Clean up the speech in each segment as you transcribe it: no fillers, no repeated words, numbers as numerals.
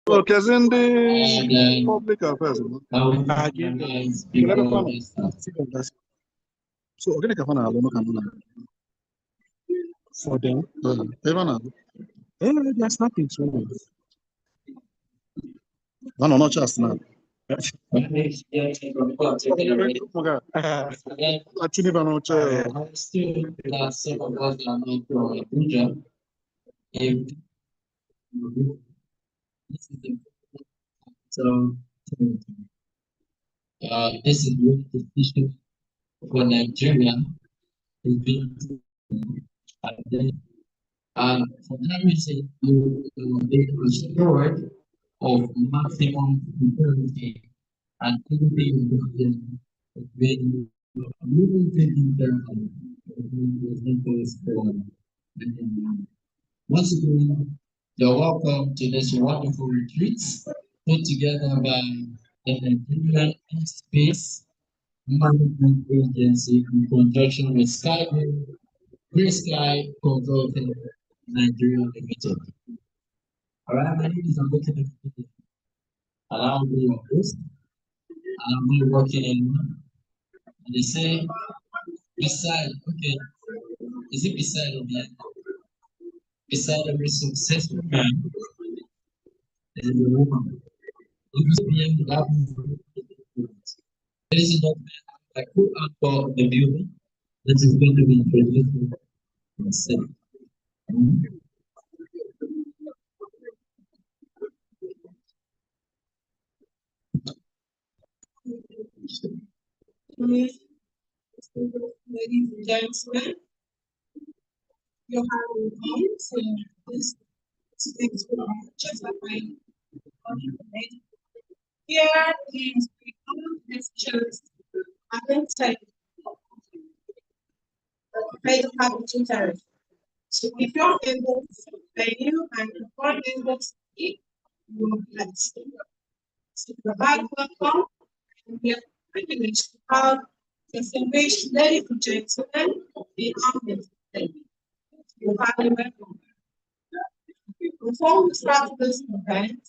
Okay, as in the public affairs. So, okay, for them, there's nothing to it. No, not just now. So, this is really decision for Nigeria. And then, for that reason, you be assured of maximum security and everything when you think once again, you're welcome to this wonderful retreat put together by the Nigerian Space Management Agency in conjunction with Grey Sky Consulting Nigeria Limited. All right, my name is Amboke, and I'll be your host. And I'll be working in. And they say, beside, okay, is it beside of the beside every successful man, there is a woman. Ladies and gentlemen, I put out for the building that is going to be introducing myself. Ladies and gentlemen, you're having me to this things just like my here is lectures. I can say pay the public tutors. So if you're able to pay you and if you're able to eat, you will be blessed. So provide welcome and we are privileged to have distinguished ladies and gentlemen in our midst today. You're highly welcome. Before we start this event,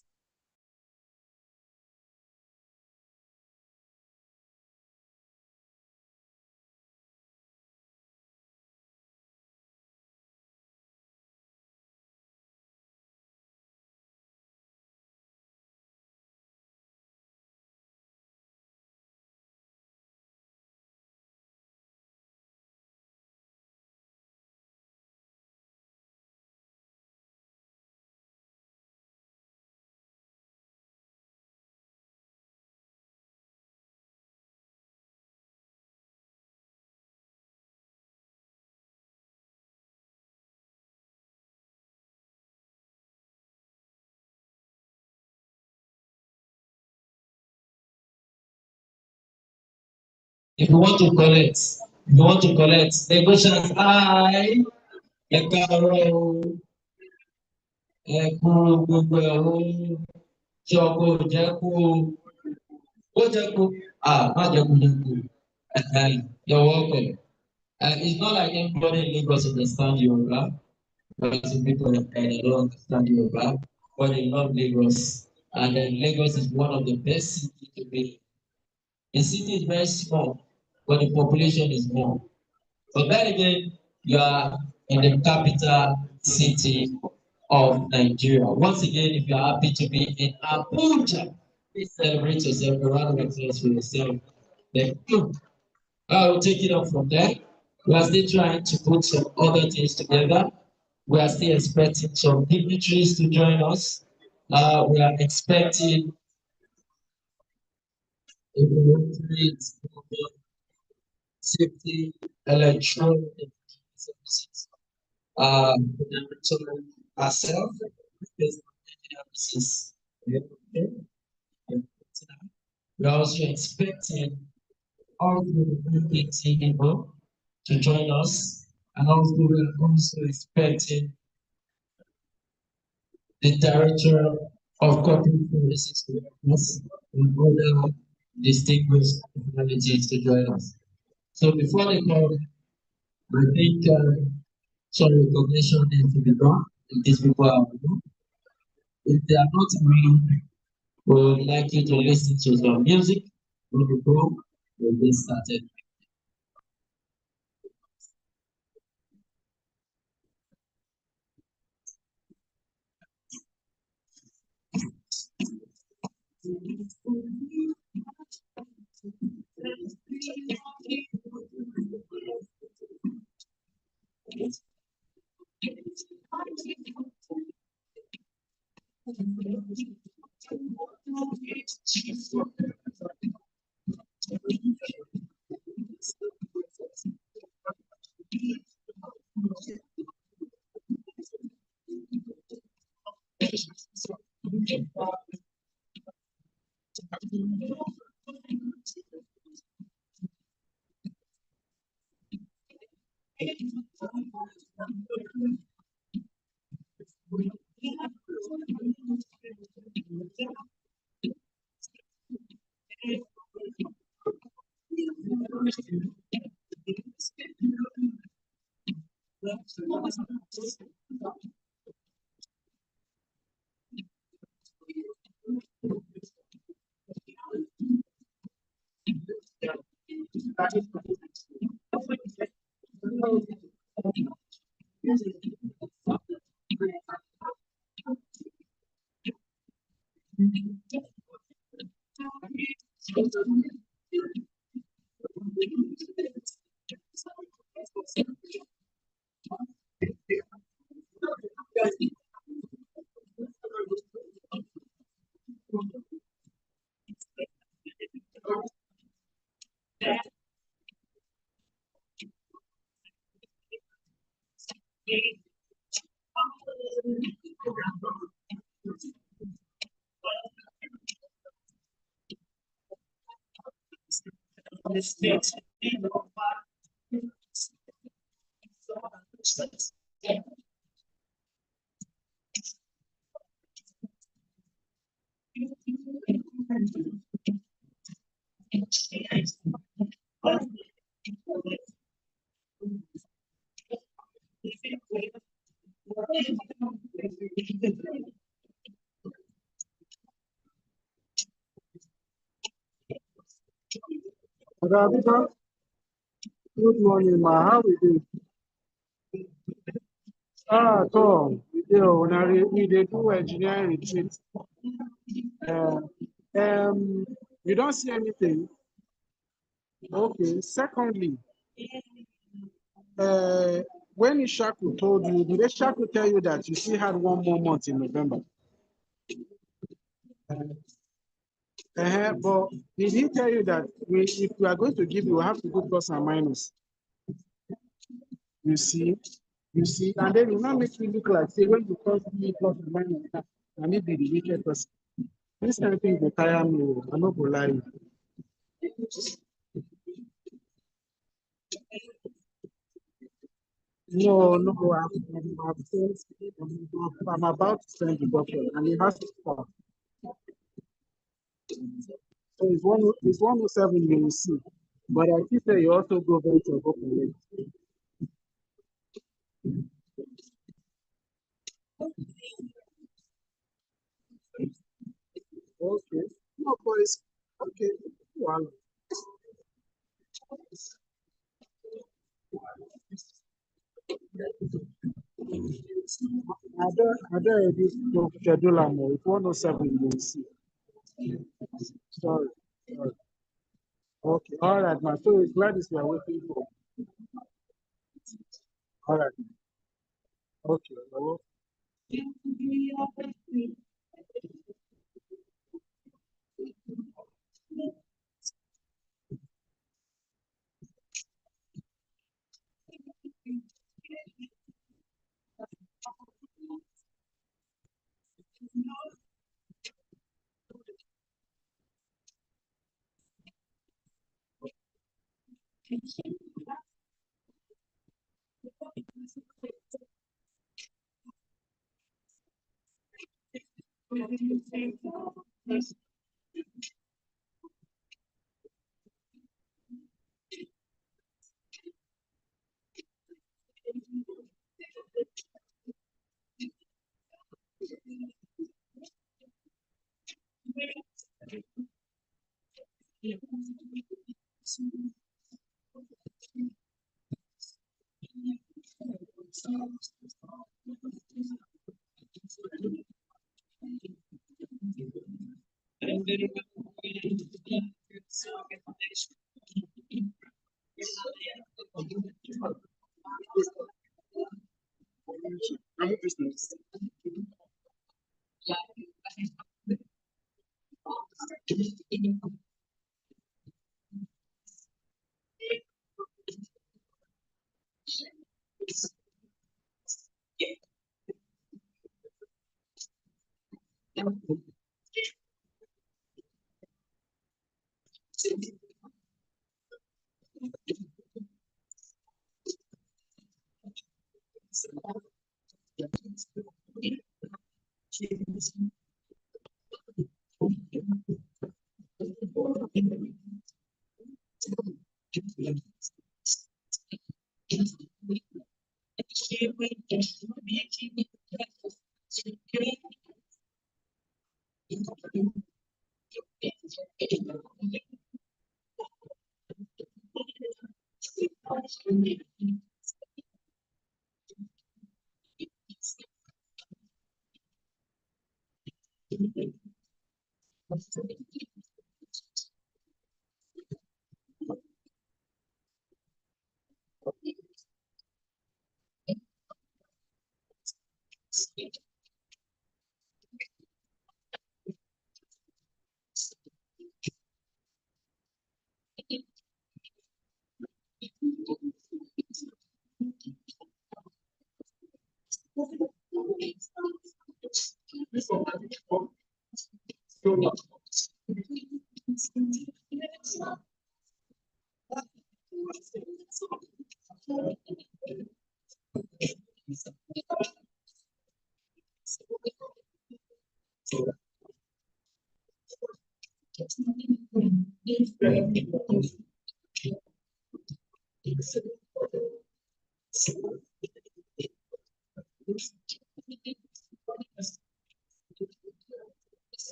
If you want to collect, negotiate high, you're welcome. It's not like everybody in Lagos understand Yoruba, but some people they don't understand Yoruba, but they love Lagos. And then Lagos is one of the best cities to be. The city is very small, but the population is more. But then again, you are in the capital city of Nigeria. Once again, if you are happy to be in Abuja, please celebrate yourself. A round of applause for yourself. Thank you. I will take it up from there. We are still trying to put some other things together. We are still expecting some dignitaries to join us. We are expecting a safety electronic services. Ourselves, we're also expecting all the people to join us, and also we're also expecting the director of corporate services to join us and other distinguished personalities to join us. So before they come, I think some recognition needs to be done. These people are new. if they are not real, we would like you to listen to some music. When we go, we'll get started. Good morning, ma. How we do? Tom, we dey do engineering retreat. Uh, you don't see anything. Okay. Secondly, when Ishaku told you, did Ishaku tell you that you still had 1 more month in November? But did he tell you that if we are going to give you, we have to go plus and minus? You see, and then you not make me look like say when you cross me plus and minus, I need be the wicked person. This kind of thing will tire me. I'm not gonna lie. No, I'm about to send the document, and it has to stop. So it's 107 you will see. But I think that you also go very to go collect. Okay. No, boys. Okay. Well, I don't this schedule more. It's 107 you will see. Sorry. Sorry. Okay. All right, man. So it's glad we are waiting for. All right. Okay. Well, I'm a business.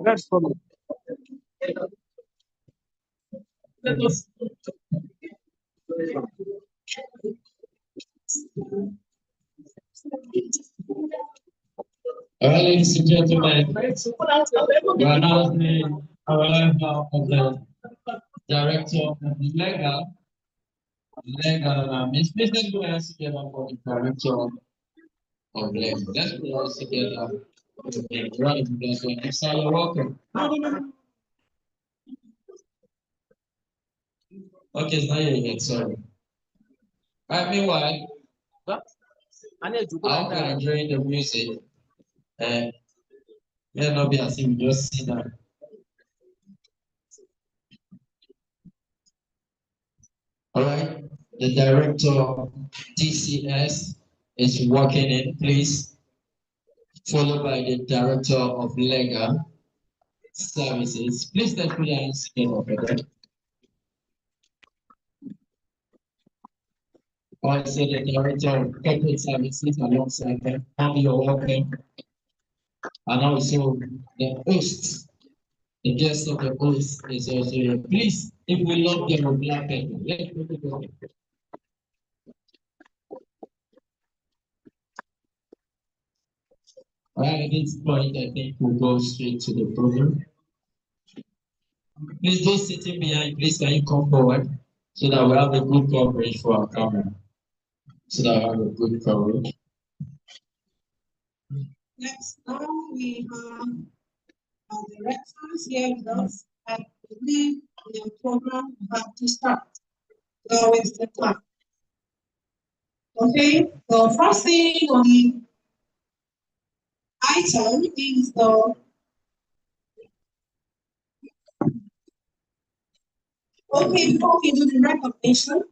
That's for me. All right, ladies and gentlemen, we are now seeing our live now of the director of the legal, Miss Business Lawyers together for the director of legal. Let's put us together. Right, next time you're welcome. Okay, it's not here yet, sorry. Right, meanwhile, I hope you're enjoying the music. And may not be as if you just sit down. All right, the director of DCS is walking in, please, followed by the director of legal services. Please let's put your hands together for them. Also, the director of corporate services alongside them. And you're welcome. And also the host, the guest of the host is also here. Please, if we love them with black people, let's put it on. At this point, I think we'll go straight to the program. Please, those sitting behind, please can you come forward so that we have a good coverage for our camera. So that we have a good coverage. Next, now we have our directors here with us. I believe the program have to start. So it's the time. Okay, the first thing on the item is the okay, before we do the recognition.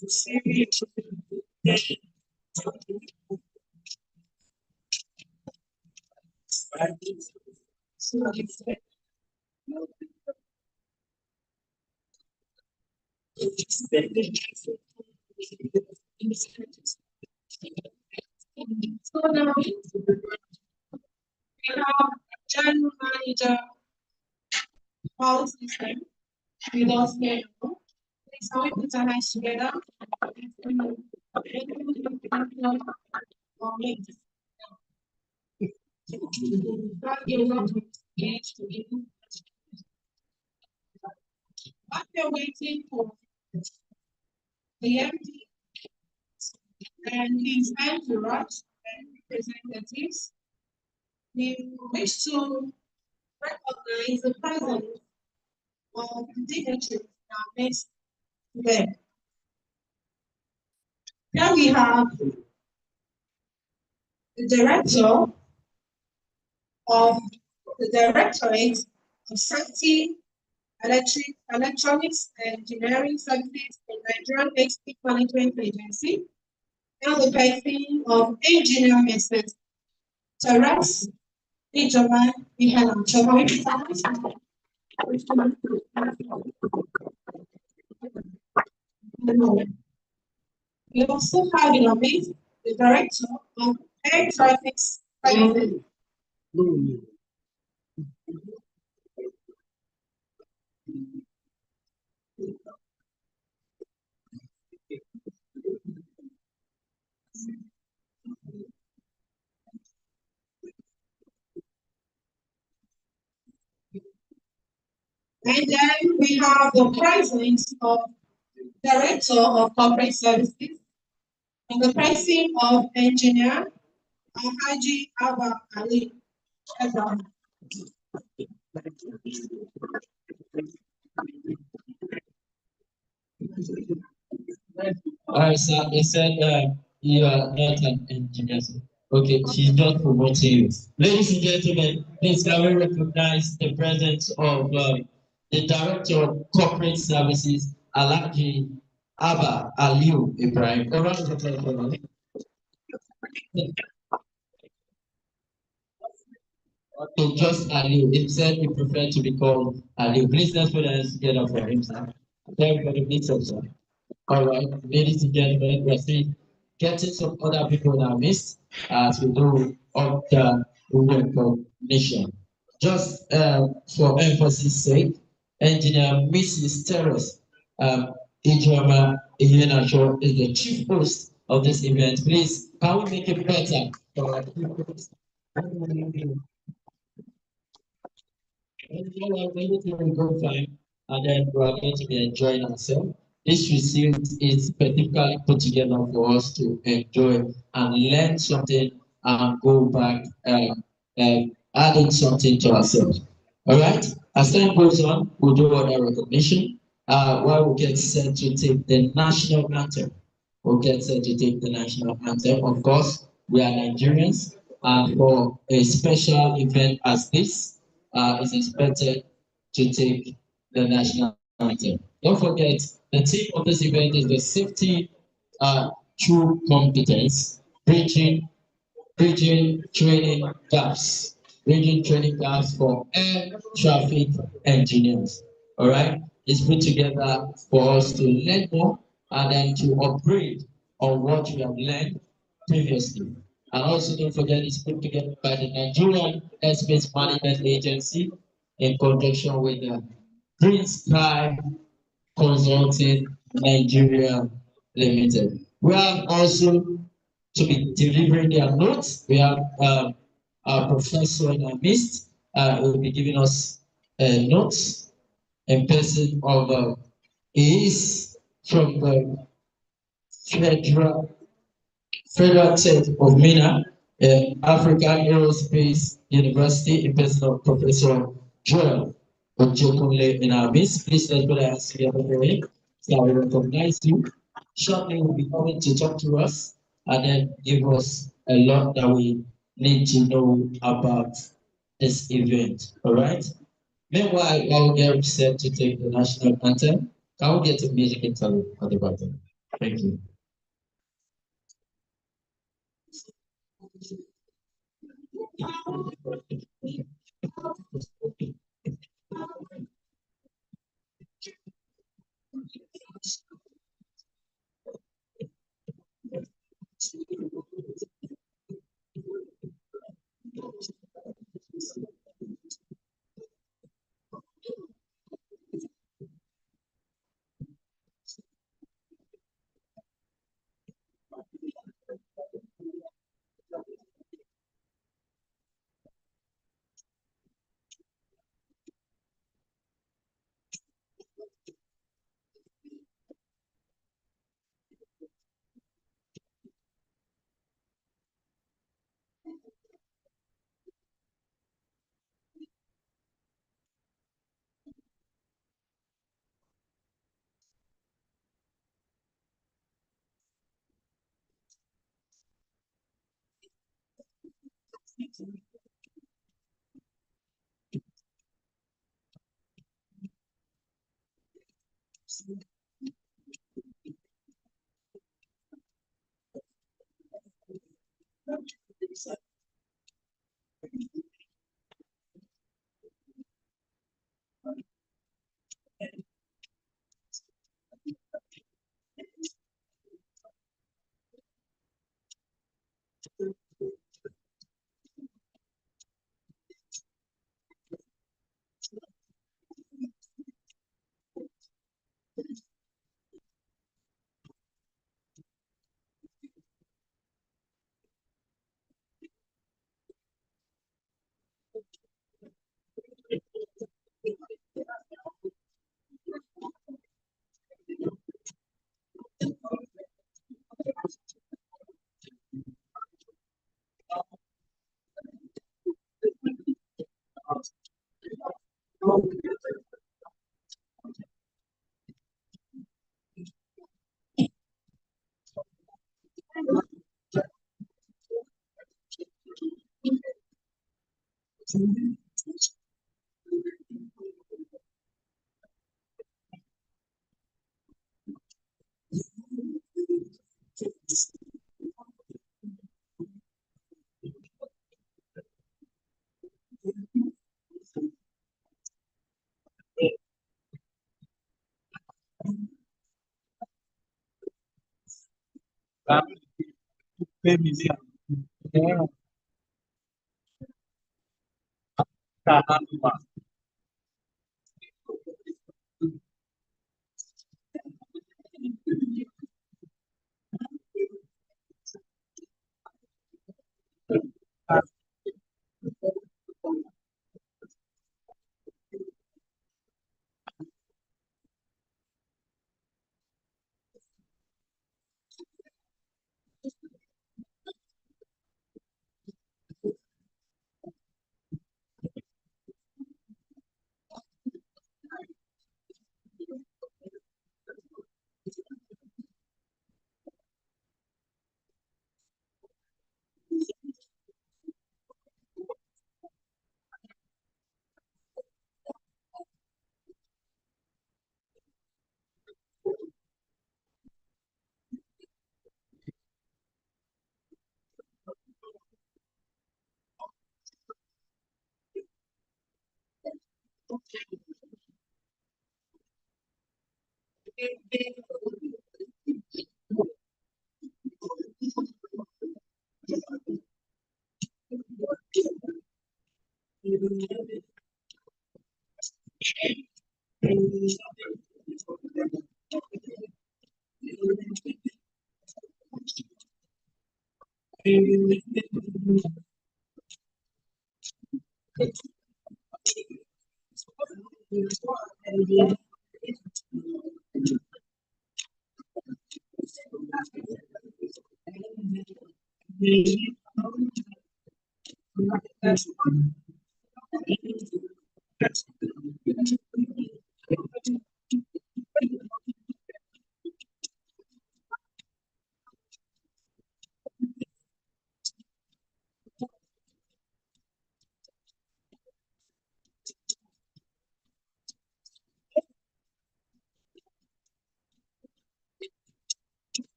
So now we have general manager policy system with us here. Please, can we put our hands together? While you're waiting for the MD and his entourage and representatives, we wish to recognize the presence of dignitaries in our midst today. Here we have the director of the Directorate of Safety, Electronics and Engineering Services in Nigerian Export Monitoring Agency, and the person of Engineer Mrs. Teres Ijoba Ihelam. We also have in our midst the Director of Air Traffic Services. And then we have the presence of Director of Corporate Services and the presence of Engineer Alhaji Abba Ali. Alright, sir. He said you are not an engineer. Sir. Okay, she's not promoting you. Ladies and gentlemen, please can we recognize the presence of the Director of Corporate Services, Alhaji Abba Aliu Ibrahim. A round of applause for him. Okay, just Aliu. He said he preferred to be called Aliu. Please let's put our hands together for him, sir. Everybody, please, sir. All right, ladies and gentlemen, we're still getting some other people in our midst as we do of the recognition. Just for emphasis sake, Engineer Mrs. Teres Ijoma Ihenacho is the chief host of this event. Please, can we make it better for our people? Everything will go fine, and then we are going to be enjoying ourselves. This receipt is specifically put together for us to enjoy and learn something and go back adding something to ourselves. All right. As time goes on, we'll do other recognition. While we get set to take the national anthem, we'll get set to take the national anthem. Of course, we are Nigerians, and for a special event as this, is expected to take the national anthem. Don't forget, the theme of this event is the safety through competence, bridging training gaps, bridging training gaps for air traffic engineers. All right, it's put together for us to learn more and then to upgrade on what we have learned previously. And also don't forget it's put together by the Nigerian Airspace Management Agency in conjunction with the Green Sky Consulting Nigeria Limited. We have also to be delivering their notes. We have our professor in our midst who will be giving us notes in person of he is from the Federal Tech of Mina, African Aerospace University, in person of Professor Joel Ojokunle in our midst. Please let's put our hands together for him. So we recognize you. Shortly, will be coming to talk to us and then give us a lot that we need to know about this event. All right. Meanwhile, while we get set to take the national anthem, can we get a music interlude at the bottom? Thank you.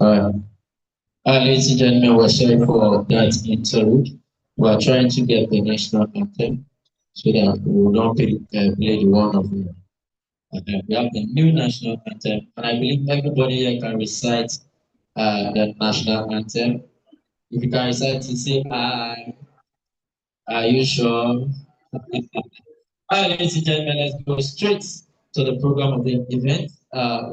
Uh, Ladies and gentlemen, we're sorry for that interlude. We're trying to get the national anthem so that we will not play the one of the. We have the new national anthem, and I believe everybody here can recite the national anthem. If you can recite it, say "I." Are you sure? Ladies and gentlemen, let's go straight to the program of the event.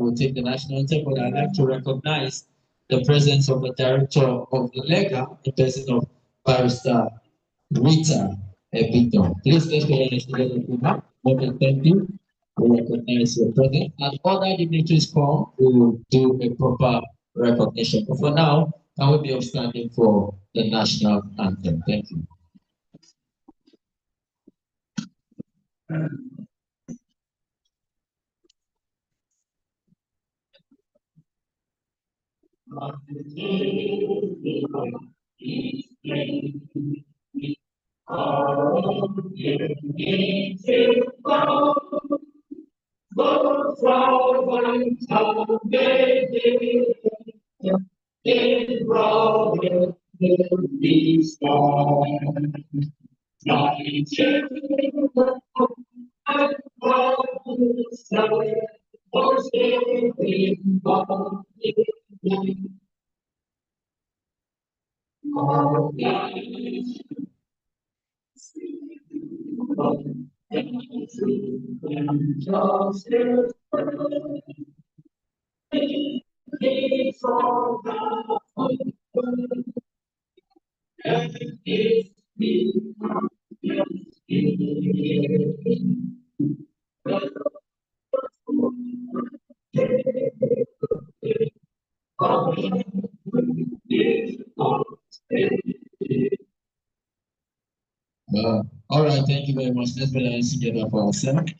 We'll take the national anthem, but I'd like to recognize the presence of the director of the LEGA, the person of Barrister Rita Ebito. Please let's go ahead and share the program. Okay, thank you. We recognize your presence. And other dignitaries come, we will do a proper recognition. But for now, I will be upstanding for the national anthem. Thank you. All right, thank you very much. Let's put our hands together for ourselves.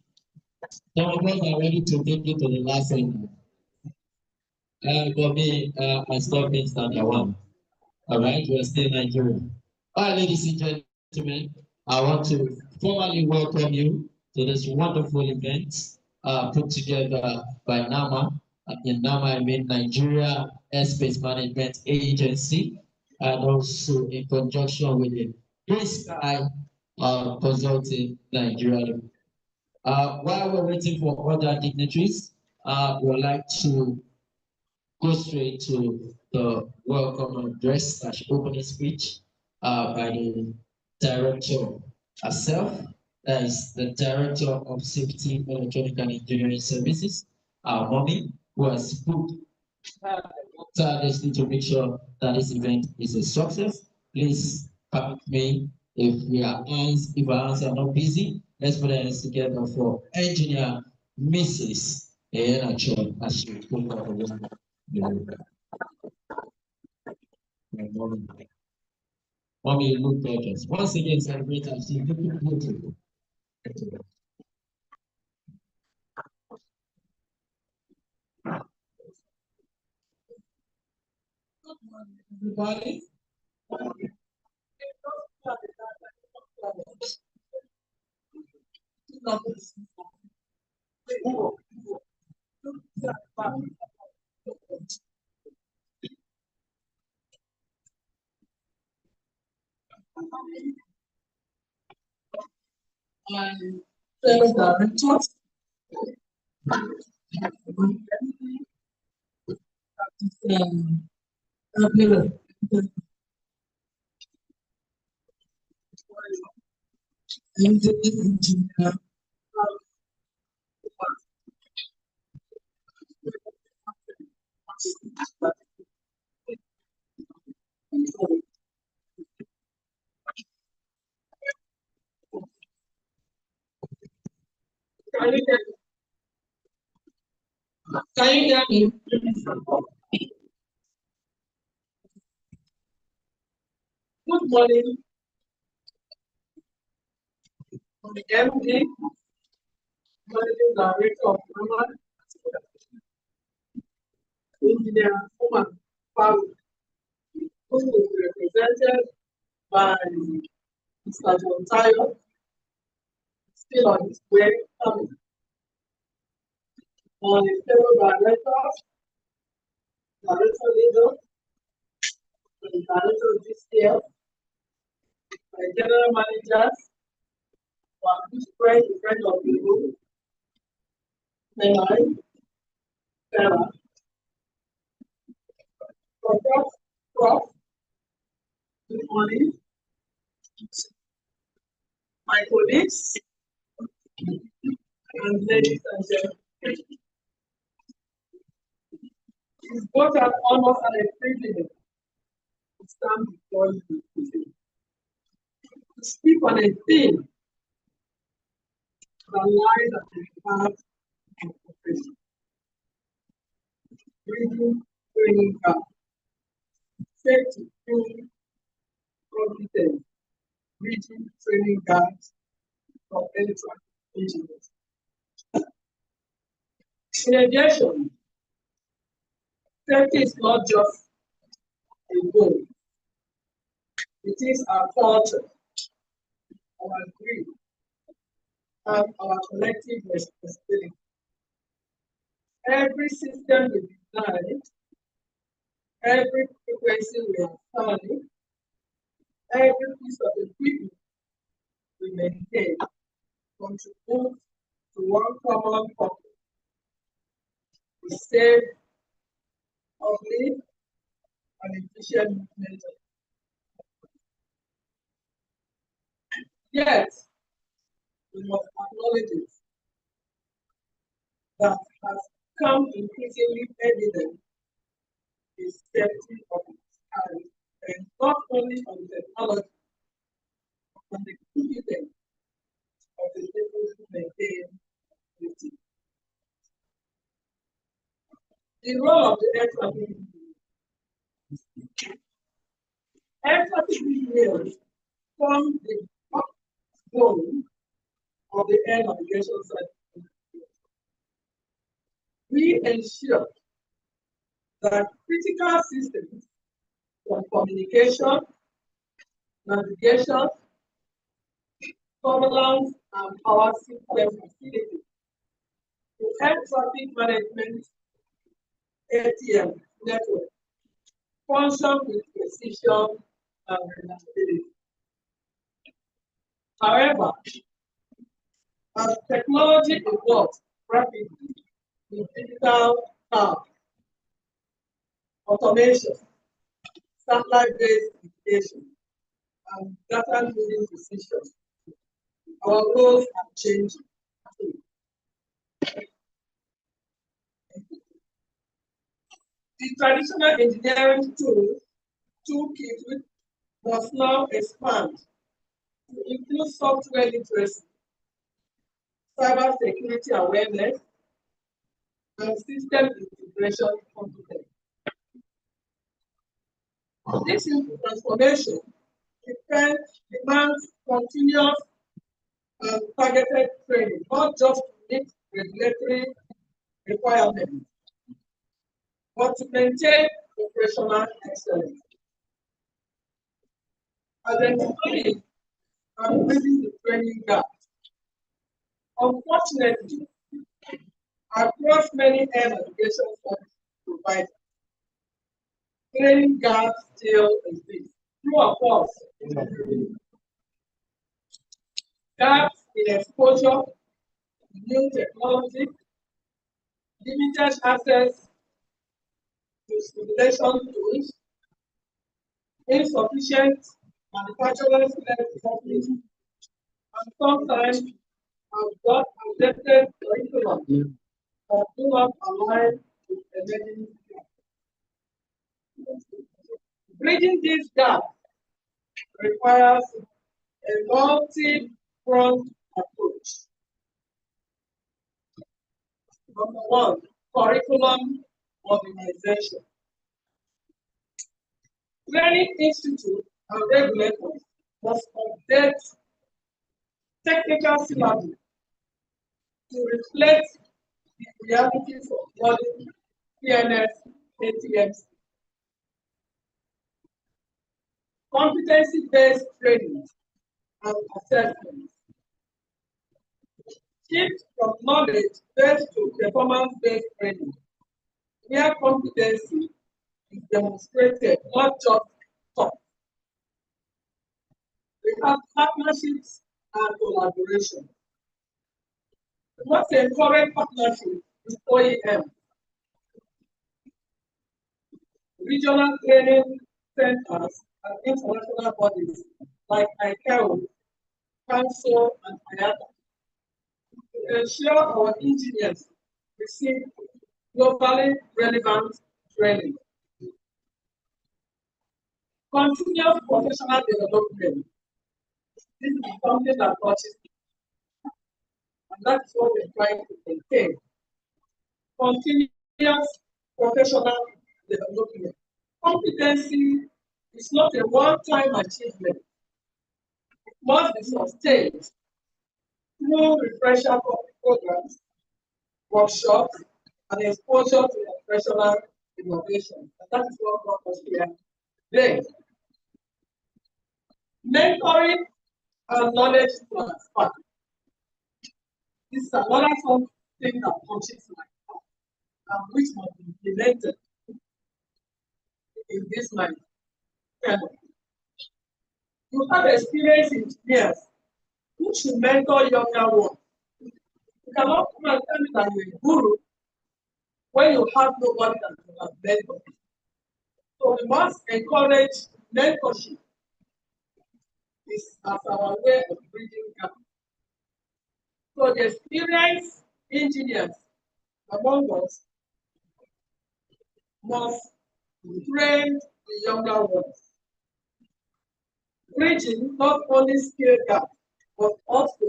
Some of us are ready to take it to the last segment. For me, I stopped in standard one. All right, we're still in Nigeria. All right, ladies and gentlemen, I want to formally welcome you to this wonderful event put together by NAMA. In NAMA, I mean Nigeria Airspace Management Agency, and also in conjunction with the DSEES Consulting Nigeria. While we're waiting for other dignitaries, we'd like to go straight to the welcome address / opening speech by the director herself, that is the director of Safety, Electronic and Engineering Services, our mommy, who has booked tirelessly to make sure that this event is a success. Please permit me if our hands are not busy, let's put our hands together for engineer Mrs. Enacho as she will talk about the mommy, you look gorgeous. Once again, celebrate us. She's looking beautiful. Everybody. And fellow directors, engineer, can you hear me? Good morning, the MD, Managing Director of NAMA, Engineer Woman Power, who is represented by Mr. John Tayo, still on his way coming. My fellow directors, director leader, the director of DCF, my general managers, my good friend of the group, Melai, Sarah, Prof, good morning, my colleagues, and ladies and gentlemen. It's both an honor and a privilege to stand before you today to speak on a theme that lies at the heart of profession. Reading, training gap, safety, training, competence, reading, training gaps for electrical engineers. In addition, safety is not just a goal, it is our culture, our dream, and our collective responsibility. Every system we design, every frequency we are studying, every piece of equipment we maintain contributes to one common purpose: to save, uplift, and efficient movement. Yet, we must acknowledge it that has come increasingly evident the safety of its carriage, and not only on the technology, but on the competence of the people who maintain safety. The role of the air traffic engineers form the backbone of the air navigation system. We ensure that critical systems for communication, navigation, surveillance, and power system facilities to air traffic management ATM network function with precision and reliability. However, as technology evolves rapidly with digital power, automation, satellite-based communication, and data-driven decisions, our roles are changing. The traditional engineering toolkit must now expand to include software literacy, cyber security awareness, and system integration competence. This transformation demands continuous and targeted training, not just to meet regulatory requirements, but to maintain operational excellence. Identifying and bridging the training gap. Unfortunately, across many air navigation service providers, training gaps still exist. True or false? Gaps in exposure to new technology, limited access to simulation tools, insufficient manufacturer-led development, and sometimes outdated curriculum that do not align with emerging gaps. Bridging these gaps requires a multi-pronged approach. Number one, curriculum organization. Training institutes and regulators must update technical syllabus to reflect the realities of modern PNS ATMs. Competency-based training and assessment. Shift from knowledge-based to performance-based training, where competency is demonstrated, not just taught. We have partnerships and collaboration. We must encourage partnerships with OEM, regional training centers, and international bodies like ICAO, Council, and IATA to ensure our engineers receive globally relevant training. Continuous professional development. This is something that touches me, and that's what we're trying to maintain. Continuous professional development. Competency is not a one-time achievement. It must be sustained through refresher programs, workshops, and exposure to professional innovation. And that is what brought us here today. Mentoring and knowledge transfer. This is another something that touches my heart and which must be implemented in this line. You have experienced engineers who should mentor younger ones. You cannot come and tell me that you're a guru when you have nobody that you have mentored. So we must encourage mentorship. This as our way of bridging gap. So the experienced engineers among us must train the younger ones, bridging not only skill gap, but also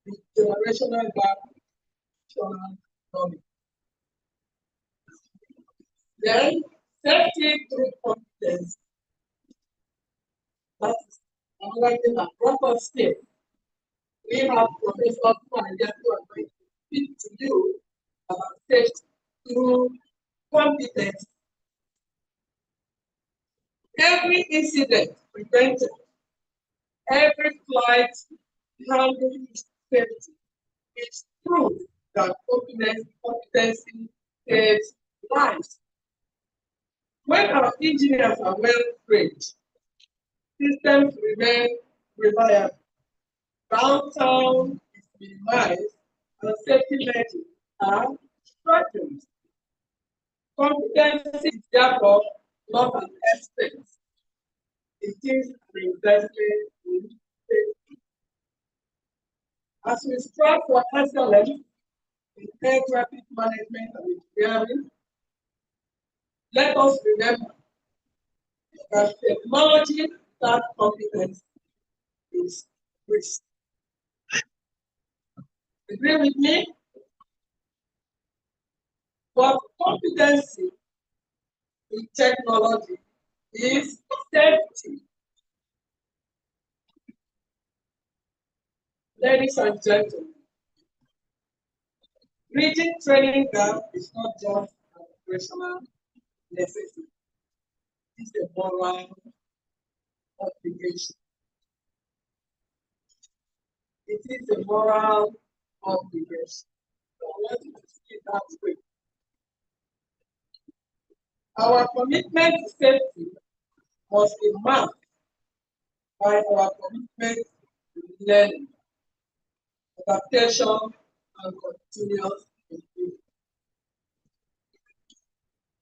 the generational gap. Then, safety through competence. That is another thing that brought us here. We have professors who are here who are going to speak to you about safety through competence Every incident prevented, every flight handled safety is proof that competency saves lives. When our engineers are well trained, systems remain reliable, downtime is minimized, and safety measures are strengthened. Competency is therefore not an expense, it is an investment in safety. As we strive for excellence in air traffic management and engineering, let us remember that technology without competence is risk. Agree with me? But competency in technology is safety. Ladies and gentlemen, bridging training gap is not just an operational necessity, it's a moral obligation. It is a moral obligation. So I want you to see it that way. Our commitment to safety must be marked by our commitment to learning, adaptation, and continuous improvement.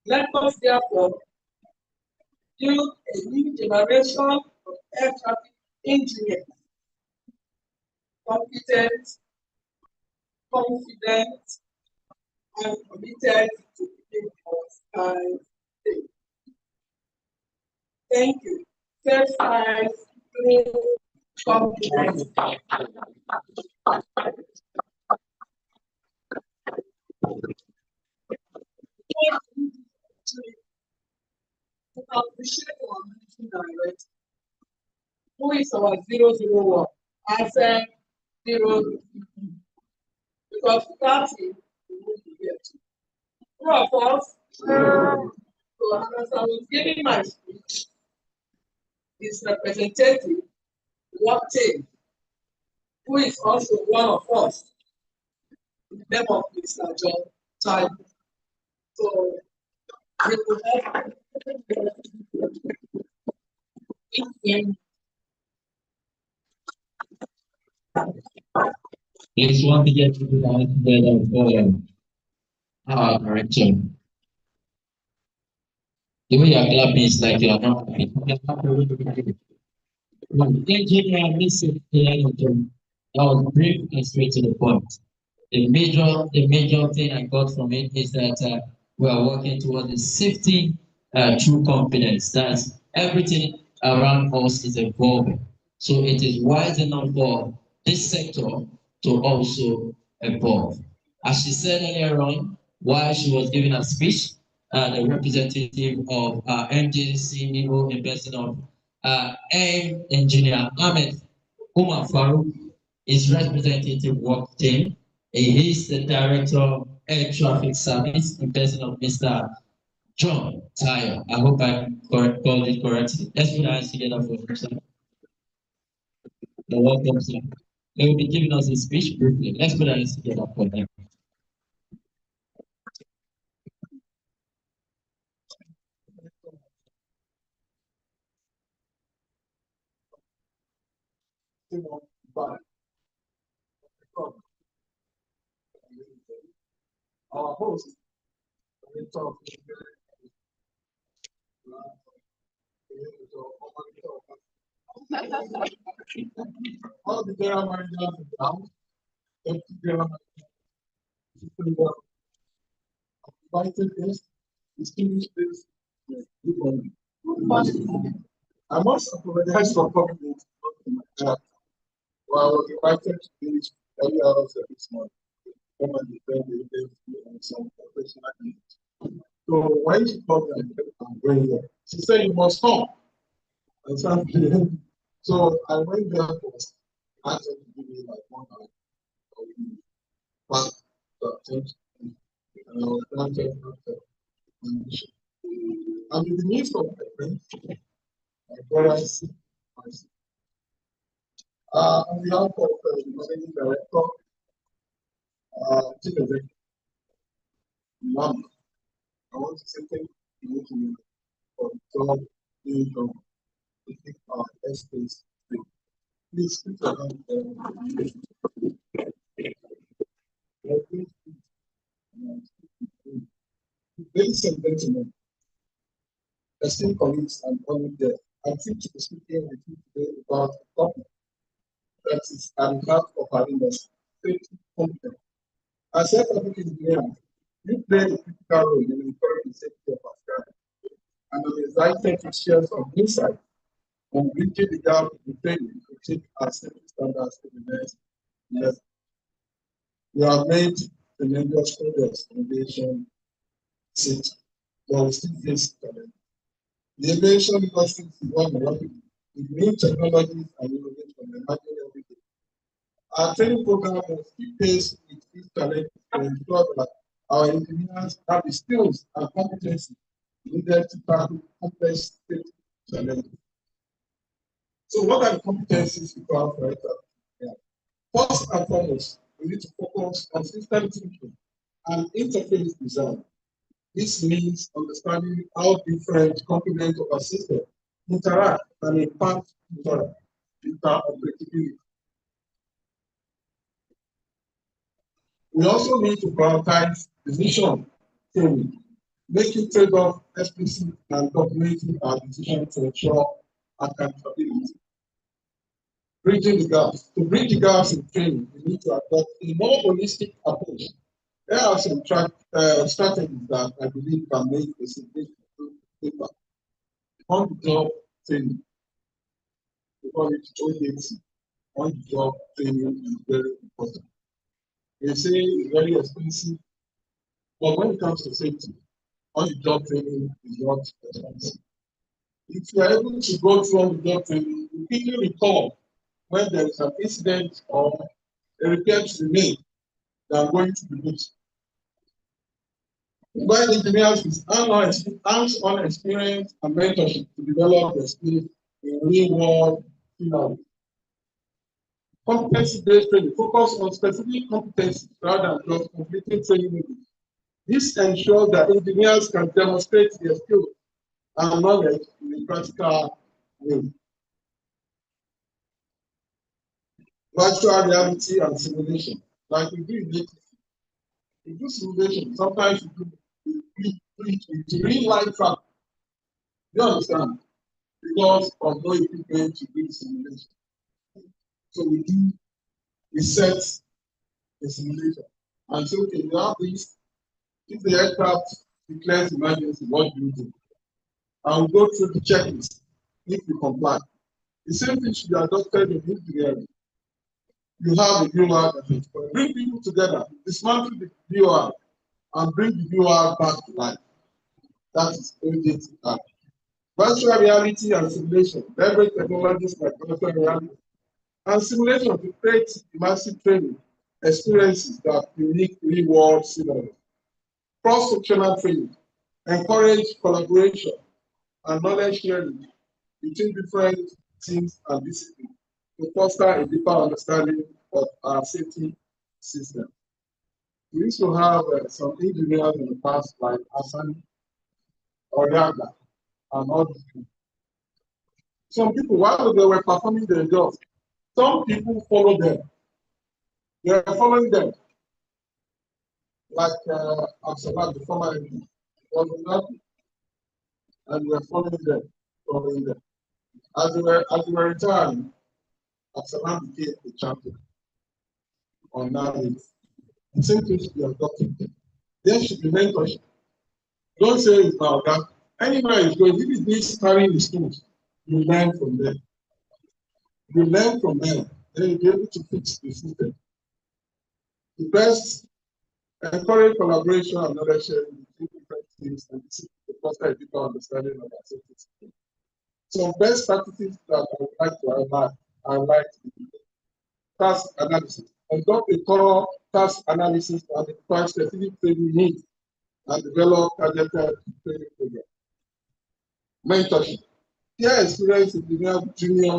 Let us therefore build a new generation of air traffic engineers, competent, confident, and committed to keeping our skies safe. Thank you. Safe skies, clean, confident. To appreciate our managing director, who is our 001. I said 0, because without him, we won't be here. True or false? So as I was giving my speech, his representative walked in, who is also one of us, in the name of Mr. John Time. So we will have him. Please want to get to the together for our director. The way you're clapping is like you're not happy. Engineer, Mr. That was brief and straight to the point. The major thing I got from it is that we are working towards the safety through confidence. That's everything around us is evolving. So it is wise enough for this sector to also evolve. As she said earlier on, while she was giving a speech, the representative of MJ CEO in person of Engineer Ahmed Umar Farouk, his representative walked in. He is the director of air traffic service in person of Mr. John Tayo. I hope I called it correctly. Let's put our hands together for him, sir. You're welcome, sir. He will be giving us a speech briefly. Let's put our hands together for him. Our host, all the general managers in the house, deputy general manager, invited guests, distinguished guests. Good morning. I must apologize for coming late. Well, I was invited to finish early hours of this morning. Come and defend the agency and some professional needs. So when she called me, I said, I'm going there. She said, you must come. And so I went there first. I asked her to give me like 1 hour. But and I was granted after my mission. And in the midst of my friends, adherence. On behalf of the Managing Director, Chief Executive, Mom, I want to say thank you to you for the job being done to keep our airspace free. Please put your hand Ladies and gentlemen, esteemed colleagues and colleagues there, I'm thrilled to be speaking with you today about a topic that is at the heart of our industry, safety competence. As a public engineer, you play a critical role in ensuring the safety of our staff, and I'm excited to share some insight on bridging the gap in training to take our safety standards to the next level. We have made tremendous progress in aviation safety, but we still face challenges. The aviation industry is evolving rapidly with new technologies and innovation emerging every day. Our training program must keep pace with these challenges to ensure that our engineers have the skills and competency needed to tackle complex safety challenges. So, what are the competencies required for it? First and foremost, we need to focus on system thinking and interface design. This means understanding how different components of a system interact and impact interoperability. We also need to prioritize decision training, making trade-off explicit and documenting our decision to ensure accountability. Bridging the gaps. To bridge the gaps in training, we need to adopt a more holistic approach. There are some strategies that I believe can make a significant impact. On-the-job training. We call it OJT. On-the-job training is very important. They say it's very expensive, but when it comes to safety, on-the-job training is not expensive. If you are able to go through on-the-job training, you quickly recall when there is an incident or a repair to be made that are going to be made. While engineers with hands-on experience and mentorship to develop their skills in real-world scenarios. Competency-based training focus on specific competencies rather than just completing training modules. This ensures that engineers can demonstrate their skills and knowledge in a practical way. Virtual reality and simulation, like we do in native. We do simulation, sometimes we do real life track. You understand? Because of no equipment to do simulation. So we set a simulation and say, okay, you have this. If the aircraft declares emergency, what do you do? And we go through the checklist if you comply. The same thing should be adopted in engineering. You have a viewer that bring people together, dismantle the viewer, and bring the viewer back to life. That is OJT. Virtual reality and simulation, leverage technologies like virtual reality and simulation to create immersive training experiences that unique real-world scenarios. Cross-functional training, encourage collaboration and knowledge sharing between different teams and disciplines to foster a deeper understanding of our safety system. We used to have some engineers in the past like Hassan or Yaga and all these people. Some people, while they were performing their jobs, some people follow them. They are following them. Like Absalom, the former MP, was in that, and we are following them. As they were retiring, Absalom became a champion on that list. The same thing should be adopted. There should be mentorship. Don't say it's about that. Anywhere is going, if it needs carrying the schools, you learn from them. You learn from them, then you'll be able to fix the system. The best, encourage collaboration and knowledge sharing between different teams and to foster a deeper understanding of our safety system. Some best practices that I would like to highlight task analysis. Adopt a thorough task analysis to identify specific training needs and develop targeted training programs. Mentorship. Peer experience in the junior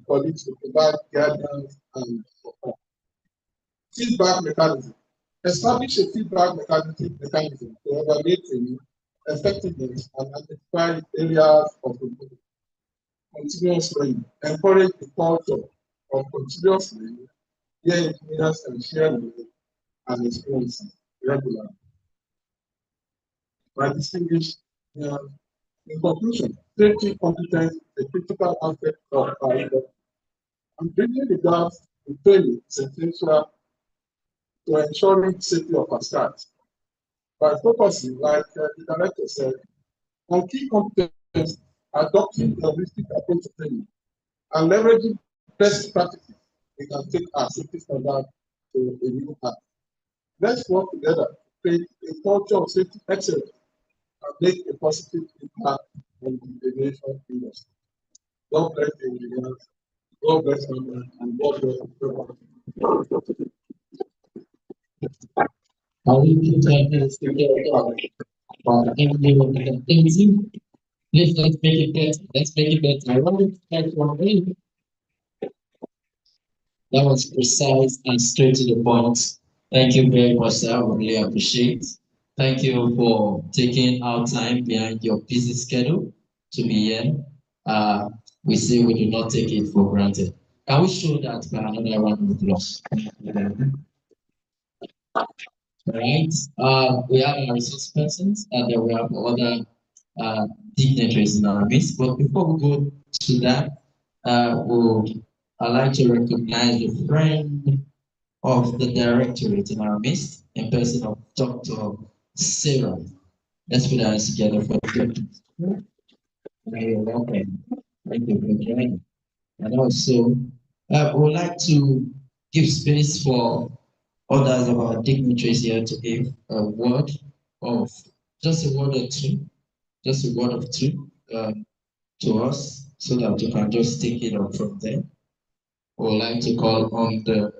colleagues to provide guidance and support. Feedback mechanism. Establish a feedback mechanism to evaluate training effectiveness and identify areas of improvement. Continuous learning. Encourage the culture of continuous learning where engineers can share knowledge and experiences regularly. By distinguished, in conclusion, safety competence is a critical aspect of our industry. And bridging the gaps in training is essential to ensuring safety of our staff. By focusing, like the director said, on key competencies, adopting a holistic approach to training, and leveraging best practices, we can take our safety standard to a new height. Let's work together to create a culture of safety excellence and make a positive impact on the aviation industry. God bless the engineers, God bless them, and God bless everyone. I will put our hands together for everyone that can things in. Let's make it better. Let's make it better. I want to start from me. That was precise and straight to the point. Thank you very much, sir. I really appreciate. Thank you for taking our time behind your busy schedule to be here. Uh, we say we do not take it for granted. Can we show that by another round of applause? Right. We have our resource persons and then we have other dignitaries in our midst. But before we go to that, I'd like to recognize the friend of the directorate in our midst, in person of Dr. Sarah. Let's put our hands together for the You're welcome. Thank you for joining. And also, we would like to give space for others of our dignitaries here to give a word of just a word or two, just a word of two to us so that we can just take it up from there. We would like to call on the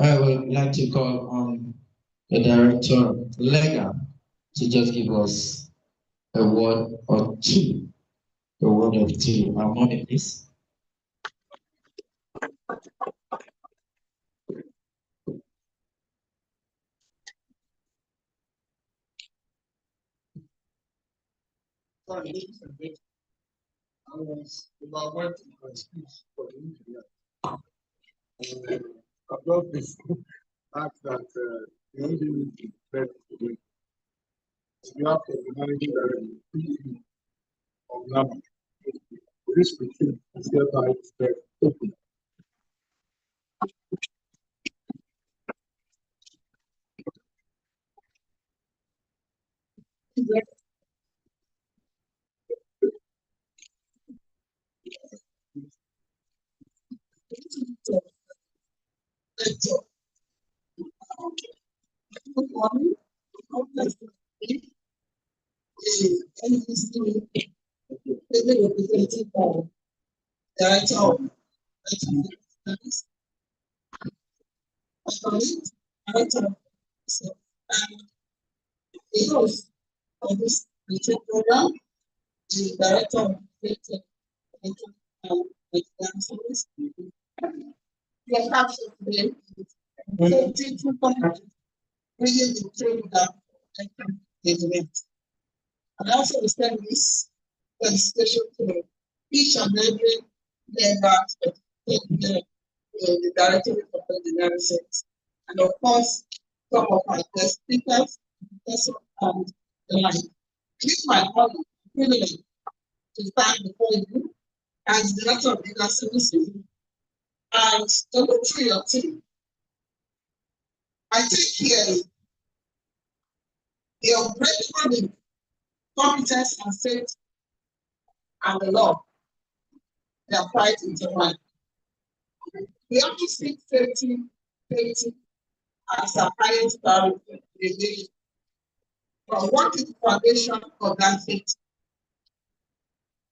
I would like to call on the director Lega to just give us a word or two, a word of two. Harmony, please. Sorry, ladies and gentlemen, I was overwhelmed in my speech for the interview. About this fact that the only need to prepare to win. You have to be managing the of NAMA. This retreat is hereby declared open. Good morning. NBC, represented by Director of Studies, Director of the host of this retreat program, the Director of Exam Service. We are captured today. Safety through company, bringing the trade down the event. And also extend this felicitation to each and every member of the Directorate of Engineering Service. And of course, some of our guest speakers, professors, and the like. It is my honor and privilege to stand before you as Director of Engineering Services and to go through your team. I take here the unbreakable competence and faith and the law. They are quite intertwined. We have to seek safety as a highest priority. But what is the foundation of that faith?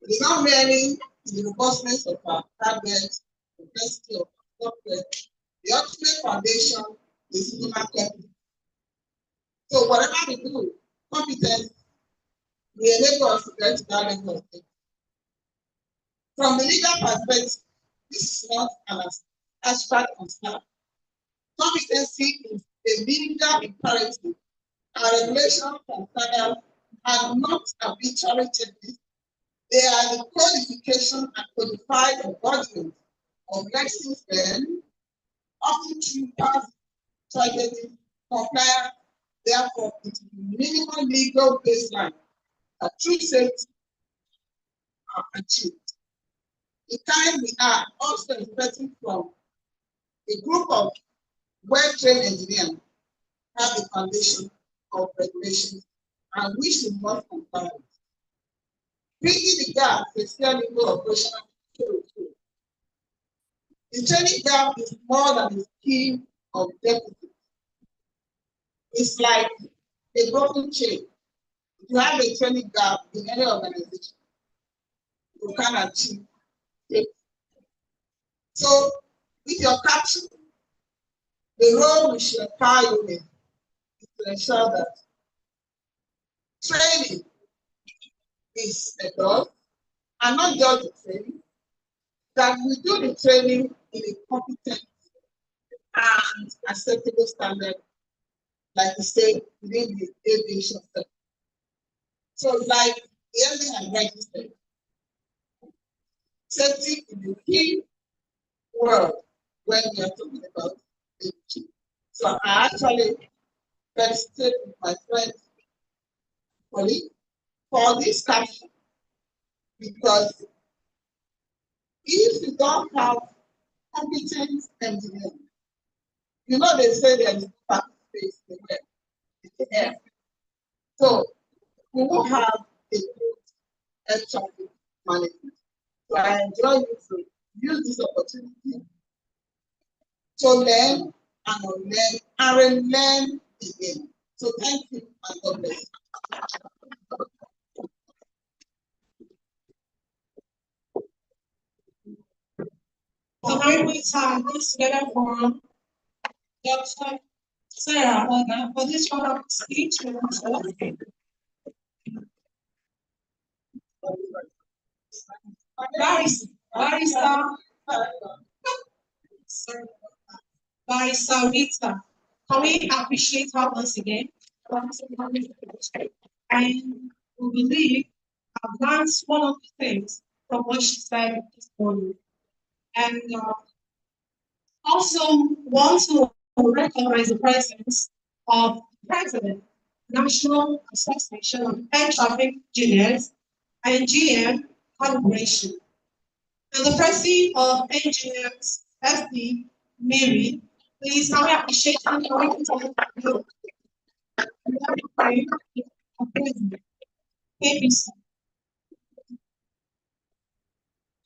It is not merely the robustness of our hardware, the capacity of our software. The ultimate foundation is human competence. So whatever we do, competence will enable us to get to that level of things. From the legal perspective, this is not an abstract concept. Competency is a legal imperative, a regulation from standards and not arbitrary changes. They are the codification and codified embodiment of lessons learned, often through past tragedy, compliance, therefore it is the minimal legal baseline that true safety are achieved. The kind we are also expecting from a group of well-trained engineers have the foundation of regulations and which we must comply with. Bridging the gap is still legal operational. The training gap is more than a scheme of deficit. It's like a broken chain. If you have a training gap in any organization, you can achieve it. So, with your caption, the role we should empower you with is to ensure that training is a goal, and not just the training, that we do the training in a competent and acceptable standard, like we say within the aviation sector. So, like the earlier I registered, safety is the key word when we are talking about aviation. So, I actually registered with my friend, colleague, for this caption because if you don't have competent engineering, you know they say there is no parking space in the air. So we will have a good air traffic management. So I enjoy you to use this opportunity to learn and unlearn and relearn again. So thank you and God bless. So very quick time goes together for Dr. Sarah Oga for this wonderful speech. Barrister Rita, can we appreciate her once again? And we believe I've learned one of the things from what she said this morning. And also want to recognize the presence of the President, National Association of Air Traffic Engineers and GM Calibration. And the President of Engineers, FD, Mary, please can we appreciate her?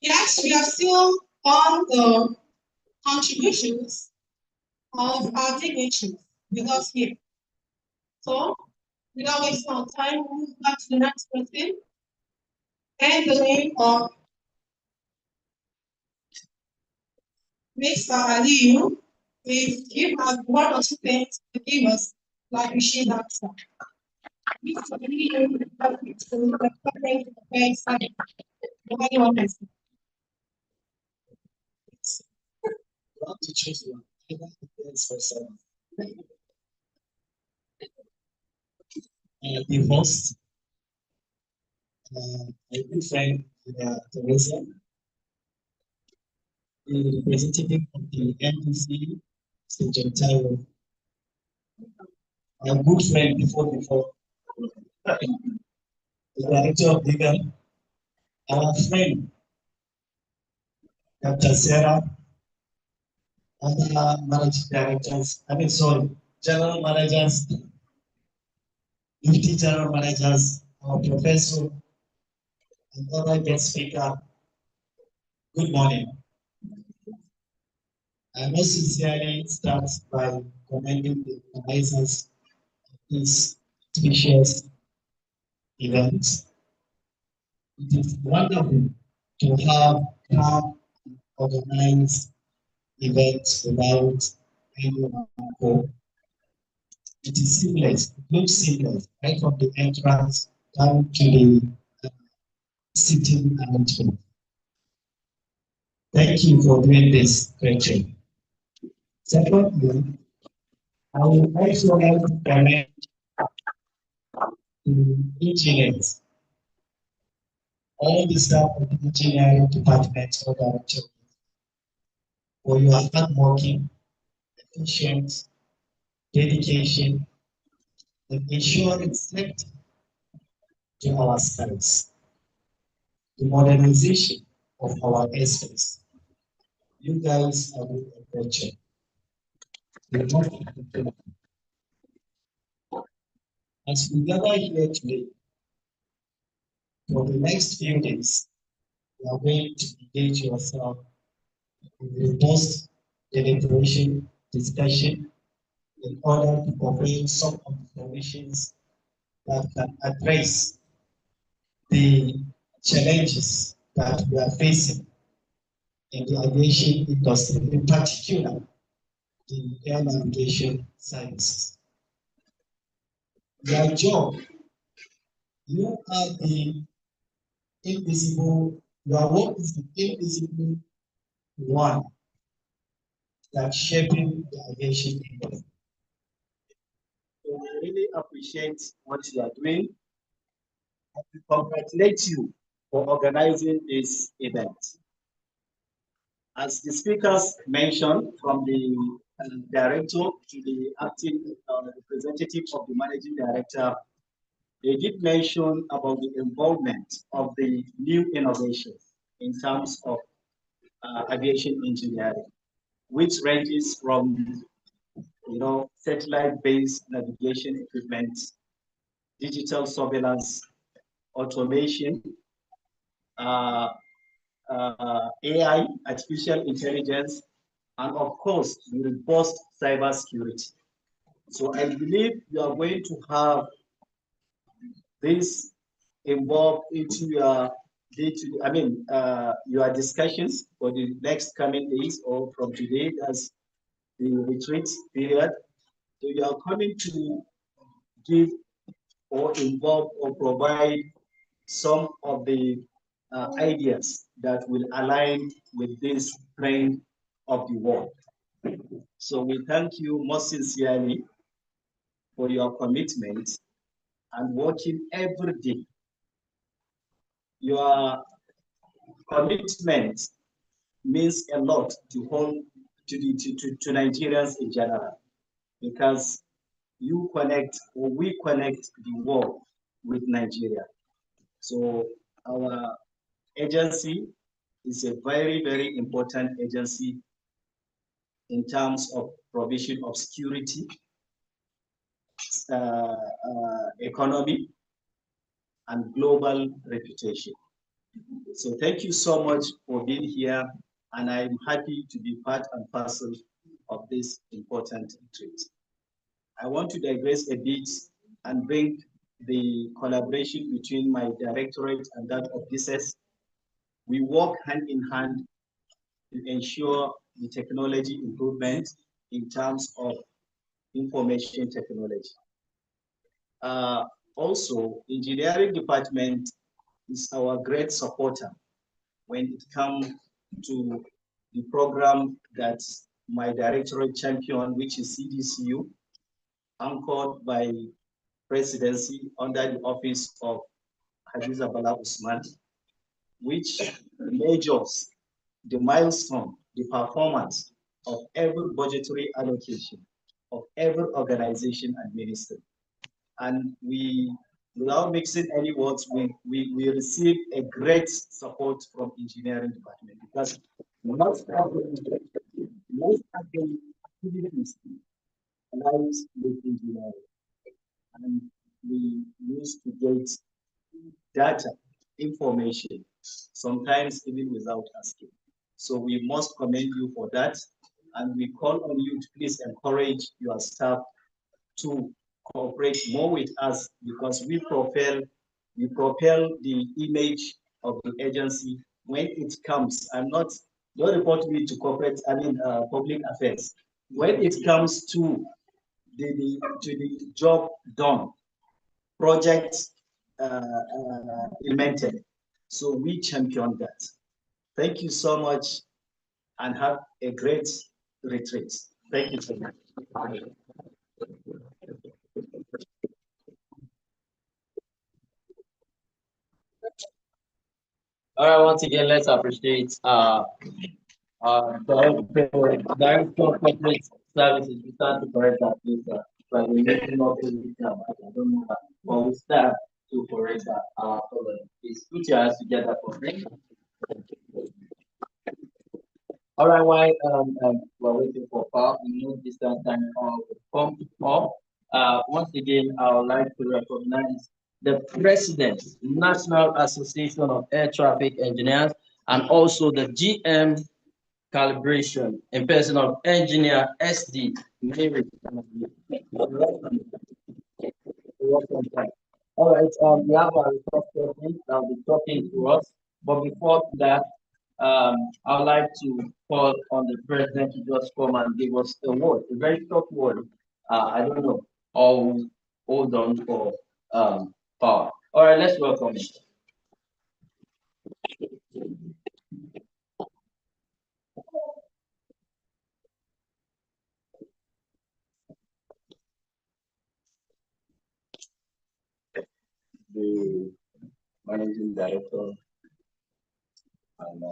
Yes, we are still on the contributions of our dignitaries with us here. So, without wasting our time, we'll move back to the next person. And the name of Mr. Aliyu, please give us one or two things to give us, like we should have said. Mr. Aliyu, To choose one. For seven. The host, a good friend, Teresa, the representative of the NDC, Mr. Gentile, a good friend before, the director of legal, our friend, Dr. Sarah, other managing directors, general managers, deputy general managers, our professor, and other guest speaker. Good morning. I most sincerely start by commending the organizers of this specious event. It is wonderful to have organized events without and it is seamless, it looks seamless, right from the entrance down to the sitting arrangement. Thank you for doing this, Rachel. Secondly, I would also like to connect to engineers, all the staff of the engineering department or director, for your hard working, efficient, dedication, and ensuring safety to our skies, the modernization of our airspace. You guys are doing a great job. As we gather here today, for the next few days, you are going to engage yourself in robust deliberation discussion in order to convey some of the solutions that can address the challenges that we are facing in the aviation industry, in particular the air navigation services. Your job, you are the invisible, your work is the invisible one that's shaping the aviation industry. So we really appreciate what you are doing and we congratulate you for organizing this event. As the speakers mentioned, from the director to the acting representative of the managing director, they did mention about the involvement of the new innovations in terms of aviation engineering, which ranges from satellite-based navigation equipment, digital surveillance, automation, AI, artificial intelligence, and of course, the robust cybersecurity. So I believe you are going to have this involved into your your discussions for the next coming days or from today as the retreat period. So you are coming to give or involve or provide some of the ideas that will align with this trend of the world. So we thank you most sincerely for your commitment and working every day. Your commitment means a lot to Nigerians in general, because you connect or we connect the world with Nigeria. So our agency is a very, very important agency in terms of provision of security, economy, and global reputation. So thank you so much for being here, and I'm happy to be part and parcel of this important retreat. I want to digress a bit and bring the collaboration between my directorate and that of DSEES. We work hand in hand to ensure the technology improvement in terms of information technology. Also, engineering department is our great supporter when it comes to the program that my directorate champion, which is CDCU, anchored by presidency under the office of Hadiza Bala Usman, which measures the milestone, the performance of every budgetary allocation of every organization and ministry. And we, without mixing any words, we receive a great support from engineering department, because most of the activities lies with engineering. And we used to get data, information, sometimes even without asking. So we must commend you for that. And we call on you to please encourage your staff to cooperate more with us, because we propel the image of the agency when it comes. I'm not, don't report me to corporate, public affairs. when it comes to the job done, project implemented. So we champion that. Thank you so much and have a great retreat. Thank you so much. All right, once again, let's appreciate Director of Corporate Services. We start to correct that, please, but we're making up to I don't know that, but we start to correct that. Please put your hands together for me. All right, while we're waiting for Paul, we know this time will come to Paul. Once again, I would like to recognize the President, National Association of Air Traffic Engineers, and also the GM calibration in person of engineer SD Mary. All right, we have our resource person that will be talking to us. But before that, I'd like to call on the president to just come and give us a word, a very short word. I don't know, or hold on for power. All right, let's welcome him. The managing director and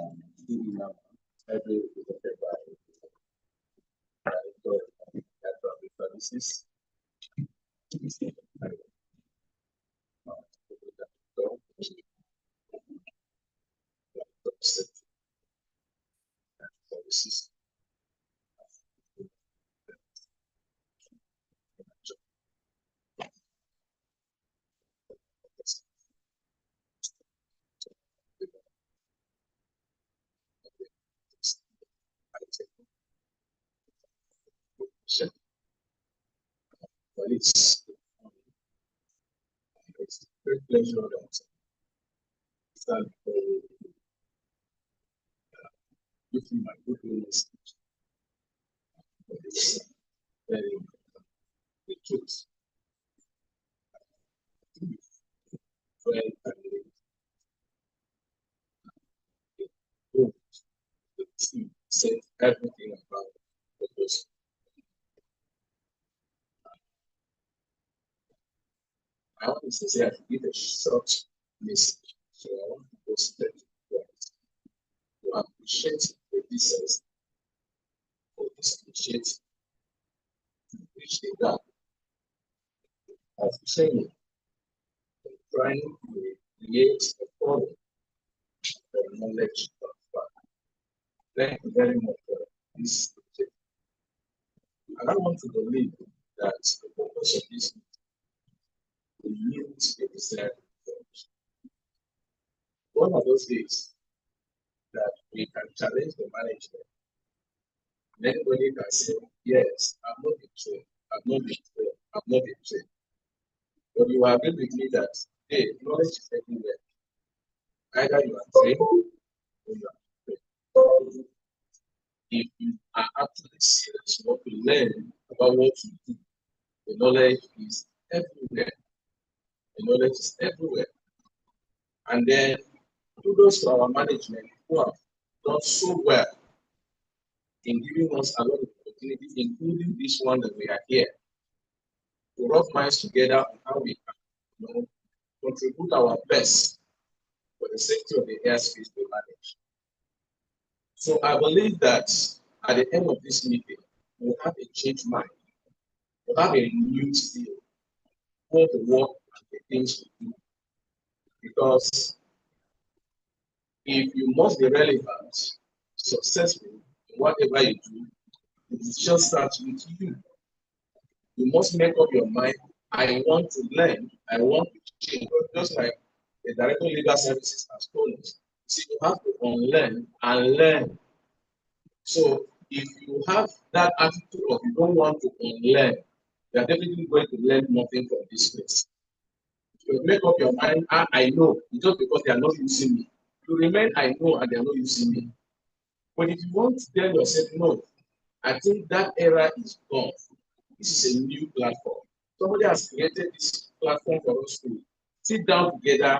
every represented by director of air traffic services. Services. But it's a great pleasure that start giving my good message for this very the truth. When the team said everything about the person. I want to say I give a short message. So I want to go straight to the point. To appreciate the business, or appreciate which they got. As we say, trying to create a forum for knowledge transfer. Thank you very much for this. And I want to believe that the purpose of this will yield the desired results. One of those days that we can challenge the management. And anybody can say, yes, I'm not betrayed, I'm not betrayed, I'm not betrayed. But you agree with me that, hey, knowledge is everywhere. Either you are trained or you are trained. If you are actually serious what to learn about what you do, the knowledge is everywhere. The knowledge is everywhere. And then kudos to our management who have done so well in giving us a lot of opportunities, including this one that we are here, to rub minds together on how we can contribute our best for the safety of the airspace we manage. So I believe that at the end of this meeting, we'll have a changed mind. We'll have a new deal for the work and the things we do. Because if you must be relevant, successful in whatever you do, it just starts with you. You must make up your mind, I want to learn, I want to change. Just like the Director of Legal Services has told us, see, you have to unlearn and learn. So if you have that attitude of you don't want to unlearn, you are definitely going to learn nothing from this place. You make up your mind, I know, it's just because they are not using me. You remain, I know, and they are not using me. But if you want to tell yourself, no, I think that era is gone. This is a new platform. Somebody has created this platform for us to sit down together,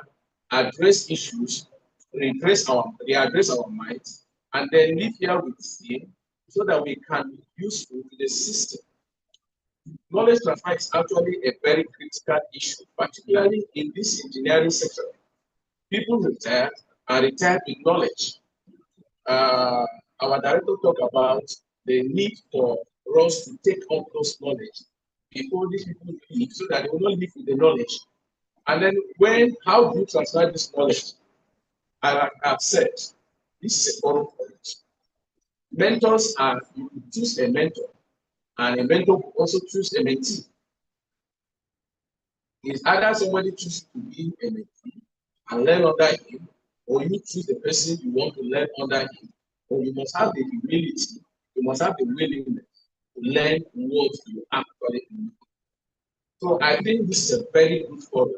address issues, readdress our minds, and then live here with him so that we can be useful to the system. Knowledge transfer is actually a very critical issue, particularly in this engineering sector. People retire and retire with knowledge. Uh, our director talked about the need for us to take up those knowledge before these people leave so that they will not leave with the knowledge. And then how do you transfer this knowledge? Like I've said, this is a forum for it. Mentors are, you choose a mentor, and a mentor will also choose a mentee. It's either somebody chooses to be a mentee and learn under him, or you choose the person you want to learn under him, or you must have the humility, you must have the willingness to learn what you actually need. So I think this is a very good forum,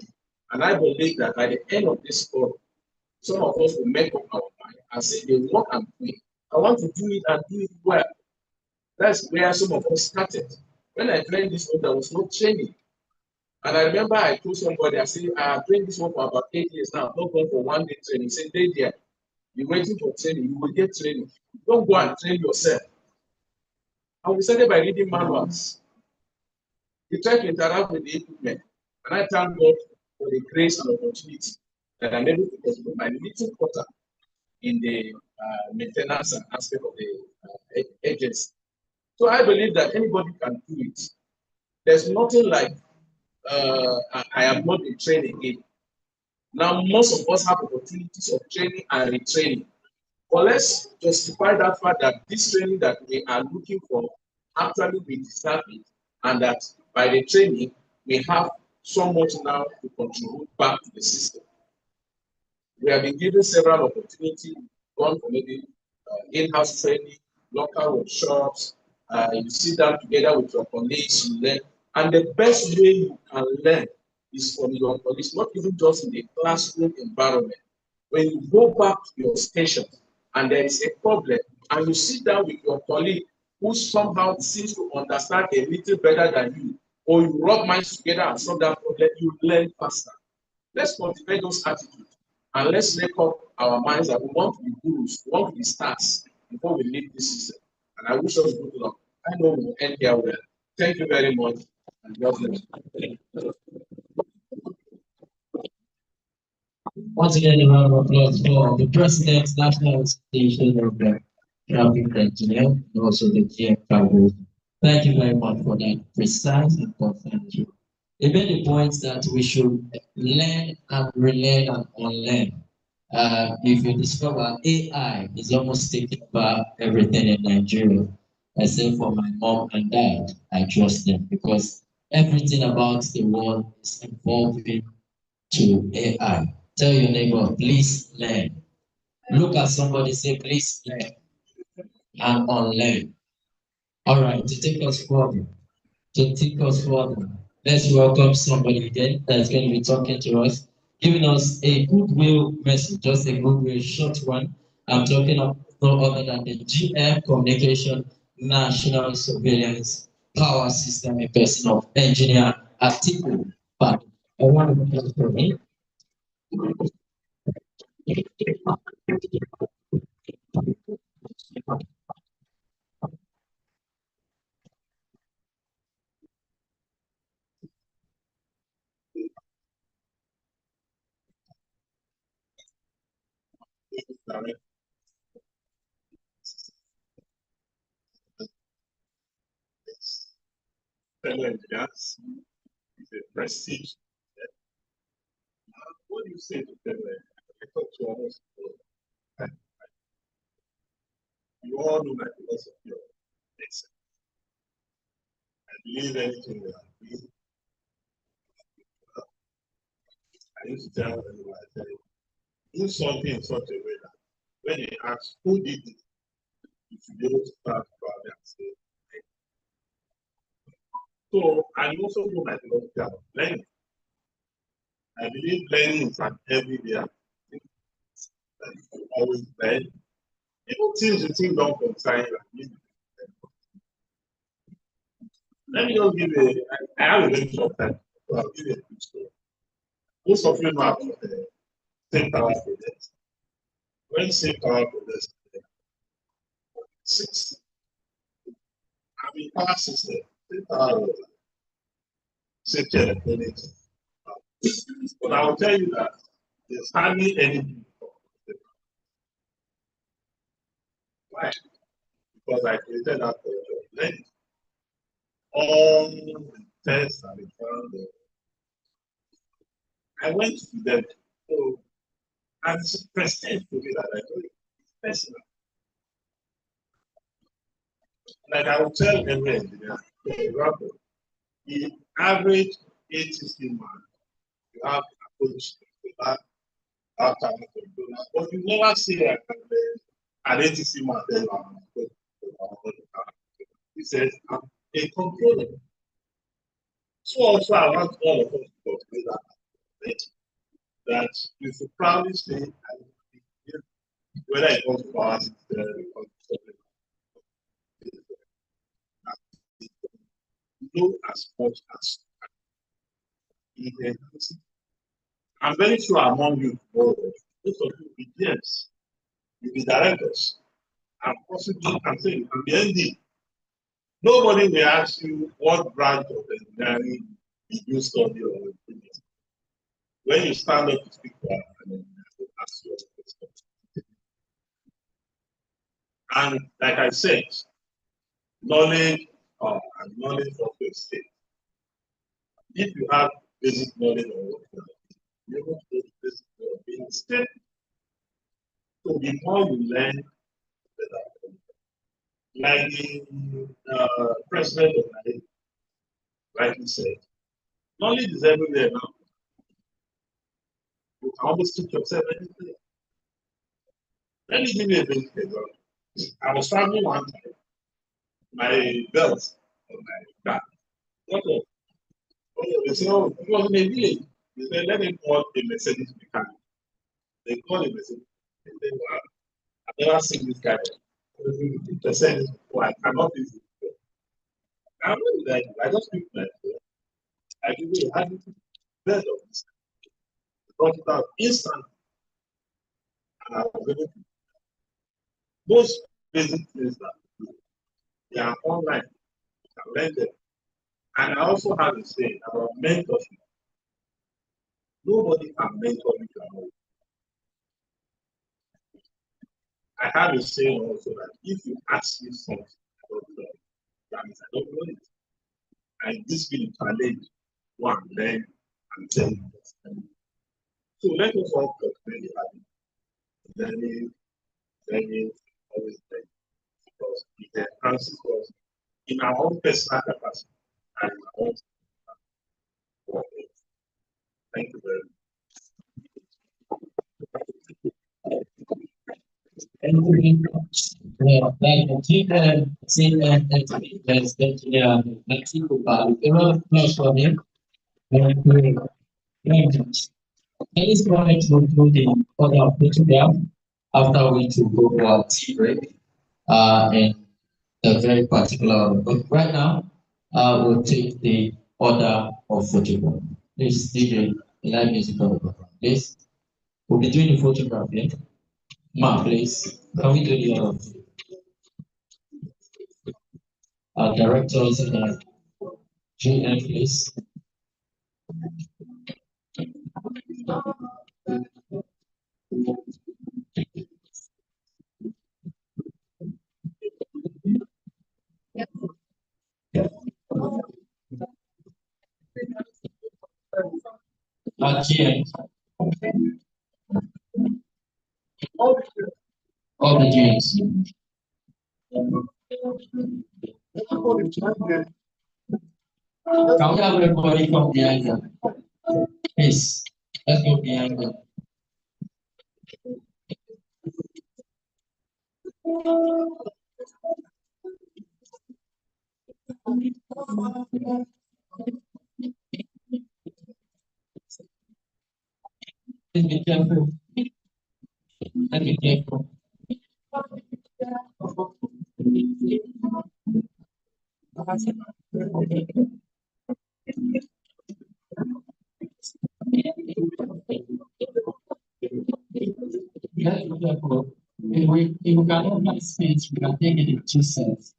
and I believe that by the end of this forum, some of us will make up our mind and say, the work I'm doing, I want to do it and do it well. That's where some of us started. When I joined this one, there was no training. And I remember I told somebody, I said, I have trained this one for about 8 years now. I'm not going for 1 day training. He said, stay there. You're waiting for training. You will get training. Don't go and train yourself. And we started by reading manuals. We try to interact with the equipment. And I thank God for the grace and opportunity that I'm able to contribute my little quarter in the maintenance and aspect of the agency. So I believe that anybody can do it. There's nothing like I have not been trained again. Now, most of us have opportunities of training and retraining. But let's justify that fact that this training that we are looking for actually we deserve it, and that by the training we have so much now to contribute back to the system. We have been given several opportunities, gone for maybe in-house training, local workshops, you sit down together with your colleagues, you learn. And the best way you can learn is from your colleagues, not even just in the classroom environment. When you go back to your station and there is a problem, and you sit down with your colleague who somehow seems to understand a little better than you, or you rub minds together and solve that problem, you learn faster. Let's cultivate those attitudes and let's make up our minds that we want to be gurus, we want to be stars before we leave this system. And I wish us good luck. I know we will end here well. Thank you very much. And God bless you. Once again, a round of applause for the President, National Association of the Traffic Engineer, and also the GM Cargo. Thank you very much for that precise and concise. He made the point that we should learn and relearn and unlearn. If you discover AI is almost taking over everything in Nigeria, except for my mom and dad, I trust them because everything about the world is evolving to AI. Tell your neighbor, please learn. Look at somebody, say, please learn and unlearn. All right, to take us further, let's welcome somebody again that's going to be talking to us, giving us a goodwill message, just a goodwill short one. I'm talking of no other than the GM Communication National Surveillance Power System in person of Engineer Atiku. But I want to applause for him. Fellow engineers, it's a prestige. What do you say to them? I talk to almost you all know my philosophy of excellence. I believe anything we are doing. I used to tell everyone, I tell you, do something in such a way that when they ask who did it, you should be able to start proudly and say, hey. So I also know my philosophy of learning. I believe learning is an everyday activity that you always learn. Even things you think don't concern you, Let me just give I have a little bit of time, so I'll give you a quick story. Most of you know about the same power project. When same power project, six, I mean, power system, same power, safety electronics. But I will tell you that there's hardly anything. Why? Because I created that project. Then all the tests and the found, I went to them. So, and it's prestige to me that I do it. It's personal. Like I will tell every engineer, for example, the average 860 man, you have approach to that time controller, but you never see an 860 man tell you he says, I'm a controller. So also I want all of us to complete that you should proudly say, whether it comes to power system, it comes to know as much as I'm very sure among you, most of you will be GMs, you'll be directors, and possibly, I'm saying, you can be ND. Nobody will ask you what branch of engineering did you study or finish. When you stand up to speak to an engineer, they ask you a question. And like I said, knowledge and knowledge of your state. If you have basic knowledge of what you're able to do basic knowledge being state. So the more you learn, the better. Like the president of Nigeria rightly said, knowledge is everywhere now. You can almost teach yourself anything. Let me give you a basic example. I was traveling one time, my belt on my back. They said, oh, it was in a village. They said, let him call a Mercedes mechanic. They called a Mercedes. They said, wow, I've never seen this guy. They said, well, I cannot use it. I'm not like, I just picked my phone. I give you a habit bed of this. Brought it out instantly. And I was able to. Most basic things that they are online. You can learn them. And I also have a saying about mentorship. Nobody can mentor you alone. I have a saying also that if you ask me something about God, that means I don't know it. And this will challenge one, learn, and tell you. So let us all cultivate the habit. Learning, always learn. Because it enhances us in our own personal capacity and in our own work. Thank you very much. Thank you very much. Like the teacher said that Mexico, but not for them. Thank you very much. Please go ahead to do the order of photograph after we to go for our tea break. And a very particular order. But right now, we'll take the order of photograph. Please, DJ, live music on the background. Please, we'll be doing the photograph here. Ma, please, can we do the order? Our directors and GM, please. GM. All the GMs. Can we have everybody come behind them? Please, let's go behind them. Please be careful. Let's be careful. Let's be careful. If we cannot find space, we can take it in two sets.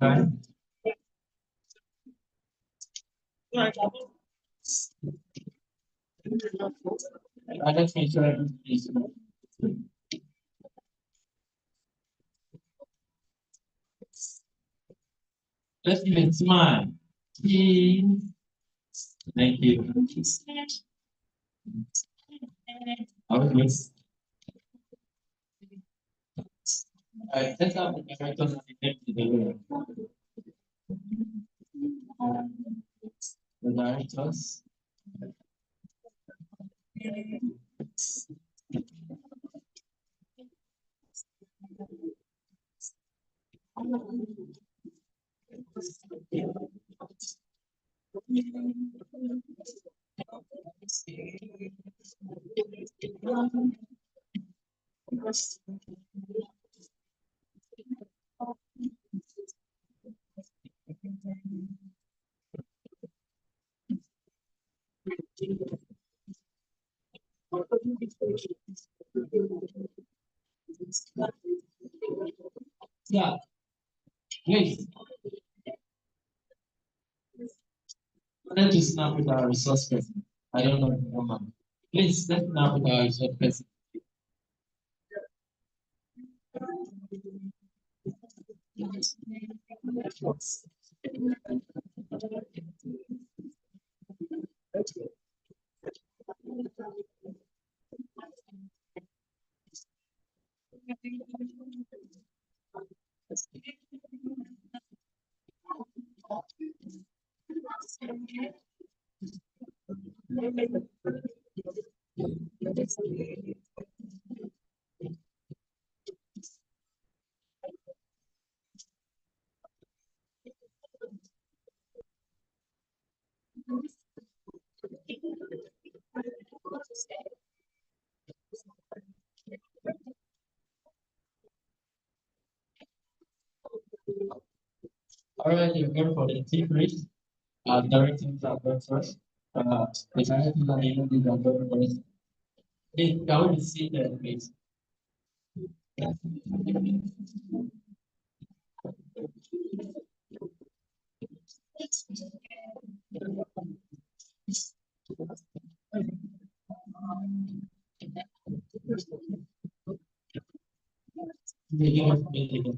Right? I just make sure everything is Let's give it smile. Cheese. Thank you. Okay. Alright, let's have the directors and the deputy the directors. Yeah, please. Let's snap with our resource person. I don't know the woman. Please, let's snap with our resource person. All right, you're going for the tea break. Directions are going first. The directions are even going first. Please, can we see that, please? Making us making it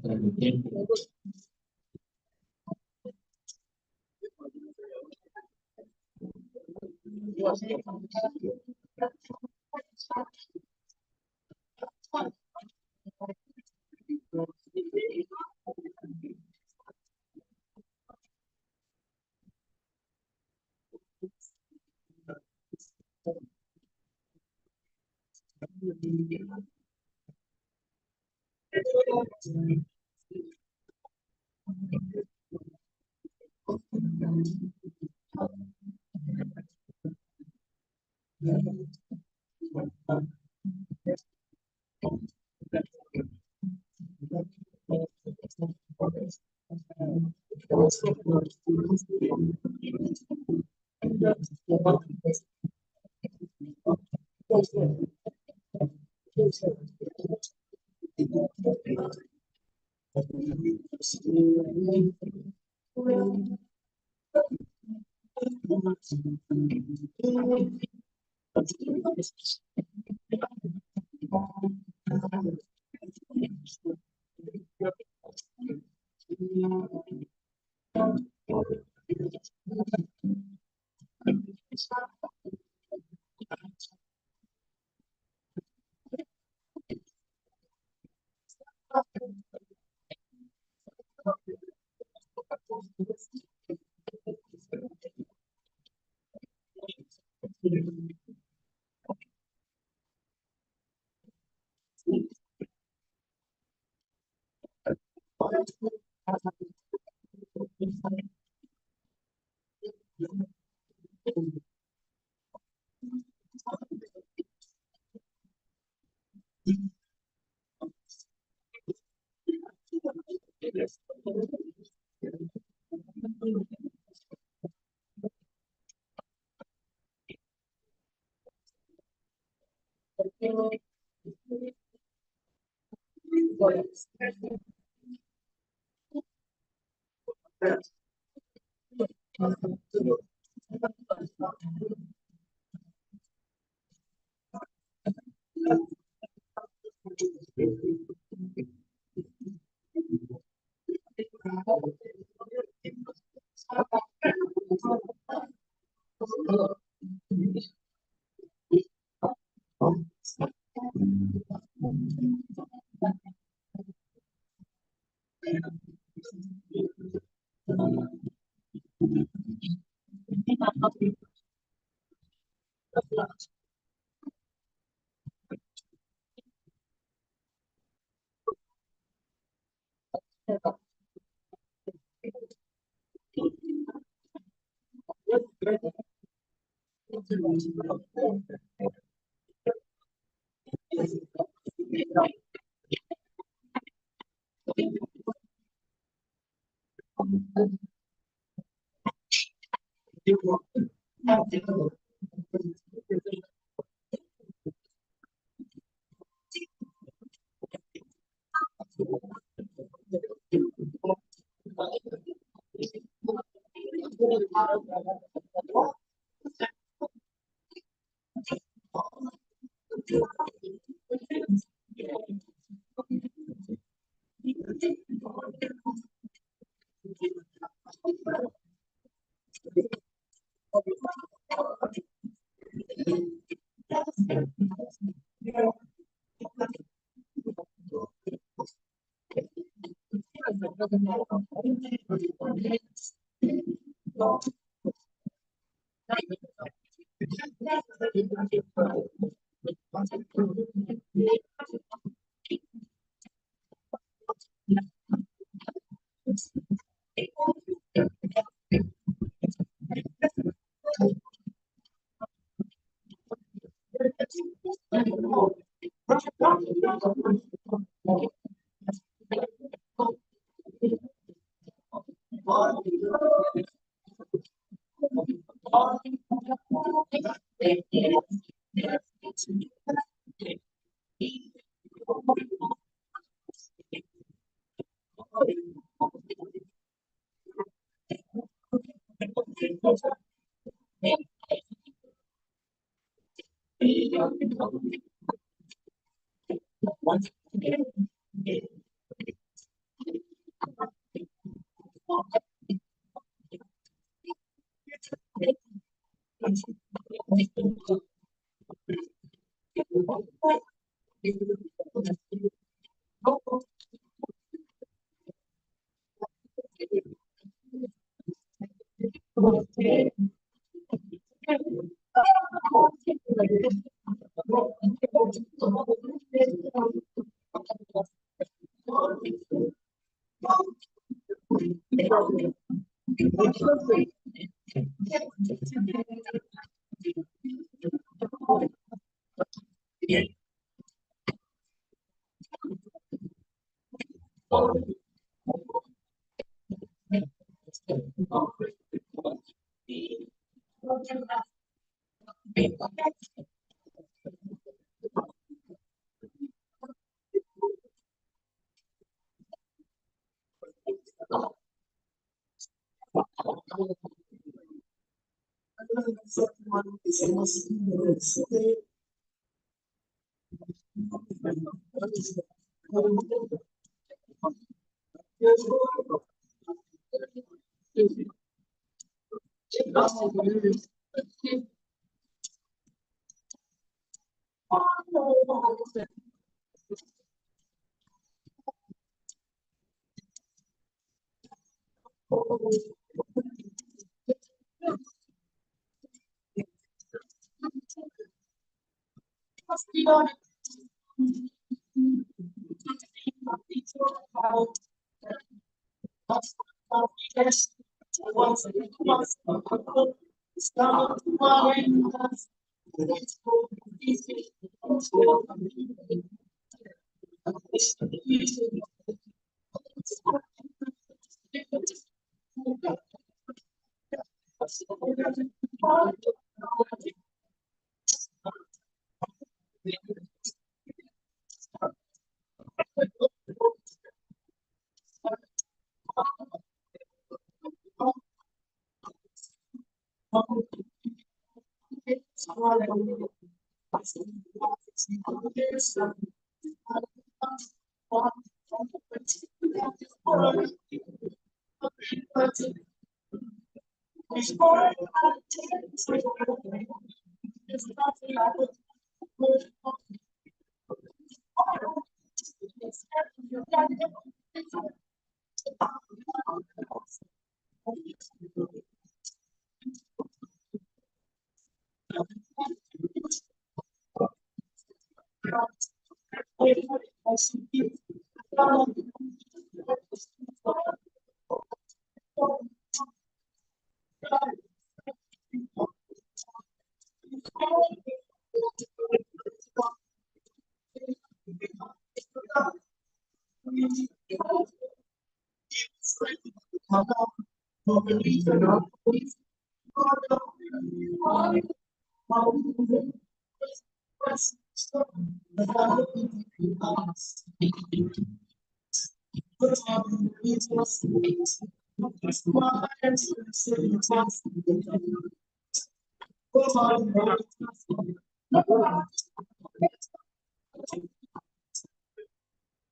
thank you.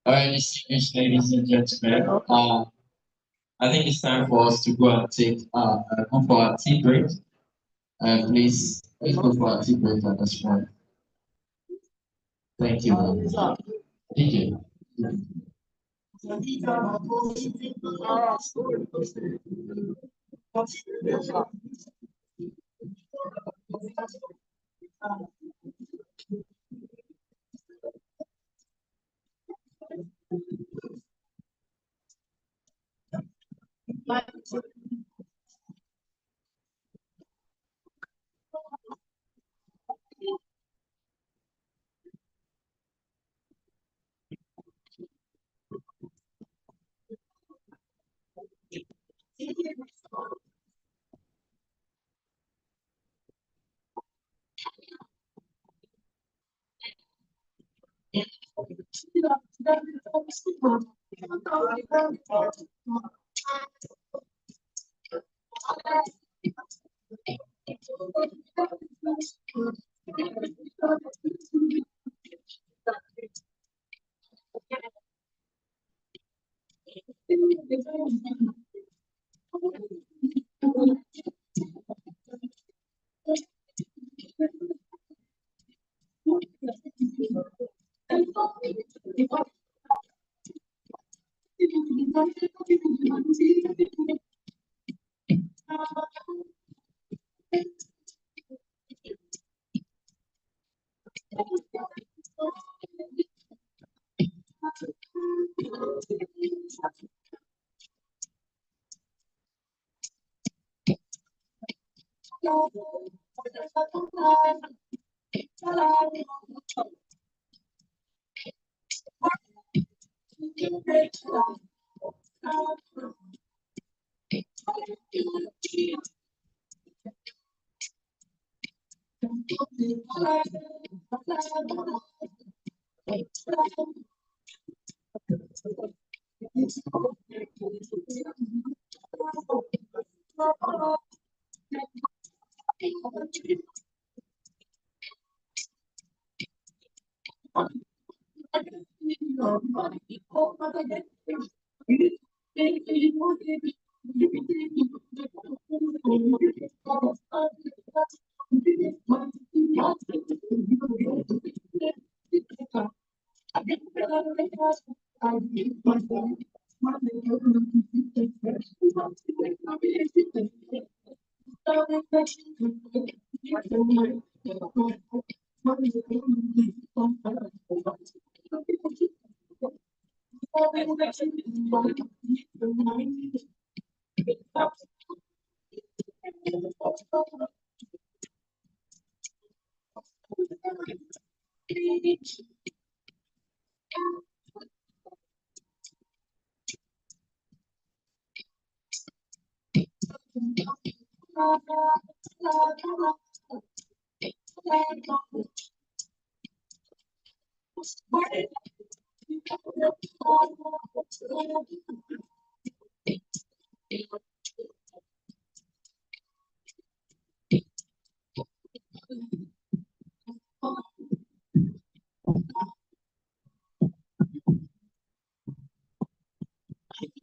All right, distinguished ladies and gentlemen, I think it's time for us to go and go for our tea break. Please, let's go for our tea break at this point. Thank you very much. Thank you.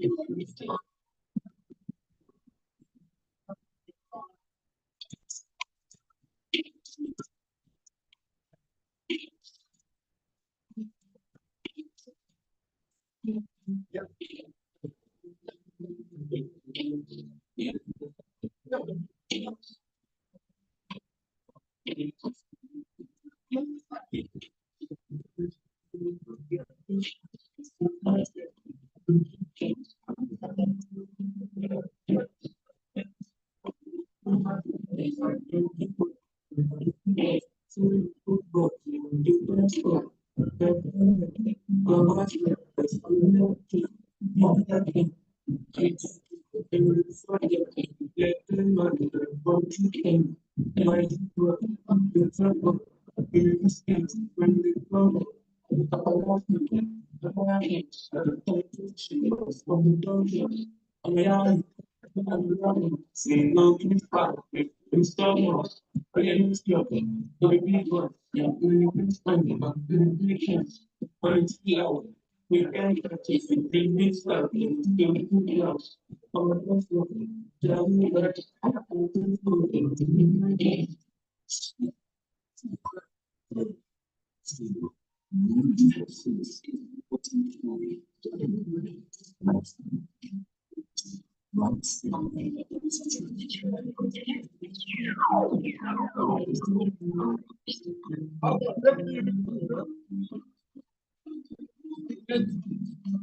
What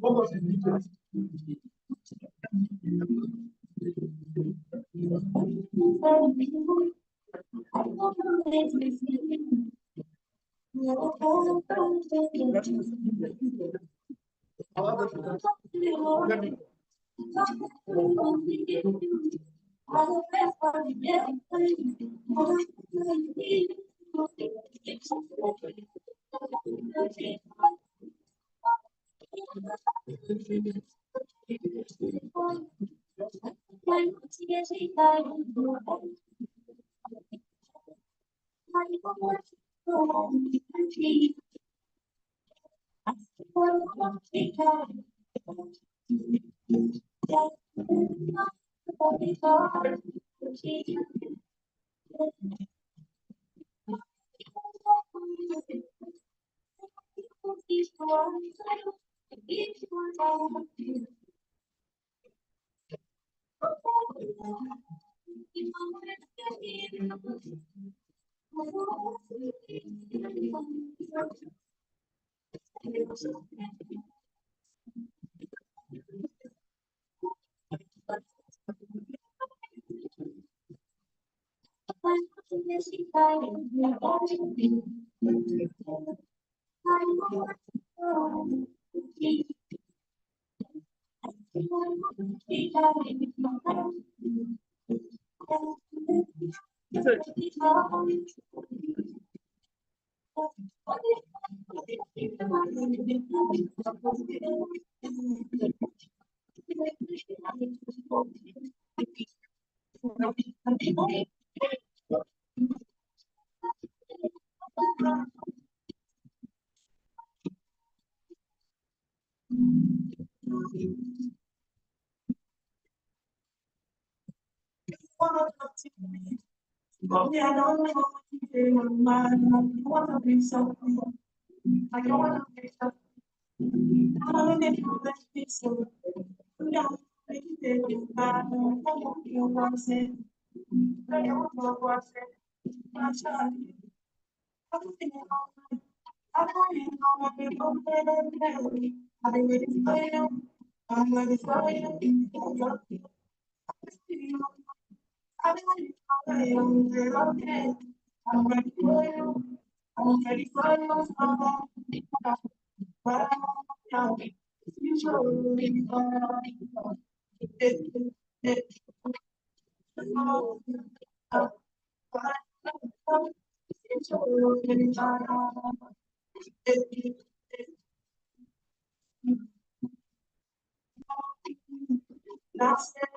was the details? But me, I don't know what to say, man. I want to be something. I don't want to be something. I don't need to be something. Yeah, I think it's bad. I don't want to watch it. I don't want to watch it. I'm sorry. I don't think I don't even know what people say. I've been waiting for you. I'm ready for you. I'm ready for you. I'm ready for you. But you show me that's it.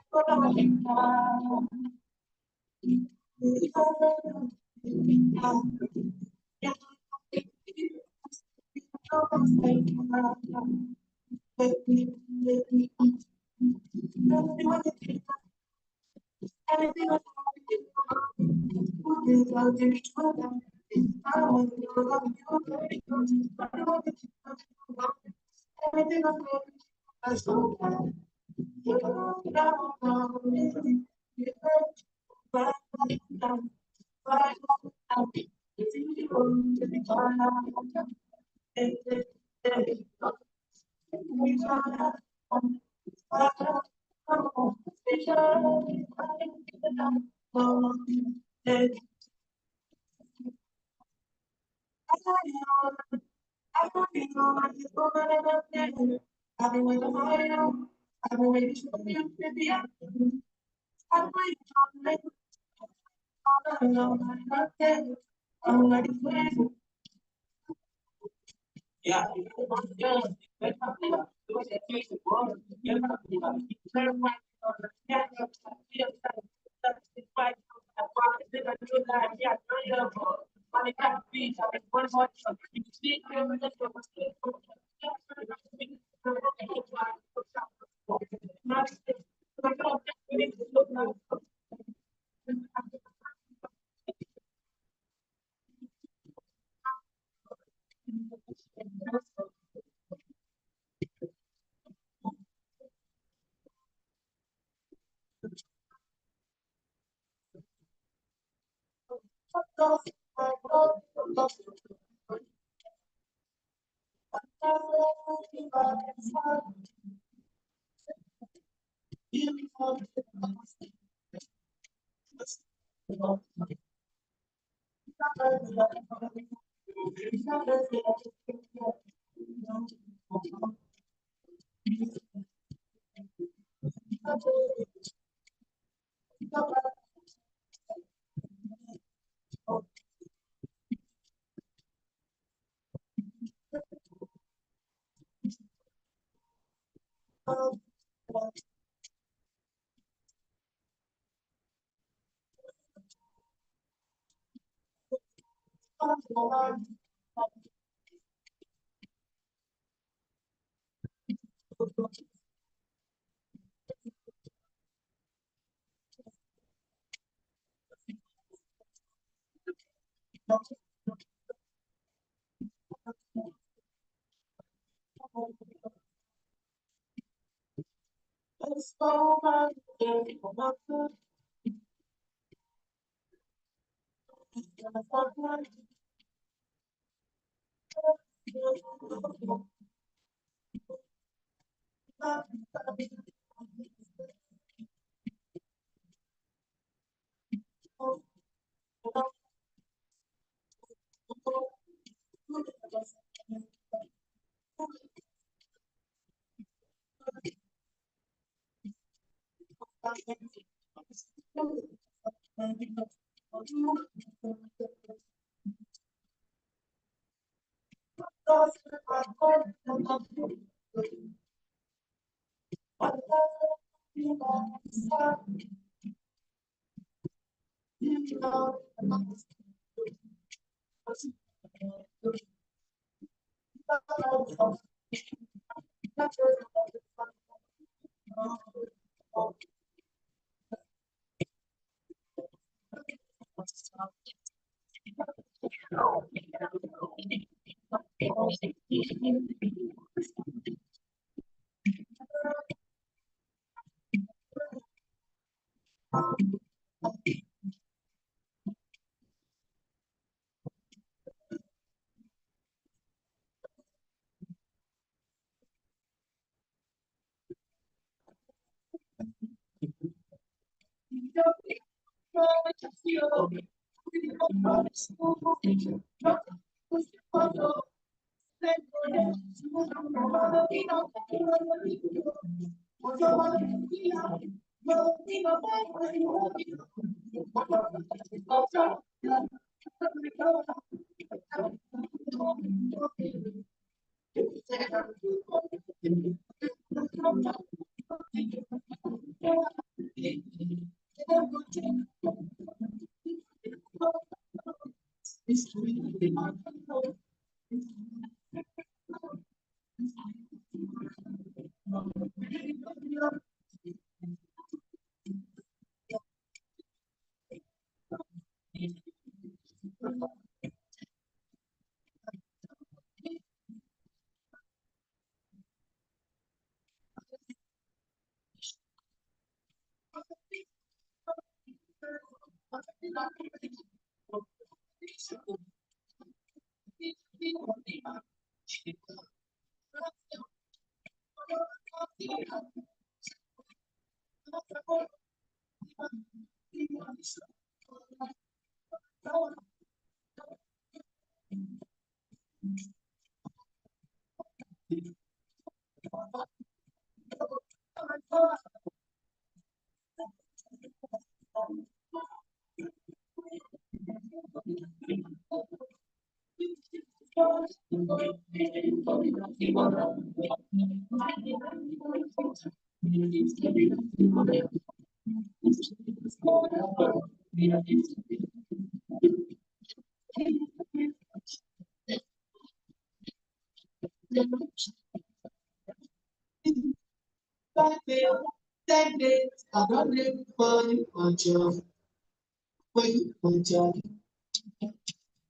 I don't live for you,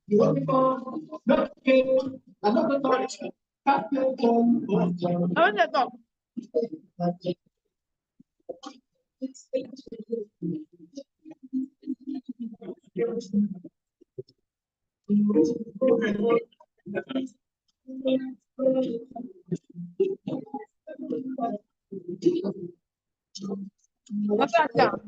you want me for no you. I don't know for it. I want to talk. What's that down?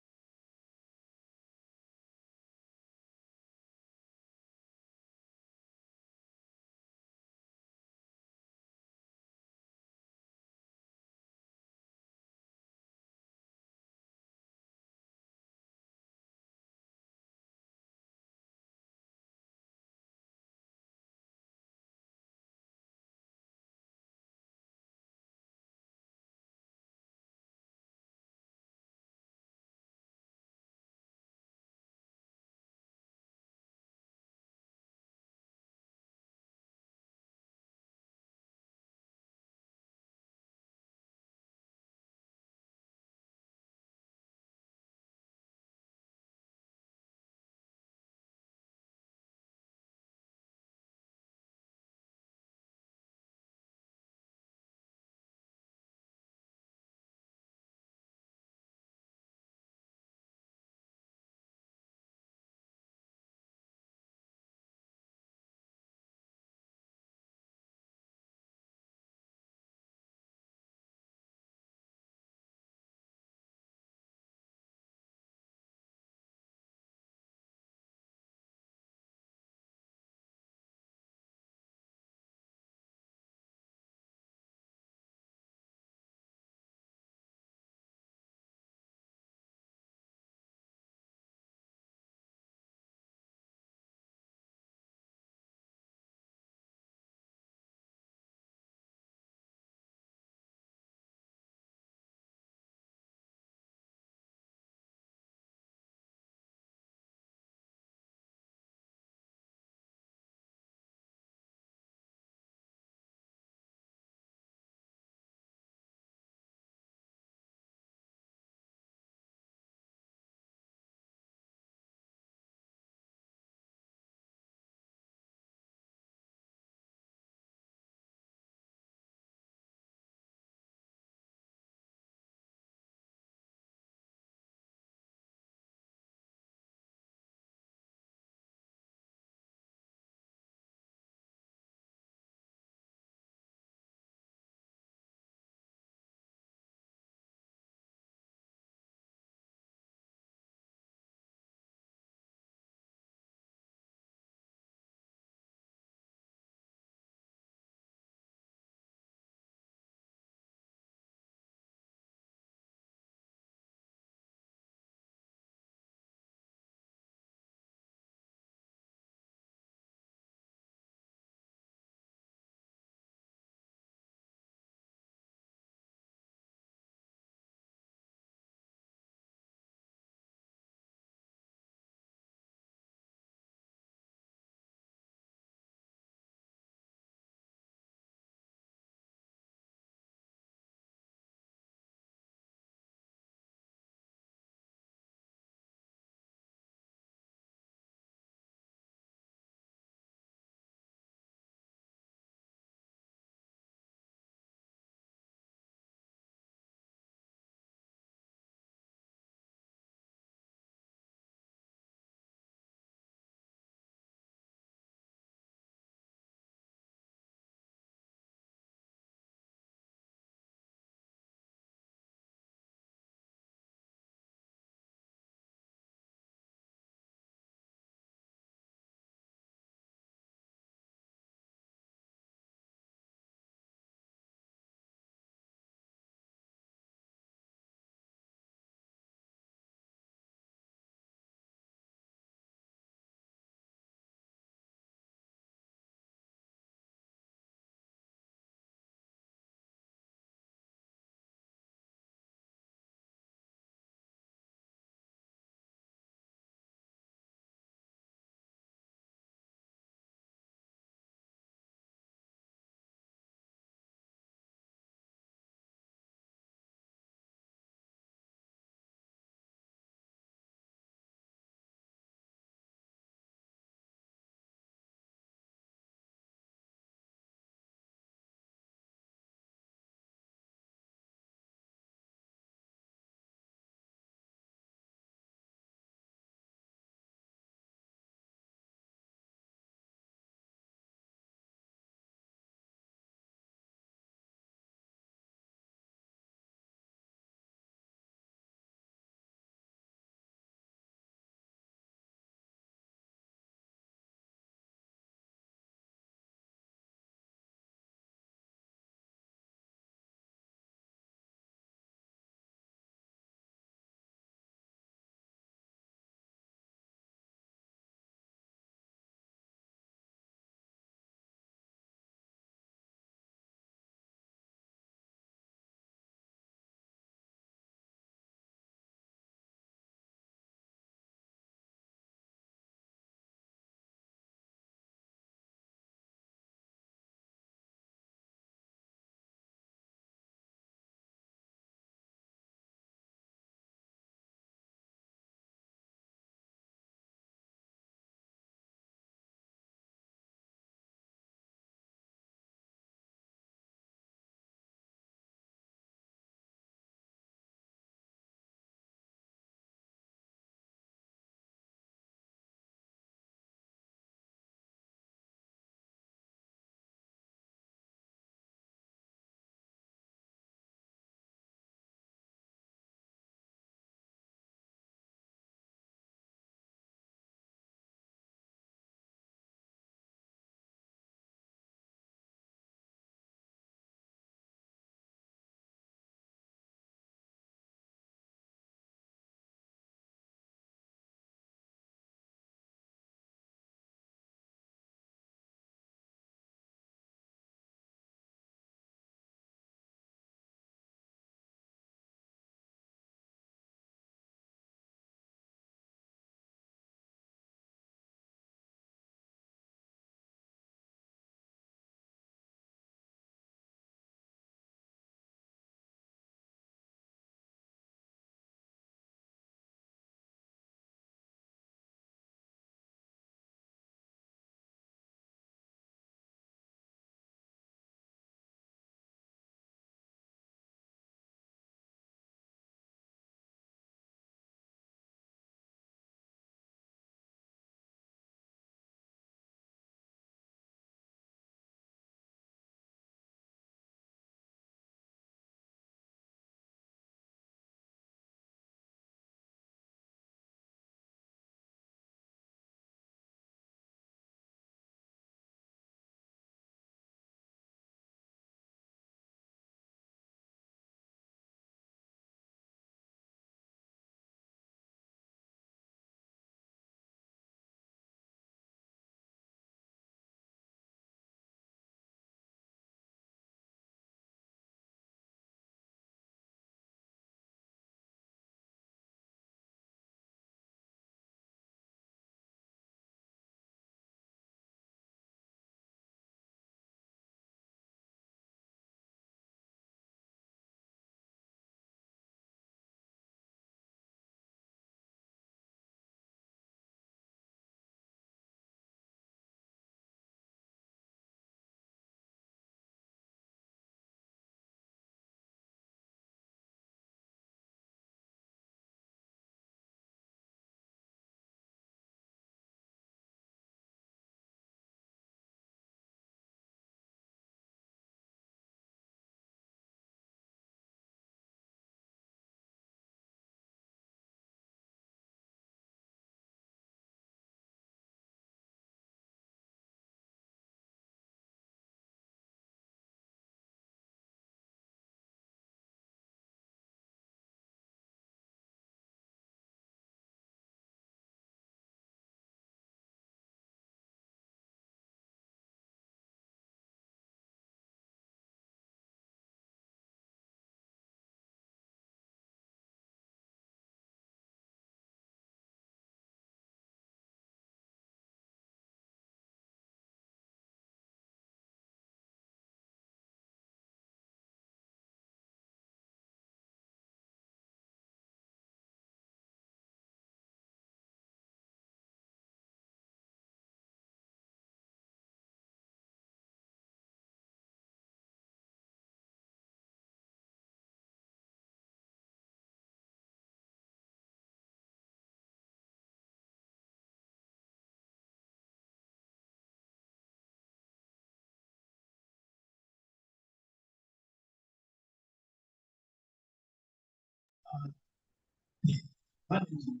managing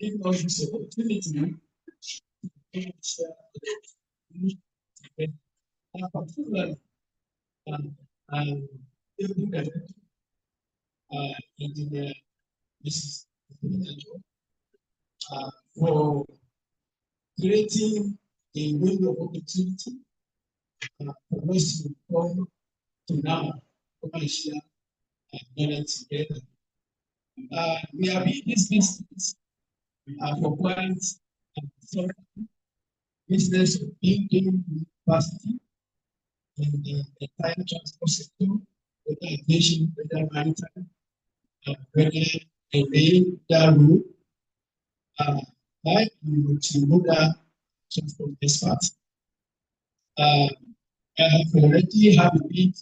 give us this opportunity to share particularly engineer Mrs. For creating a window of opportunity for us to come to now, come and share knowledge together. We have been this business for quite some business of building capacity in the entire transport sector, whether aviation, whether maritime, whether a rail, road, like to mobile transport experts. I have already had a bit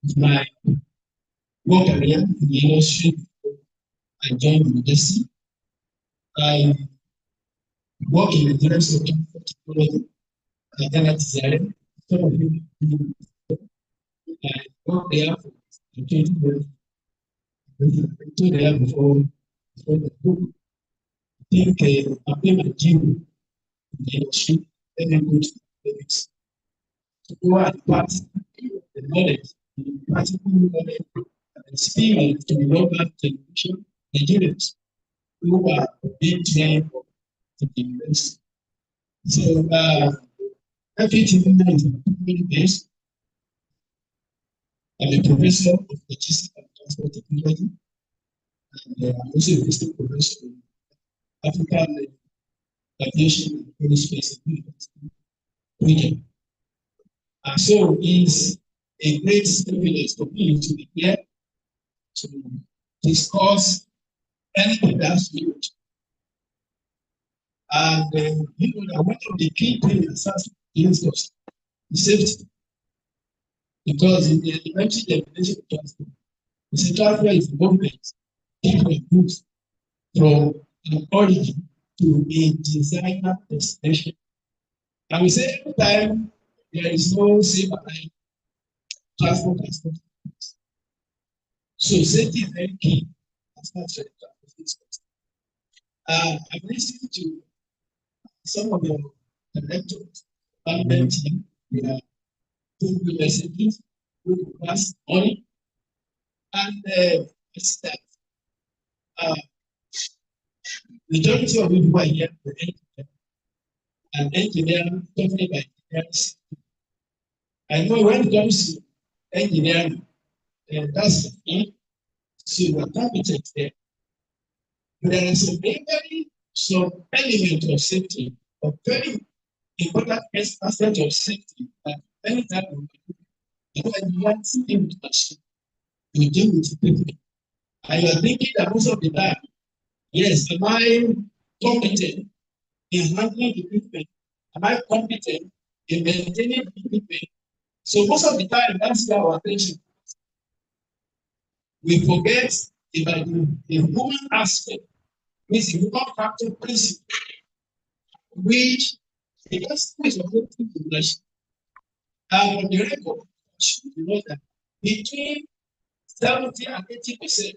of my work career in the industry. I joined university. I work in the direction of transport technology. I then design. Some of you I work there for 20 years. There before the book. I think I've been a gym in the industry. Then I go to the to go and pass the knowledge, the practical knowledge and experience to the local television Nigerians who are being trained to the university. So everything is community based. I'm a professor of logistics and transport technology, and I'm also a visiting professor in African aviation and aerospace region. And so it's a great privilege for me to be here to discuss anything that's good. And you know that one of the key things that's against us is safety. Because in the elementary definition of transport, the central is the movement people moves from an origin to a desired destination. And we say every time there is no safe and transport transport. So safety is very key as far as transport. I've listened to some of your directors, management team, they are doing good messages, good class money, and I see that majority of people are here for engineering, and engineering, talking about engineering. I know when it comes to engineering, that's the key. So we're competent there. But there is some element of safety, a very important aspect of safety that anytime you know, engineering deal with machine, you deal with people. And you're thinking that most of the time, yes, am I competent in handling the equipment? Am I competent in maintaining the equipment? So most of the time, that's our attention. We forget about the human aspect, which is the human factor principle, which the customer is supposed to relation. And on the record, you know that between 70 and 80%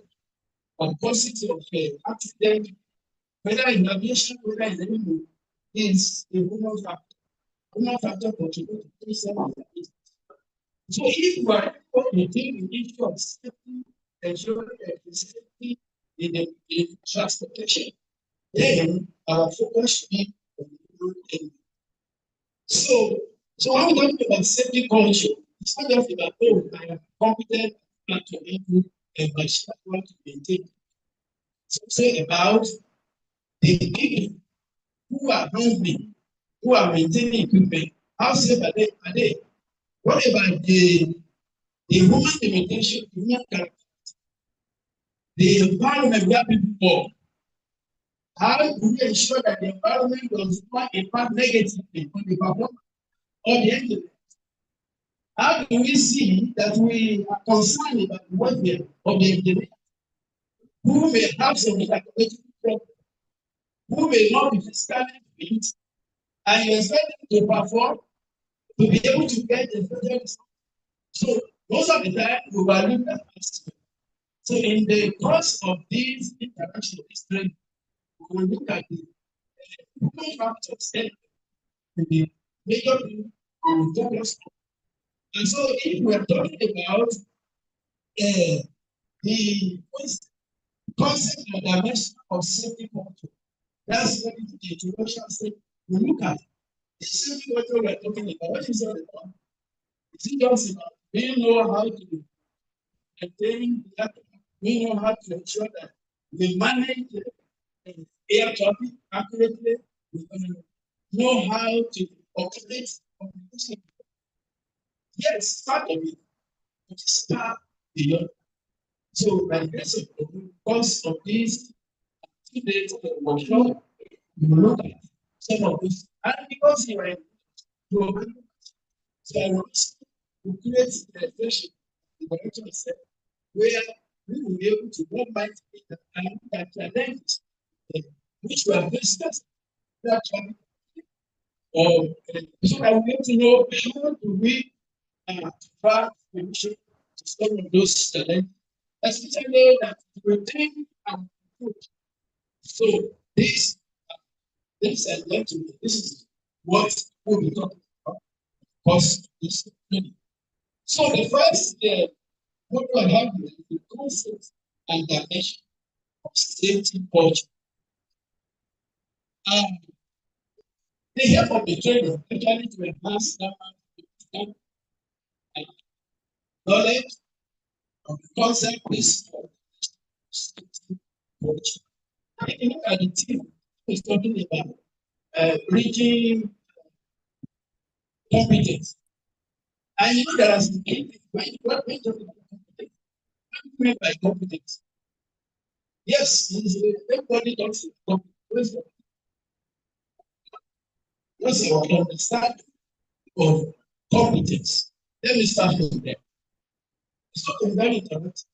of causes of accident, whether in aviation, whether in any move, is the human factor. Human factor contributes to 70%. So if you are maintaining the issue of safety, ensuring safety in transportation, then our focus should be on the human element. So when we talk about safety culture, it's not just about I am competent to handle and my staff want to maintain. It's also about the people who are handling, who are maintaining equipment. How safe are they? What about the human limitation, the human character, the environment where people work? How do we ensure that the environment does not impact negatively on the performance of the engineer? How do we see that we are concerned about the welfare of the engineer who may have some psychological problem, who may not be physically fit, and you expect them to perform to be able to get the project? So Most of the time, we overlook that aspect. So in the course of this interaction, this training, we will look at the human factors and the major thing we will focus on. And so if we are talking about the concept and dimension of safety culture, that's what the introduction said. We look at the safety culture we are talking about. What is it about? Is it just about we know how to maintain that, we know how to ensure that we manage air traffic accurately, we know how to operate communication. Yes, part of it, but it's far beyond. So, by the grace of God, because of these 2 days of workshop, we will look at some of this. And because you are in global, so I want to create the session, the direction itself, where we will be able to go back to it and that challenges which were discussed that challenge. So I want to know how do we track solution to some of those challenges, especially that retain and improve. So this this is this is what we'll be talking about because this training. So the first what we have is the concept and dimension of safety culture. The help of the training actually to enhance knowledge of the concept is safety culture. If you look at the team is talking about reaching competence. And you know there are some things when you talk about competence, what do you mean by competence? Yes, everybody talks about competence. What's your understanding of competence? Let me start with that. It's not very interactive.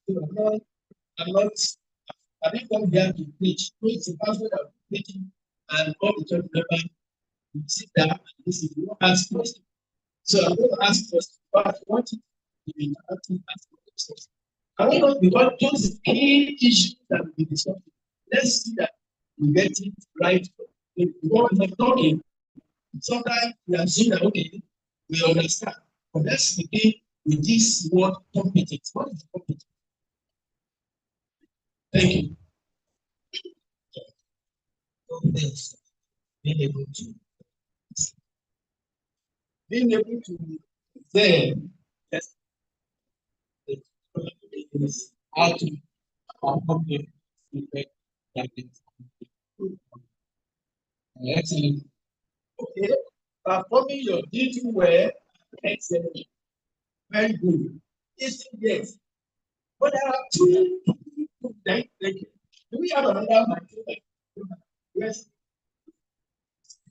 I didn't come here to preach. It's the pastor that I'm preaching, and all the church members will sit down and listen. You won't ask questions. So I'm going to ask questions, but I want it to be interactive, ask questions. I want us, because those key issues that we discussed, let's see that we get it right. Because we're talking, sometimes we assume that, okay, we understand. But let's begin with this word competence. What is competence? Thank you. Competence. Being able to then yes, how to accomplish that is excellent. Okay, performing your duty well, excellent, very good. Yes, but there are two people that do we have another material? Yes.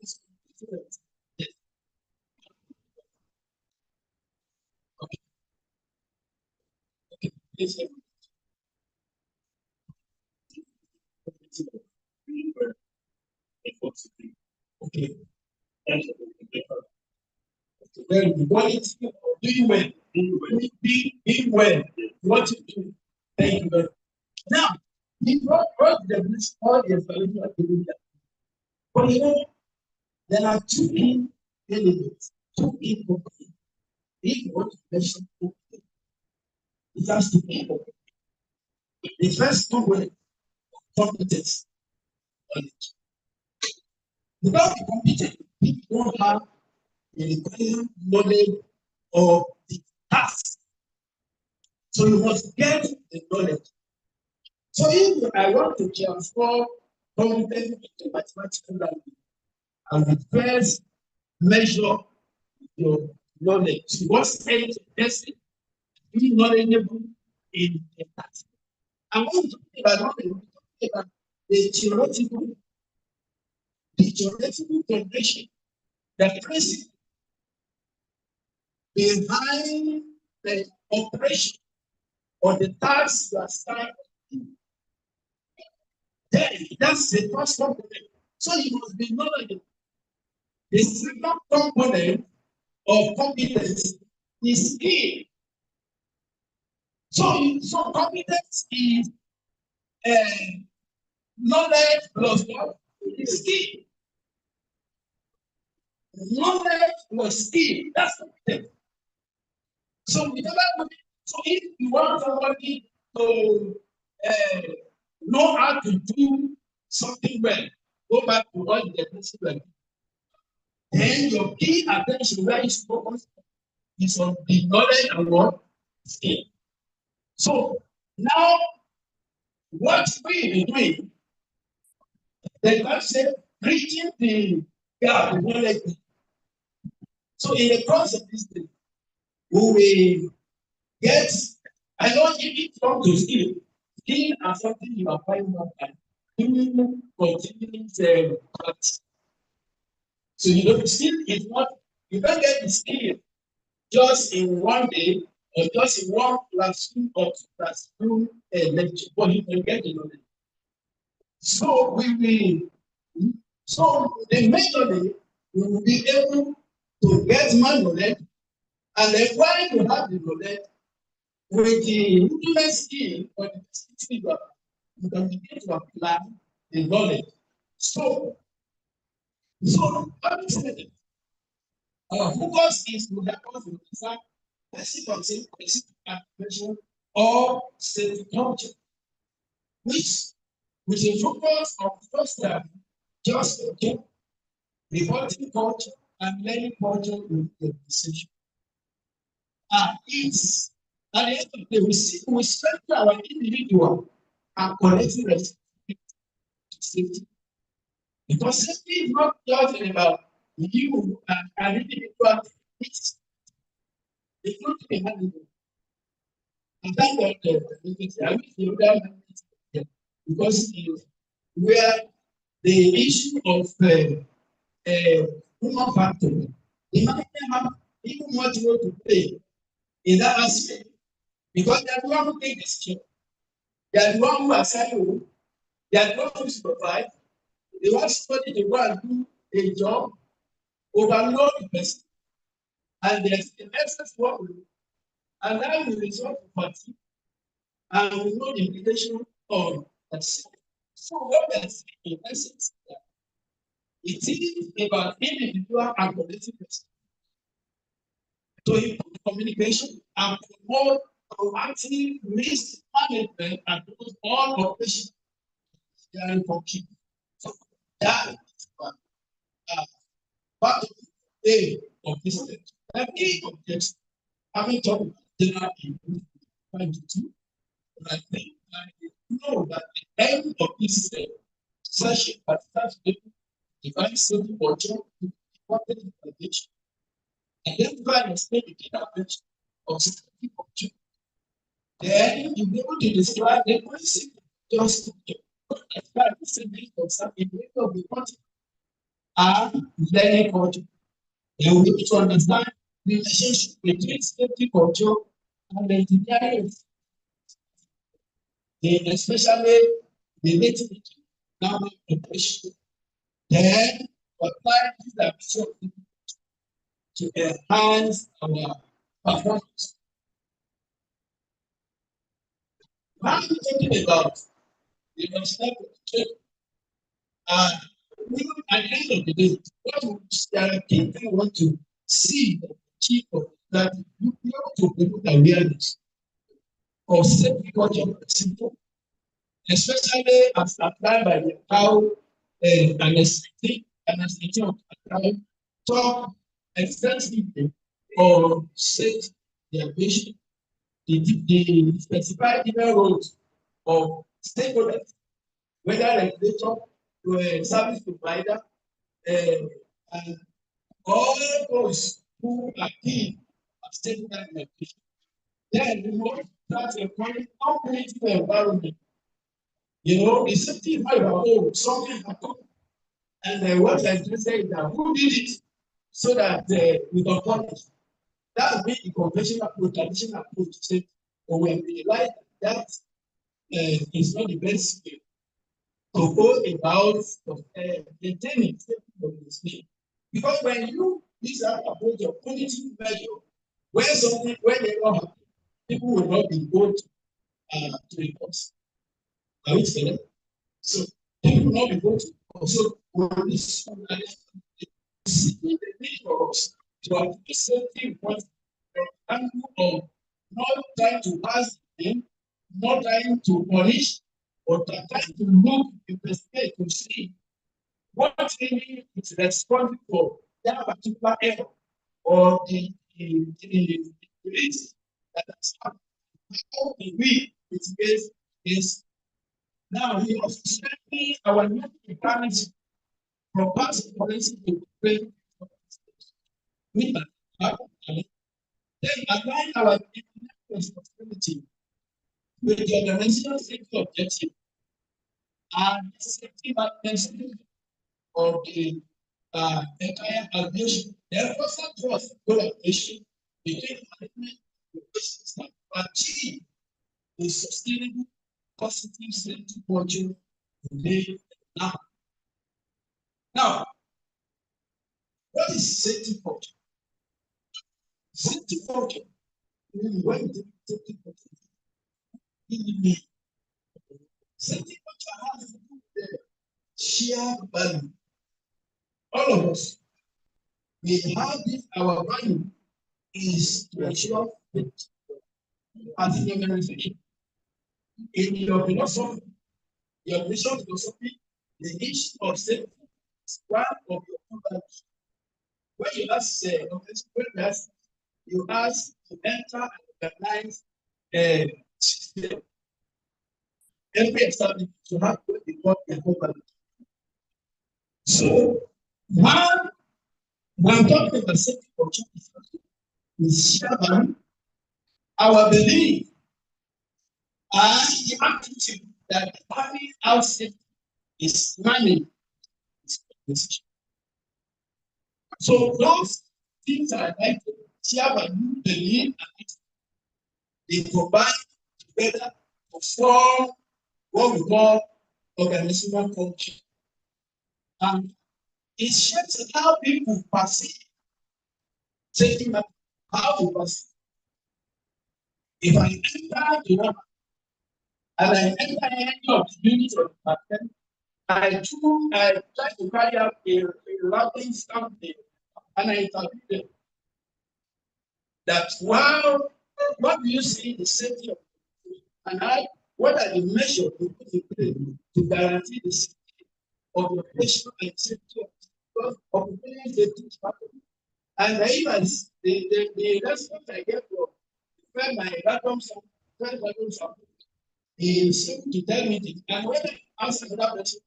Yes. Okay. Okay. Yes. Okay. Very good. What is doing well? Being well. What you do? Thank you very much. Now, he brought the list all the information of the leader. But you know, there are two key elements, two key components. If you want to mention it has to be important. The first component, competence, knowledge. Without the competence, people don't have the required knowledge of the task. So you must get the knowledge. So if I want to transform competence into mathematical language, I will first measure your knowledge. What's the person be knowledgeable in the task? I want to talk about the theoretical foundation, the principle behind the operation or the task you are starting. Then that's the first component. So you must be knowledgeable. The second component of competence is skill. So competence is knowledge plus what? Skill. Knowledge plus skill. That's competence. So if you want somebody to know how to do something well, go back to what the definition well. Then your key attention where is focused is on the knowledge and what skill. So now what we be doing, the God said, bridging the gap in knowledge. So in the course of this thing, we will get, I know if it comes to skill, skill are something you are finding out and doing continuous practice. So you don't skill is not, you don't get the skill just in one day or just in one classroom or two classroom lecture, but you can get the knowledge. So so the majorly we will be able to get more knowledge, and then when you have the knowledge with the implement skill or the skill, you can begin to apply the knowledge. So obviously, our focus is to help us understand basic concept, basic application, or safety culture, which with a focus on first time, just okay, reporting culture and learning culture with the decision. It's at the end of the day, we strengthen our individual and collective responsibility to safety. Because safety is not just about you and an individual, it's not to be handled. And thank God I wish the other because where the issue of human factor, the man have even much more to play in that aspect because they are the one who take the decision. They are the one who assign you. They are the one who supervise. They want somebody to go and do a job, overload the person, and there's an excess workload, and that will result in fatigue, and we know the implication of that. So what we are saying in essence, it is about individual and collective responsibility to improve communication and promote proactive risk management and those all operations and function. So that is part of the aim of this lecture. The key objectives, having talked about general improvement 22, but I think I know that the end of this session that starts with divine safety culture, important information, identify and explain the key dimensions of security culture. Then you'll be able to describe the basic just describe the safety concern in the of the content and learning culture. They will be able to understand the relationship between safety culture and engineering, especially related to government operation. Then apply this dimension to enhance our performance. Now we're talking about the national protection. And at the end of the day, what there are things I want to see the chief of that you have to promote awareness of safety culture simple, especially as applied by the cow anesthetic of account talk extensively on safety, their patient, the specified different roles of stakeholders, whether regulator, service provider, and all those who are key at stakeholder implementation. Then we want that a competitive environment. You know, the safety is not about something happened. And what I just said is that who did it so that we can punish. That would be the conventional approach, traditional approach to say, but when we realize that is not the best way to go about maintaining safety of the state. Because when you use that approach of punitive measure, when they don't happen, people will not be good to the course. Are we together? So people will not be good to the course. So we see the need for us to have the safety point angle of not trying to pass them, not trying to punish, but trying to look, investigate, to see what really is responsible for that particular error or the risk that has happened. How can we mitigate this? Now we are strengthening our new requirements from past policy to create with that. Then align our responsibility with the organizational safety objective and the safety management of the entire aviation. Therefore, some trust collaboration between management and the to achieve a sustainable, positive safety culture today now. Now, what is safety culture? Safety culture, when the safety culture mean? Safety culture has to do with the shared value. All of us, we have this, our value is to ensure that as an organization, in your philosophy, your mission philosophy, the issue of safety is one of your core values. When you ask, you ask to enter and organize a system, every establishment to have what they call a core value. So, when talking about safety culture, is sharing our belief and the attitude that determines how safety is managed. So those things are like to share by you, believe, and they provide together to form what we call organizational culture. And it shapes how people perceive safety, how to perceive. If I enter the room and I enter any of the units of the department, I try to carry out a routing something and I interview them. That wow, what do you see the safety of and what are the measures you put in place to guarantee the safety of your patient and safety of occupational safety? And even the response I get from when my random sample is to tell me this. And when I ask another person,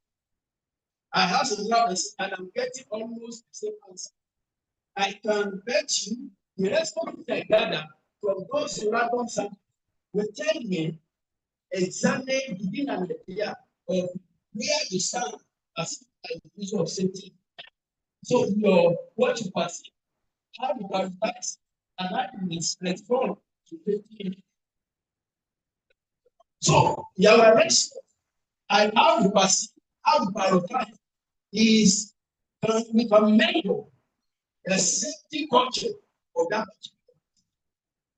I ask another person and I'm getting almost the same answer. I can bet you the response I gather from those random samples will tell me exactly within an idea of where you stand as an issue of safety. So what you perceive, how you prioritize, and how you respond to safety. So your response and how you perceive, how you prioritize is we can measure the safety culture of that.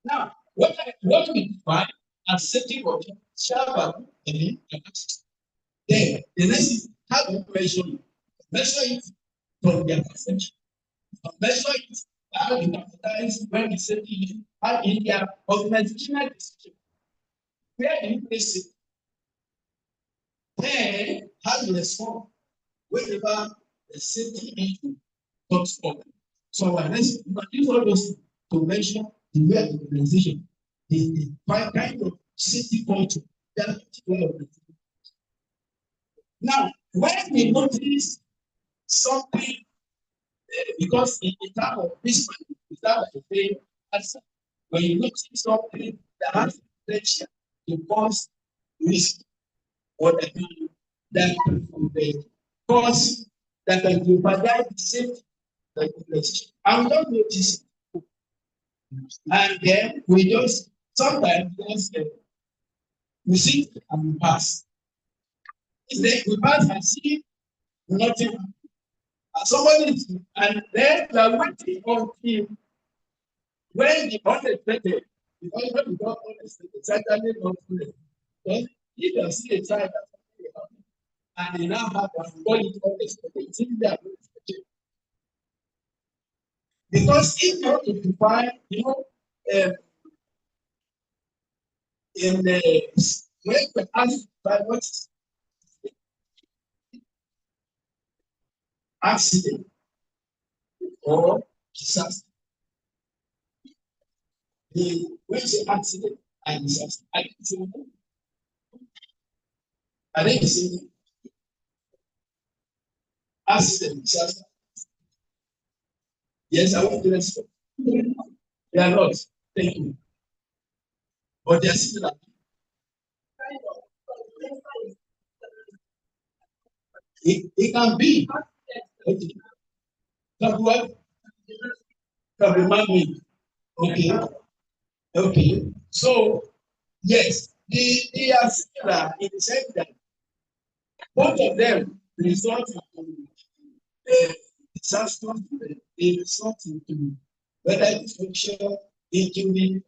Now, what we define as safety culture, then the next is how do you measure it? Measure it from their perception. Measure it how you capitalize when the safety issue, how in their organizational decision. Where do you place it? Then how you respond whenever the safety issue comes up. So let's use all those to measure the way of the organization, the kind of safety culture that particular organization. Now, when we notice something, because in terms of this, in terms of the answer, when you notice something that has potential to cause risk, or that can cause that can jeopardize the safety of the organization, and we don't notice it. And then we just sometimes we see and we pass. It's like we pass and see nothing. And somebody and then we are waiting until when the unexpected Because when you don't understand, it's actually not good. Then if you see a child that's something happening, and they now have that before you don't expect it, it's they are going to change. Because if you want to define, in the when we ask by what accident or disaster, the when you say accident and disaster, I think it's accident, disaster. Yes, I want to respond. They are not. Thank you. But they are similar. It can be. Okay. Can what? Can remind me. Okay. Okay. So yes, they are similar in the sense that both of them result in disasters. They result into whether it's social, injury,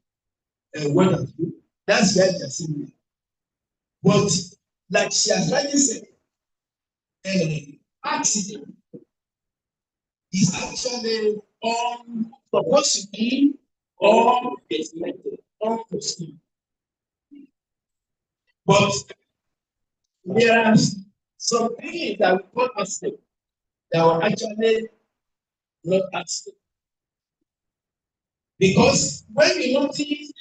what have you. That's where they are similar. But like she has already said, accident is actually supposed to be unexpected, unforeseen. But there are some things that we call accident that were actually not accident. Because when you notice,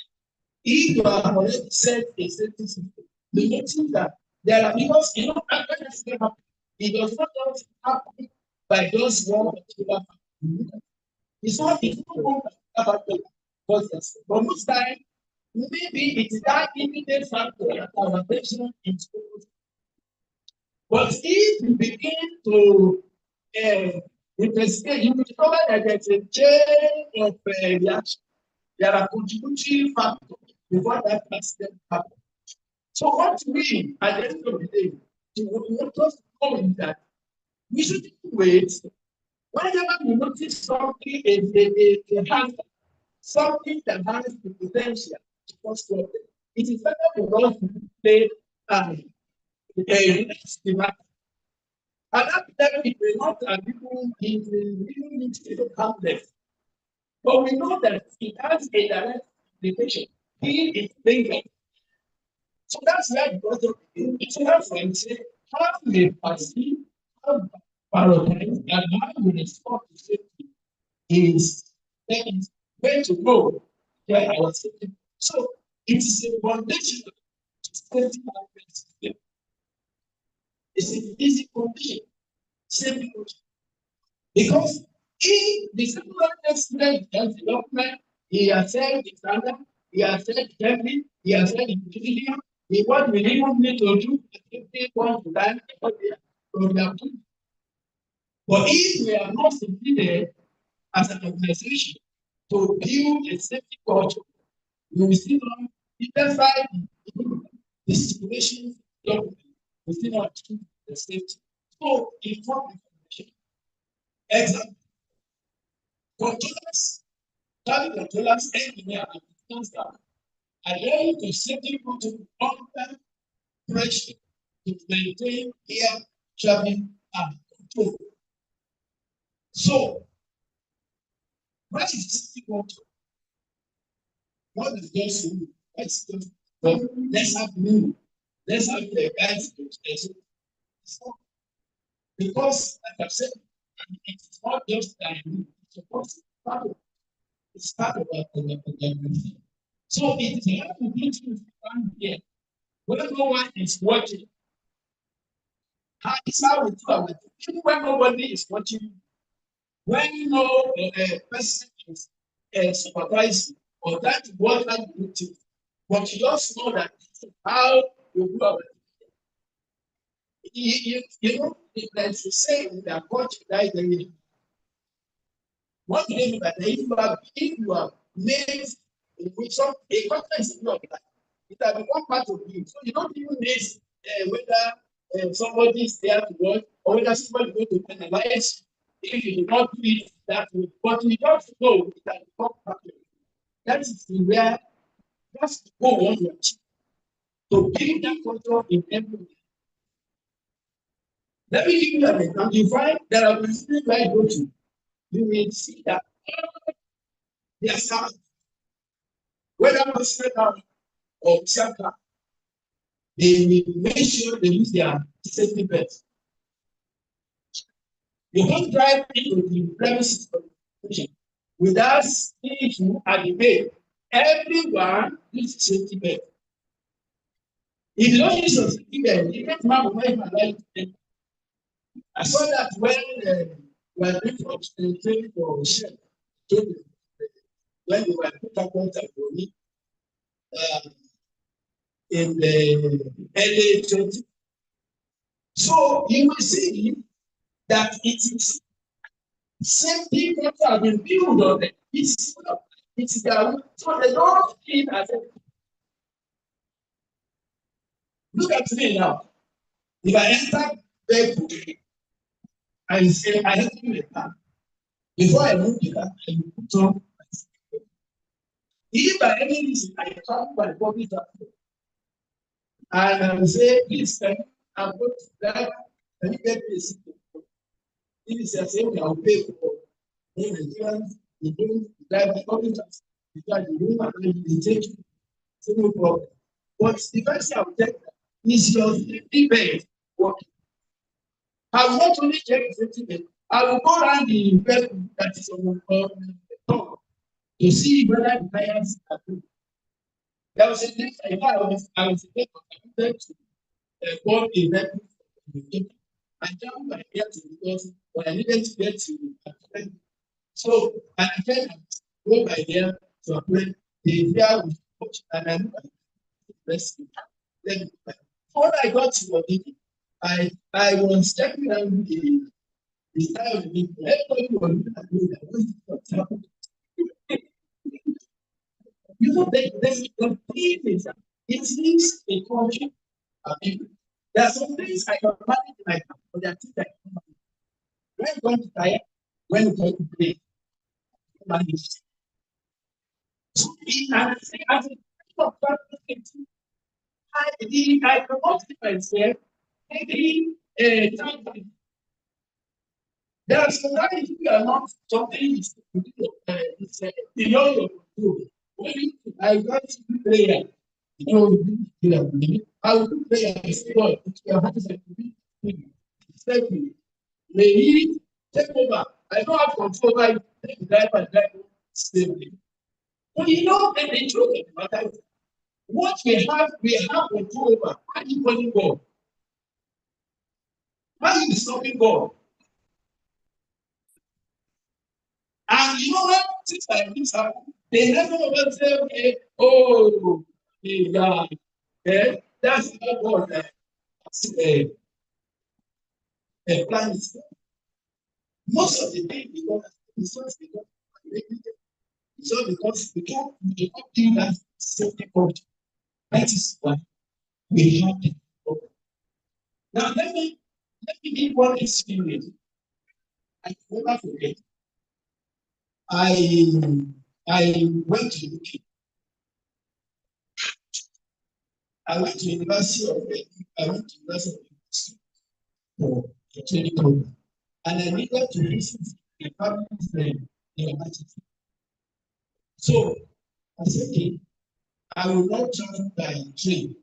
if you have already set a safety system, you notice that there are because when accident happens, it does not just happen by just one particular factor. It's not one particular factor, but most time maybe it's that immediate factor that our attention is focused. But if you begin to investigate, you will discover that there's a chain of reaction. There are contributing factors before that accident happens. So what we, at the end of the day, want us to know is that we shouldn't wait. Whenever we notice something, a hazard, something that has the potential to cause problem, it is better for us to play a risk demand. And that time it may not and people it will really need to come there. But we know that it has a direct implication. He is thinking. So that's where the author it's enough for him to say how we perceive, how we prioritize, and how we respond to safety is where to go where our safety. So it is a foundation to safety management system. It's an easy condition, safety condition. Because if the civil accident as development, he has said the standard, he has said every, he has said the procedure, what we even need to do if they want to learn what they are doing. But if we are not succeeded as an organization to build a safety culture, we will still not identify the situations we still not achieve the safety. So inform information. Example. Controllers, traffic controllers, engineer, and defense staff are able to safely put under pressure to maintain air traffic and control. So, what is safety control? What is just rule? Let's just have rule. Let's have the guys to because, like I said, it's not just that it's supposed to be part of it's part of everything. So it is not completely found here. When no one is watching, it's how we do our thing. Even when nobody is watching, when no person is supervising or that what I do to, but you just know that this is how we do our thing. You know, there's a saying that watch die very. What do they mean by that? If you are made with some a context in your life, it has become part of you. So you don't even need whether somebody is there to watch or whether somebody is going to penalize you if you do not do it that way. But you don't know it has become part of you. That is where That's what we want to achieve. To build that culture in everyone. Let me give you an example. You find there are places where you go to, you will see that their staff, whether personal or theater, they will make sure they use their safety belts. You don't drive into the premises of the station without seeing you at the gate. Everyone uses safety belt. If you don't use your safety belt, the next man will not even allow you to take. I saw that when we were doing for training for chef, when we were put up on the in the early 20s. So you will see that it is safety belts have been built on it. It's their so they don't feel as if. Look at me now. If I enter the and say I enter the car, before I move the car, I put on. If by any reason I travel by public transport, and I will say, please, I'm going to drive, can you get me a seat? If it's a same, I'll pay for insurance, you don't drive the public transport, because you don't have to take you, so no problem. But the first thing I will check is your safety belt working. I will not only check the safety belt, I will go around the belt that is on the top to see whether the tires are good. There was a place I was connected to bought a vehicle from the I jumped my head because when I needed to get to the so I can go by there to apply the fear with coach and I knew I rescue. Then before I got to the meeting, I was checking out the style of the meeting. Everybody was looking at me like, what's happening? You know, the thing is, it needs a culture of people. There are some things I can manage in my house, but there are things I can manage. When I'm going to tire, when I'm going to play, manage. So, as a of practice, I promote myself every time. There are some times you are not something is beyond your control. When I got to be prayer, you know, I will do prayer and say, God, it's your hands and be save me. May He take over. I don't have control over it. Take the driver and drive save me. But you know, and the truth of the matter is, what we have control over. Why are you calling God? Why are you disturbing God? And you know what? Things like this happen. They never ever say, okay, oh, yeah, that's not what a plan is. Most of the time, it's not because we can't do that safety culture. That is why we have it. Now, let me give one experience. I never forget. I went to UK. I went to University of for a training program, and I needed to visit a family friend in Manchester. So I said, okay, I will not travel by train.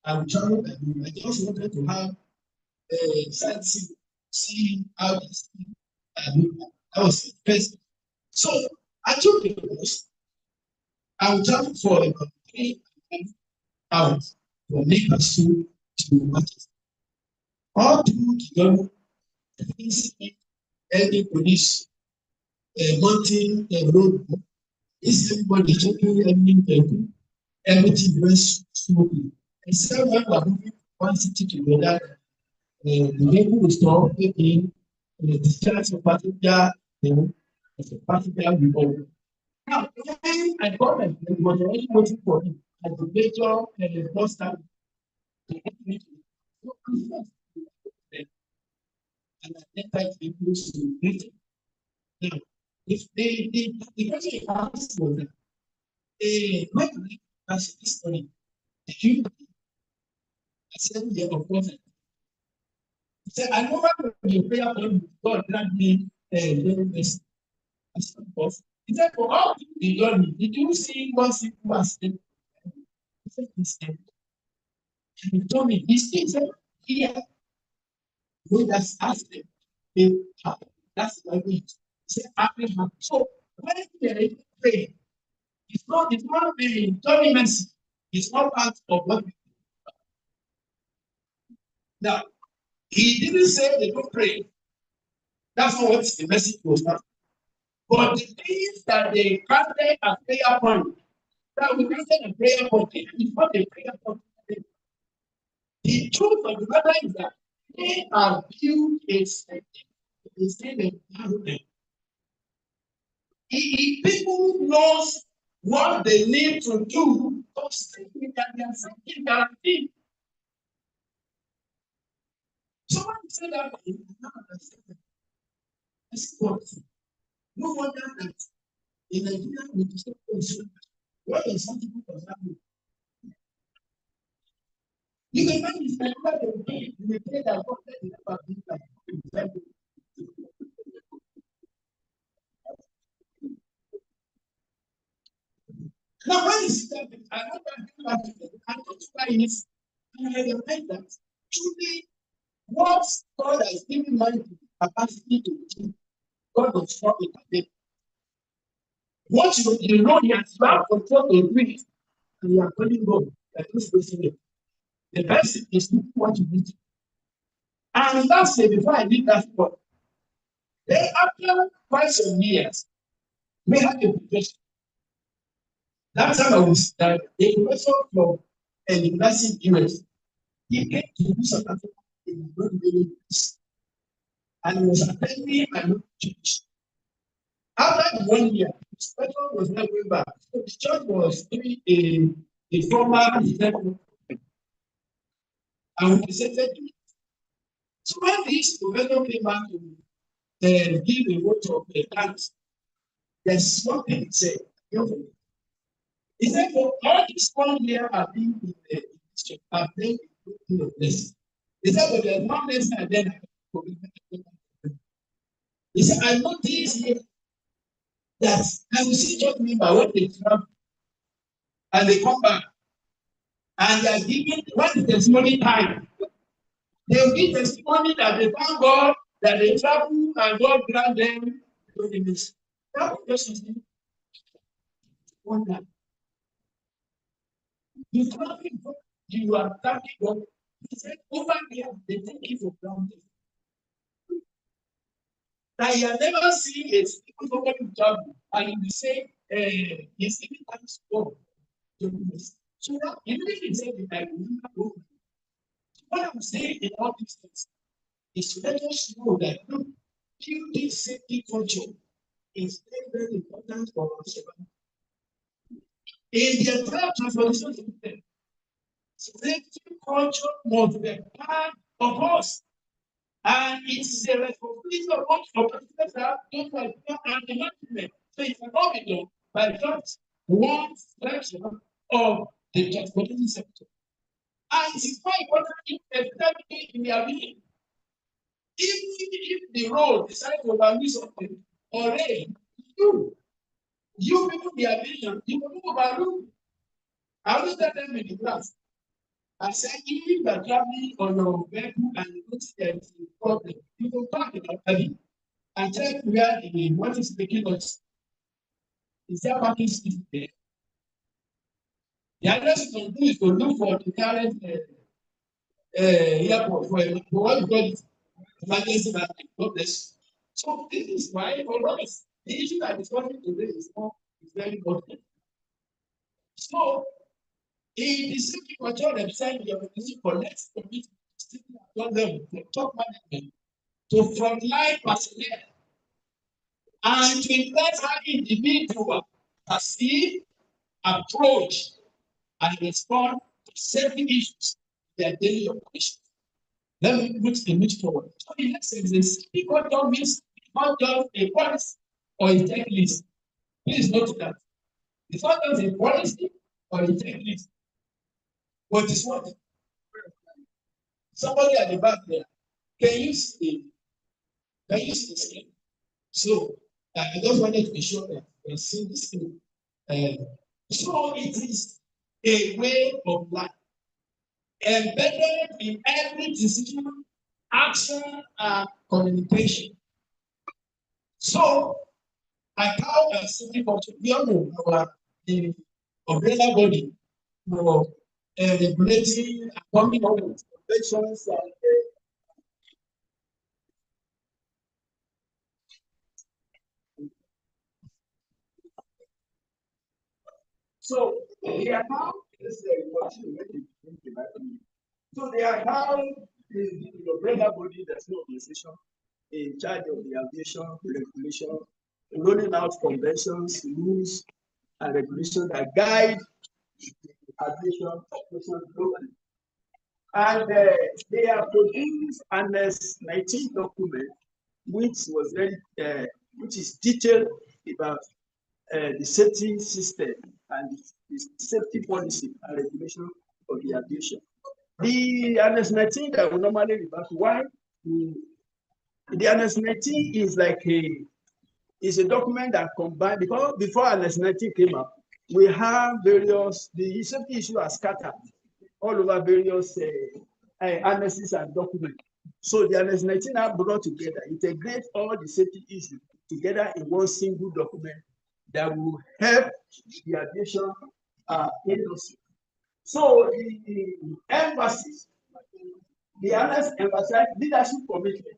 I will travel by road. I just wanted to have a sightseeing, see how this thing. That was the first. So I took the bus. I will travel for about 3.5 hours from Newcastle to Manchester. All through the journey, I didn't see any police mounting a road. Is everybody checking everything? Everything went smoothly. Except when we are moving one city to another, the vehicle will stop in the discharge of passenger, as a passenger will. Now, when I got my friend, he was already waiting for me at the major bus stand to get me to. So and I entered the English to greet him. Now, if the question you asked was, what That's the story. Did you? I said, yeah, of course. He said, I never know the prayer point God grant me very mercy. I said, of course. He said, for all the journey, did you see one simple aspect? He said, he said, and he told me, he said, here, no, that's aspect. That's the way it is. He said, happy heart. So when they pray, it's not the journey mercy. It's not part of what we do. Now, he didn't say they don't pray. That's not what the message was not. But the things that they counted as prayer point, that we counted a prayer point, it's not a prayer point. The truth of the matter is that they are built a setting, a same environment. If people knows what they need to do, just thinking that they are something guaranteed. Someone said that in another second. This was no wonder that in Nigeria we just don't. What is something for example? You can imagine the number of days you may pray that God let the number be like now when you see that I want to think about it, I don't try it, and I realize that truly what God has given man the capacity to do, God will stop it at them. What you know he has found control to do it, and you are calling God that is facing it. The best is to do what you need. And last day before I did that work, then after quite some years, we had a professor. That time I was a professor from a university in US. He came to do South Africa in the and he was attending my local church. After 1 year, his professor was not going back. So the church was doing a formal event and we presented to it. So when this professor came back to give a vote of thanks, there's one thing he said. He said, for all this 1 year I've been in the district, I've been in the place. He said, but there's one lesson I then he said, I know this year that I will see church member when they travel and they come back and they are giving when the testimony time. They will give testimony that they thank God that they travel and God grant them goodness. That was just wonder. You thanking God, you are thanking God. He said, over here, they take it for granted. That you have never seen a single somebody travel and you say, he's giving thanks to God. So that immediately said that I remember God. What I'm saying in all these things is to let us know that look, building safety culture is very, very important for us. In the entire transformation system, safety culture must be part of us. And it's a responsibility of us for presidents that don't like and the management. So it cannot be done by just one section of the transportation sector. And it is quite important if in their being. Even if the road decides to overdo something or rain, you people be a vision, you will overdo. I always tell them in the class. I said, even if you are traveling on your vehicle and you notice there is a problem, you will park it locally and check where the what is making us. Is there parking space there? The address you can do is to look for the current airport for what you call it, emergency landing. God bless. So this is why for us, the issue that is coming today is very important. So in the safety control website, the organization collects commitment to top management to frontline personnel and to invest how individual perceive, approach, and respond to safety issues in their daily operations. Let me put the image forward. So in essence, the safety control means not just a policy or a checklist. Please note that. It's not just a policy or the checklist. But it's what? Somebody at the back there, can you see? Can you see the screen? So I just wanted to be sure that you see the screen. So it is a way of life embedded in every decision, action, and communication. So I count as city culture. We all know the umbrella body for regulating and coming up with conventions and so they are now so they are now the umbrella body that's no organization in charge of the aviation regulation, rolling out conventions, rules, and regulations that guide aviation operation globally. And they have produced an S-19 document, which was very, which is detailed about the safety system and the safety policy and regulation of the aviation. The NS-19 that we normally refer to, why? The NS-19 is like a document that combines, because before NS-19 came up, we have various, the safety issue are scattered all over various annexes and documents. So the NS-19 are brought together, integrate all the safety issues together in one single document that will help the aviation industry. So the emphasis, the annex emphasized leadership commitment.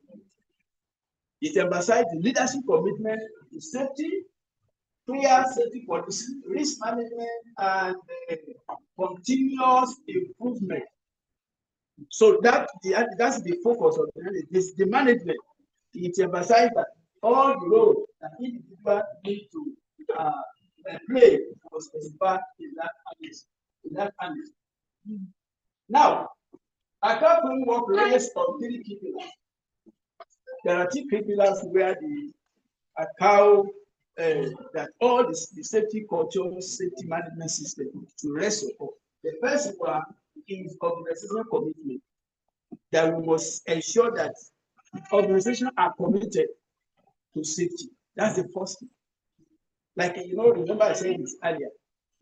It emphasized the leadership commitment to safety, clear safety policy, risk management, and continuous improvement. So that's the focus of the management. It emphasizes that all the roles that individuals need to play or specify in that analysis. Now, account framework rests on 3 key pillars. There are 3 key pillars where the account that all the safety culture, safety management system to rest upon. The first one is organizational commitment. That we must ensure that organizations are committed to safety. That's the first thing. Like remember I said this earlier,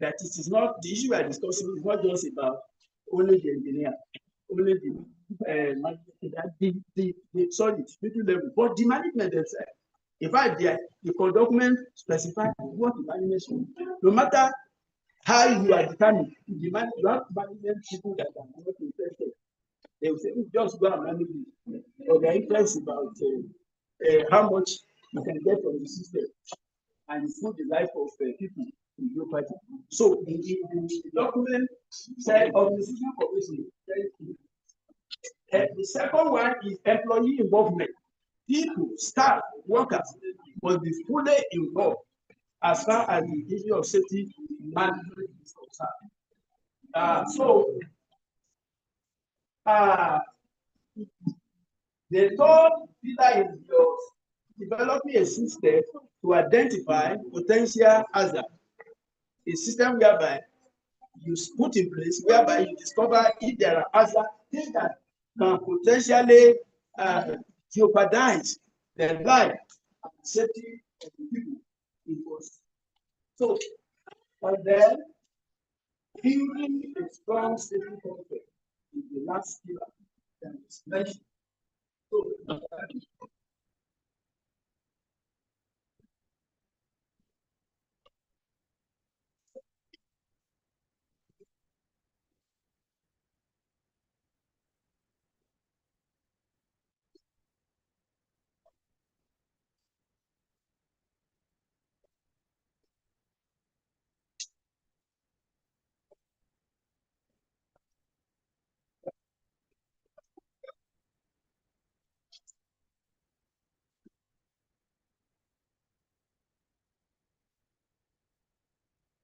that it is not the issue we are discussing is not just about only the engineer, only the middle level, but the management themselves. In fact, the core document specifies what the management should do. No matter how you are determined, you have management people that are not interested. They will say, just go and manage it. Or they're interested about how much you can get from the system and improve the life of people in your party. So the document said organizational commission. The second one is employee involvement. People, staff, workers must be fully involved as far as the issue of safety management is concerned. The third pillar is your developing a system to identify potential hazard. A system whereby you put in place, whereby you discover if there are hazards, things that can potentially jeopardize the life and safety of the people involved. So, and then building a strong safety culture is the last pillar that is mentioned.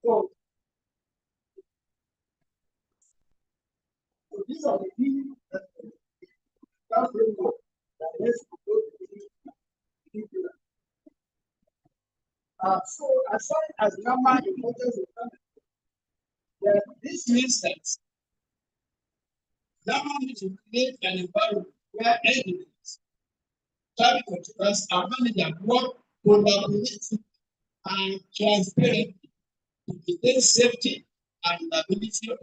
So these are the key framework that let's go to the so as far as number importance of This means that government needs to create an environment where evidence, traffic controllers, and managers work collaboratively and transparently to maintain safety and ability of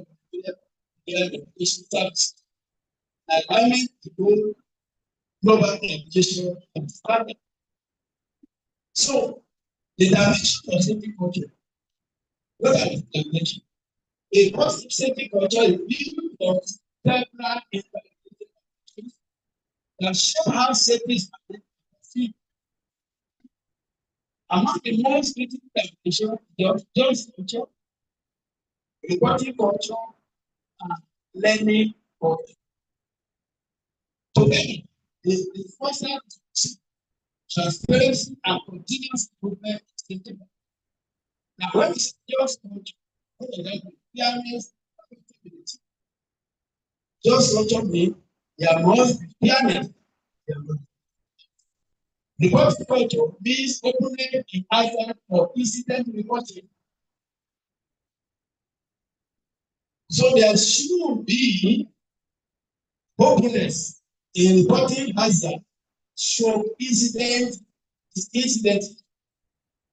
their education service. Alignment to global education and standard. So, the dimension of safety culture. What are the dimensions? A positive safety culture is built on several interactions that show how safety is perceived. Among the most critical dimensions, the just culture, reporting culture, and learning culture. Today, the foster transparency and continuous improvement in safety. Now, when we say just culture, what does that mean? Fairness and accountability. Just culture means there must be fairness. Reporting culture means opening the hazard for incident reporting. So there should be openness in reporting hazard, show incident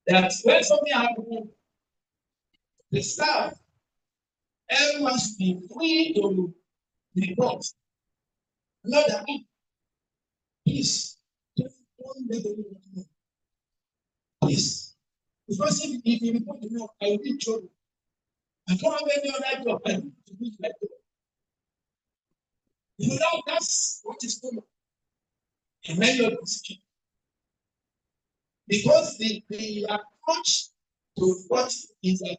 that when something happens, the staff, everyone should be free to report. Not that please don't let anyone know. Please. Because if you report to me, I will be in trouble. I don't have any other job to do like that. You know, that's what is common in many of these. Because the approach to what is that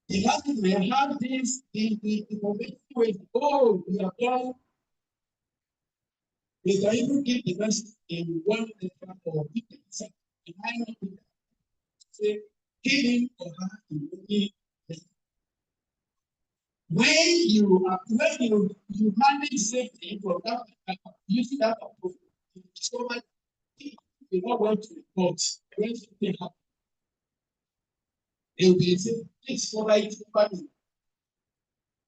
the market may have this, the conventional way, oh, we are done. We can even give the message in 1 letter or 50%. It might not be that. Say, give him or her in only when you manage safety for that using that approach, you discover you don't want to report when something happens. They will be saying, please cover it for me.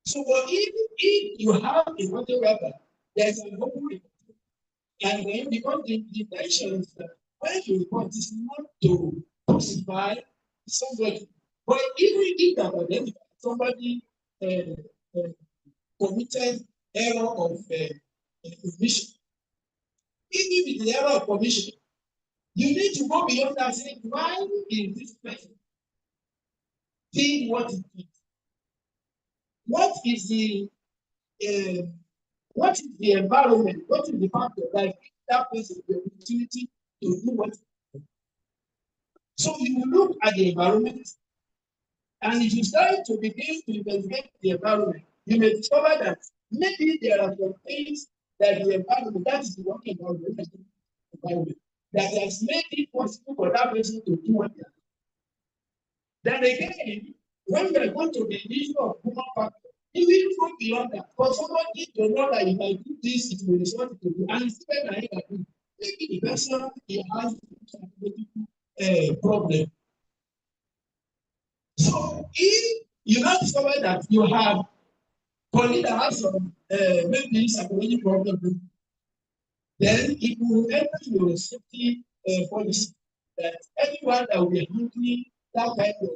So, but if you have a whatever, there's an open report. And then because the intention is that when you report, it's not to crucify somebody, but even if that identify somebody committed error of commission, even with the error of commission, you need to go beyond that and say, why is this person did what it did? What is the environment? What is the factor that gives that person the opportunity to do what? So you look at the environment, and if you start to begin to investigate the environment, you may discover that maybe there are some things that the environment, that is the working environment, that has made it possible for that person to do what they are. Then again, when we are going to the issue of human factor, it will go beyond that. For somebody to know that if I do this, it will result to do, and instead I do, maybe the person he has a problem. So if you now discover that you have colleague that has some maybe psychological problem, then it will enter your safety policy that anyone that will be handling that kind of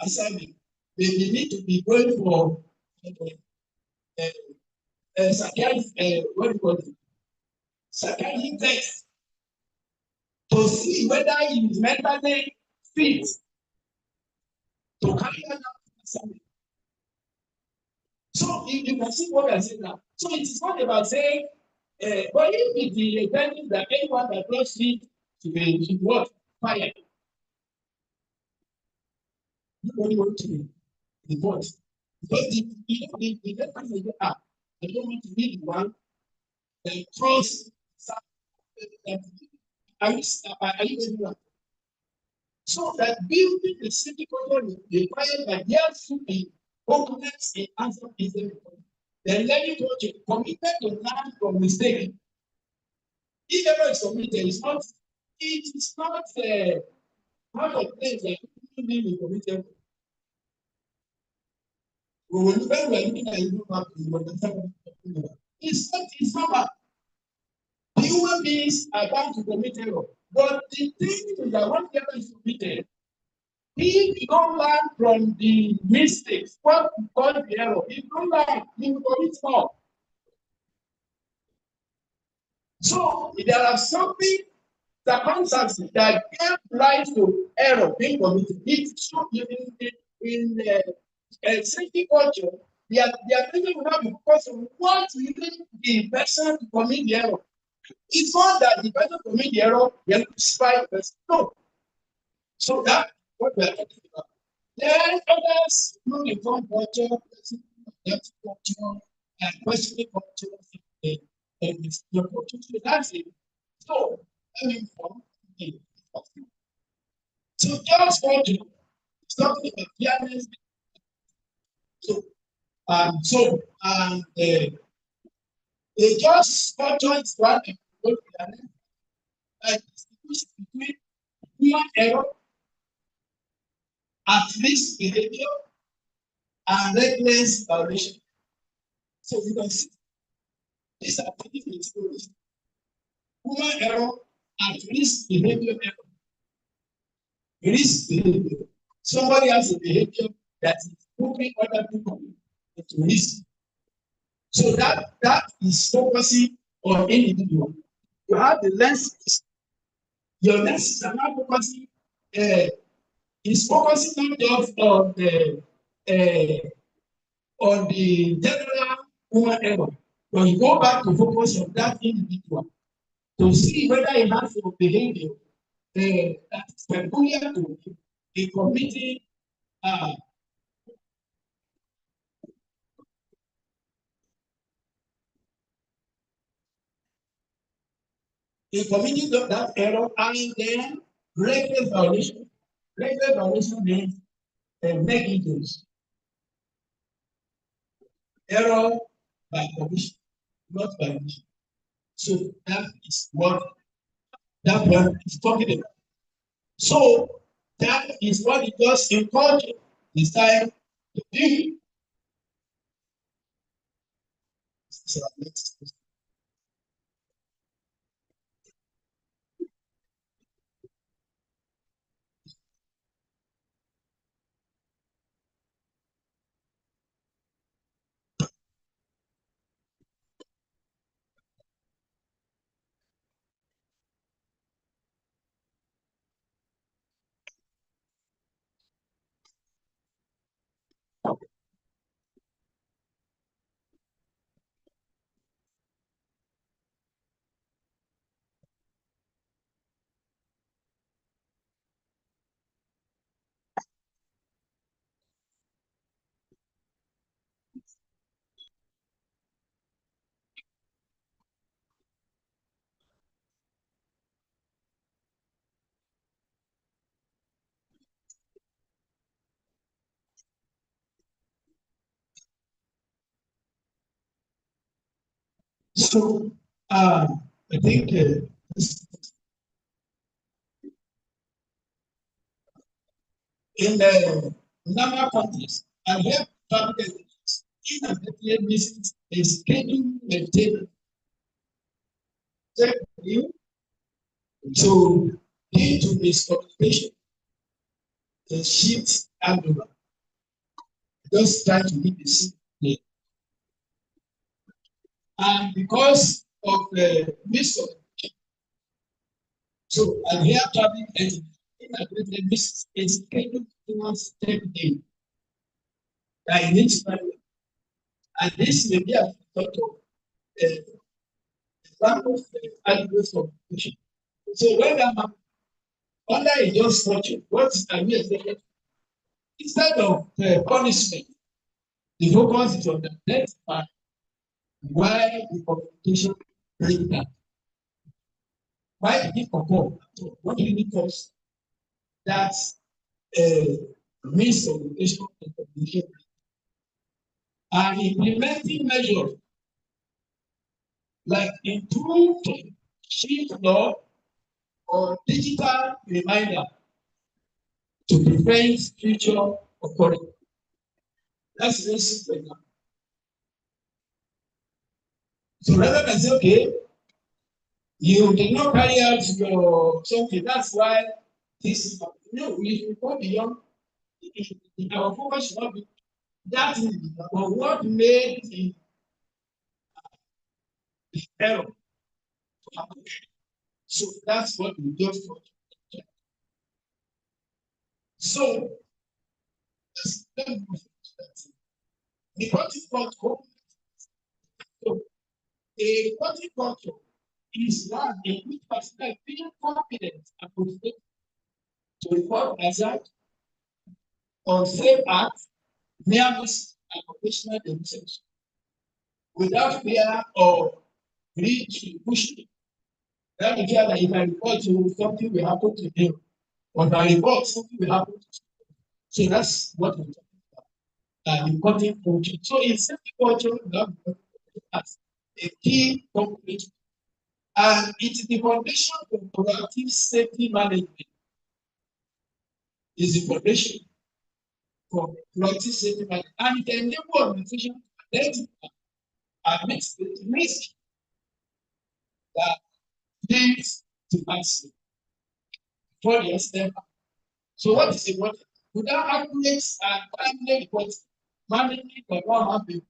assignment, they need to be going for psychiatric, what do you call it? Psychiatric test to see whether he is mentally fit to carry out that assignment. So you can see what I said now. So it is not about saying, but if it is the intention that anyone that does it to be what fired, nobody wants to report. Because the person is I don't want to be the one that throws something. Are you doing that? So that building the city culture requires that there should be openness in answer is the then learning to committed to learn from mistake. If ever is committed, it is not one of things that people need to be committed. When we are looking at human map, we understand what we're talking about. It's normal. Human beings are bound to commit error. But the thing is that when error is committed, if you don't learn from the mistakes, what we call the error, if you don't learn, you will commit more. So there are something circumstances that give rise to error being committed. It's true in safety culture. They are thinking about because of what lead the person to commit the error. It's not that the person commit the error, they crucify the person. No. So that's what we are talking about. Then others who inform culture, that culture, and questioning culture, and the culture. So that's it. So let me inform the so just culture is talking about fairness. So a just culture is one of like distinguish between human error, at risk behavior, and reckless violation. So you can see these are pretty categories. Human error, at risk behavior error. Risk behavior. Somebody has a behavior that is putting other people into risk. So that is focusing on individual. You have the lenses. Your lenses are not focusing. Is focusing not just on the general human error, but you go back to focus on that individual to see whether he has a behavior that is peculiar to a committee. A committee of that error and then reckless violation. Reckless violation means negligence. Error by commission, not by omission. So that is what that one is talking about. So that is what it does in culture. Decide to do. So So I think in the normal countries, and here public education, inadvertently misses a schedule maintained you to lead to miscommunication, the shift handover, just trying to meet the scene. And because of the miscommunication, so and here public education, inadvertently misses a schedule towards 10 days. I need to know. And this may be a sort of example of adequate communication. So when I'm under a just fortune, what are we expected? Instead of punishment, the focus is on the next part. Why the communication break down? Why did it occur? What really cause that miscommunication and communication? And implementing measures like improved shift law or digital reminder to prevent future occurring. That's very simple. So rather than say, okay, you did not carry out your something, that's why this, no, we go beyond. Our focus should not be that, but what made the error to happen. So that's what we just want. So, the quality control, so a quality control is one in which person being confident and motivated to report hazard, unsafe acts, near miss, and operational deficiency without fear or greed to push it. That means that if I report to something will happen to him, or if I report something will happen to him. So that's what we're talking about. Reporting culture. So in safety culture, we have as a key component, and it is the foundation for proactive safety management. Is the foundation for proactive safety management, and it enables organization to identify and mitigate risk that leads to accident before the accident. So what is important? Without accurate and timely reporting, management does not have a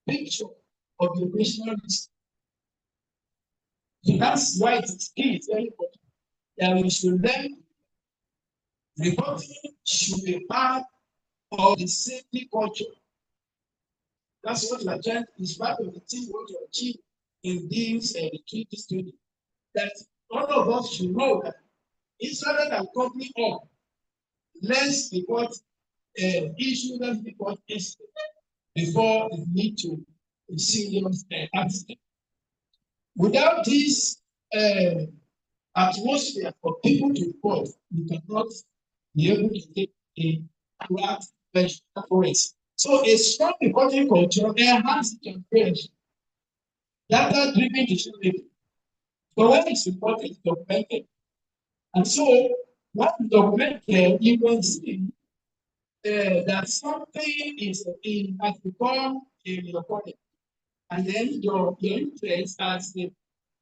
picture of the operational risk. So that's why it is key, it's very important that we should learn reporting should be part of the safety culture. That's what we are trying, is part of the thing we want to achieve in this retreat study. That all of us should know that instead of company up, let's report issue, let's report incident before it lead to a serious accident. Without this atmosphere for people to report, we cannot be able to take a proactive measure. So a strong reporting culture enhances transparency, data-driven decision making. But when it's reported, it's documented. And so what is documented, you can see that something has become a recording. And then your interest as the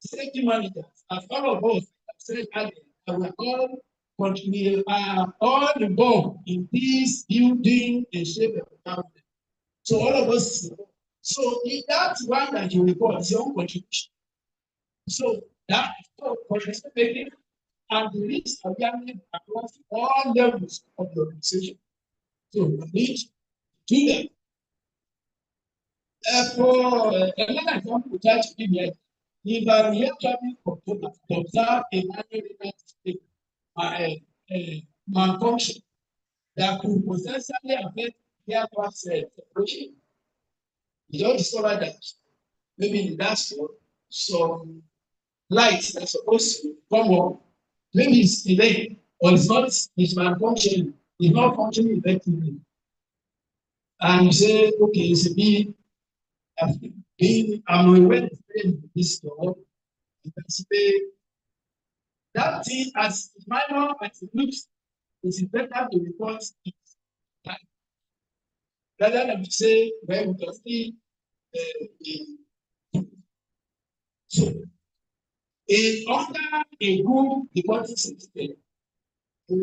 safety managers, as all of us have said earlier, we are all involved in this building a shape of environment. So all of us, so if that's one that you report, is your own contribution. So that is making and the risk awareness across all levels of the organization. So we need to do that. For another example, we try to give here, if I'm here traveling for to observe a malfunction that could potentially affect air pass separation, you don't discover that maybe in the dashboard, some lights that's supposed to come on, maybe it's delayed or it's malfunctioning, it's not functioning effectively. And you say, okay, it's a bit I'm aware of this law, that thing as minor as it looks, it is better to report it rather than to say, well, we can see so under a good reporting system, so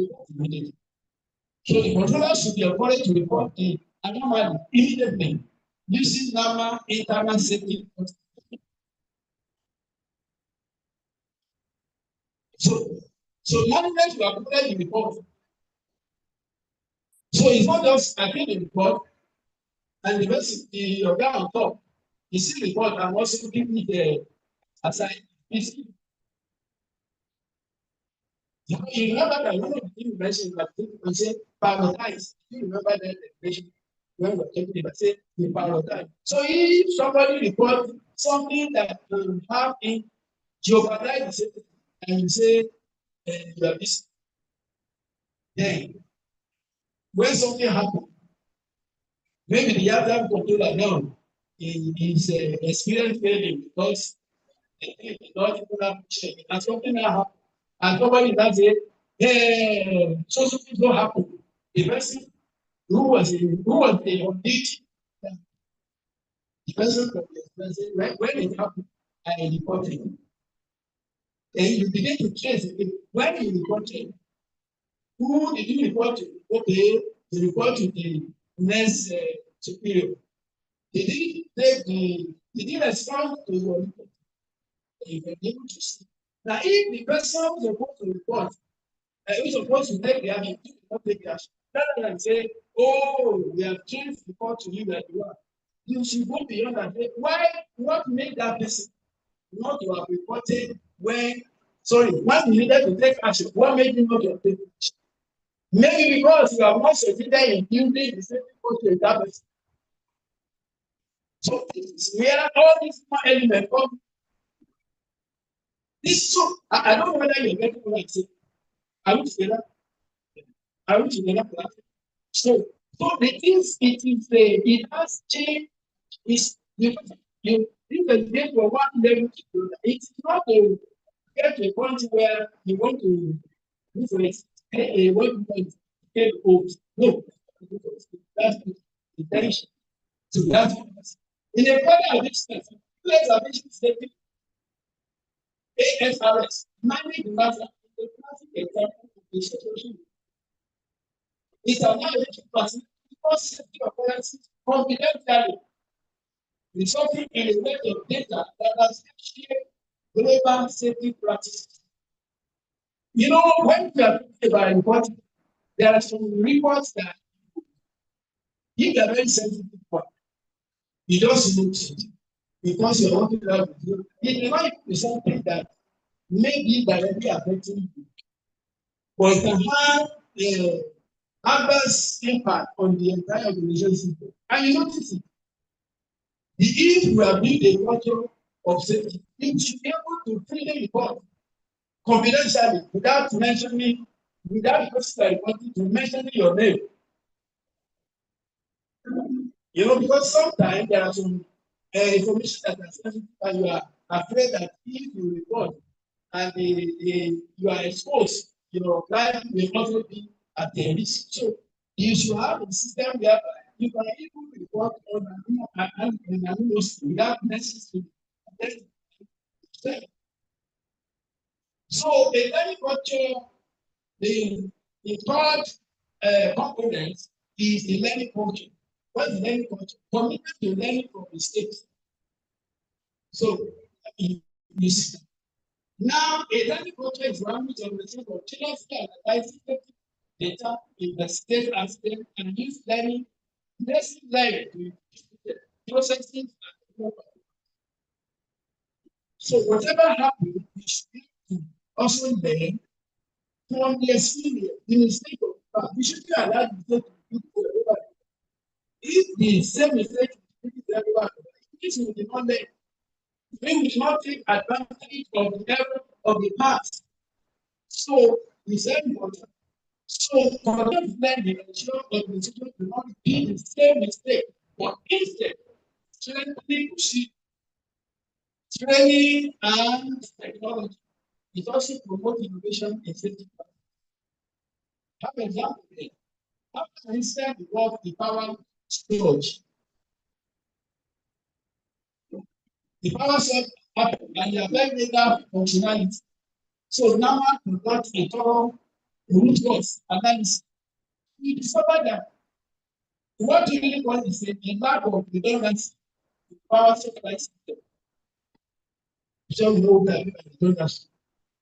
the controller should be encouraged to report the anomaly immediately using normal internal safety. So management will apply the report. So it's not just I think the report and the organ on top. You see the report and also give me the assign. You remember that one of the things you mentioned that people say prioritize. You remember that definition when we're talking about say we prioritize. So if somebody reports something that will have in jeopardize the safety and you say you are this, then when something happens, maybe the other controller now is experienced failing because not even have check and something that happen and somebody that say, hey, so something don't happen. The person who was the on duty. The person from the expenses, when it happened, I reported. Then you begin to trace it. When you reported, who did you report to? Okay, you report to the next superior. Did he respond to your report? You can be able to see. Now, if the person who's supposed to report, who's supposed to take the action, you not take the action. Rather than say, oh, we have changed the report to you that you are. You should go beyond that. Why? What made that person not to have reported when you needed to take action? What made you not to have taken action? Maybe because you have not succeeded in building the same report to that person. So this is where all these elements come. This so I don't know whether you're getting what I say. Are we together? Are we together? So the things it has changed is you can get from one level to another. It's not to get to a point where you want to get old. No, that's the intention. So that's in a further addiction, let's addiction statement ASRS, manage the matter is a classic example of the situation. It's an addiction person because safety occurrences confidentially, resulting in a set of data that has shaped global safety practices. You know, when we are talking about reporting, there are some reports that if they are very sensitive one, you just look at it because you're working out with you. It might be something that may be directly affecting you, but it can have adverse impact on the entire organization system. And you notice it. If you are building a culture of safety, you should be able to freely report confidentially without mentioning, without the person wanting to mention your name. You know, because sometimes there are some information that are sensitive and you are afraid that if you report and you are exposed, your life will also be at the risk. So you should have a system whereby you can even report on an anonymous without necessarily. So the learning culture, the third component is the learning culture. What's the learning culture? Commitment to learning from mistakes. So you see. Now, a learning culture is one which organization continuously analyzes data, investigate aspects, and use learning, lesson learning to processing and so whatever happens, you should also learn from the experience, the mistake of the past. You shouldn't allow the mistake to repeat everybody. If the same mistake is repeated everybody, this will not learn. We will not take advantage of the error of the past. So it's very important. So for them to learn the ensure organization will not repeat the same mistake, but instead strengthening training and technology. It also promotes innovation in safety. Have an example here. How can instead involve the power storage? The power set happen and you have very data functionality. So now I conduct a thorough root cause analysis. We discover that what you really want is a lack of redundancy in power supply system. So we know that redundancy.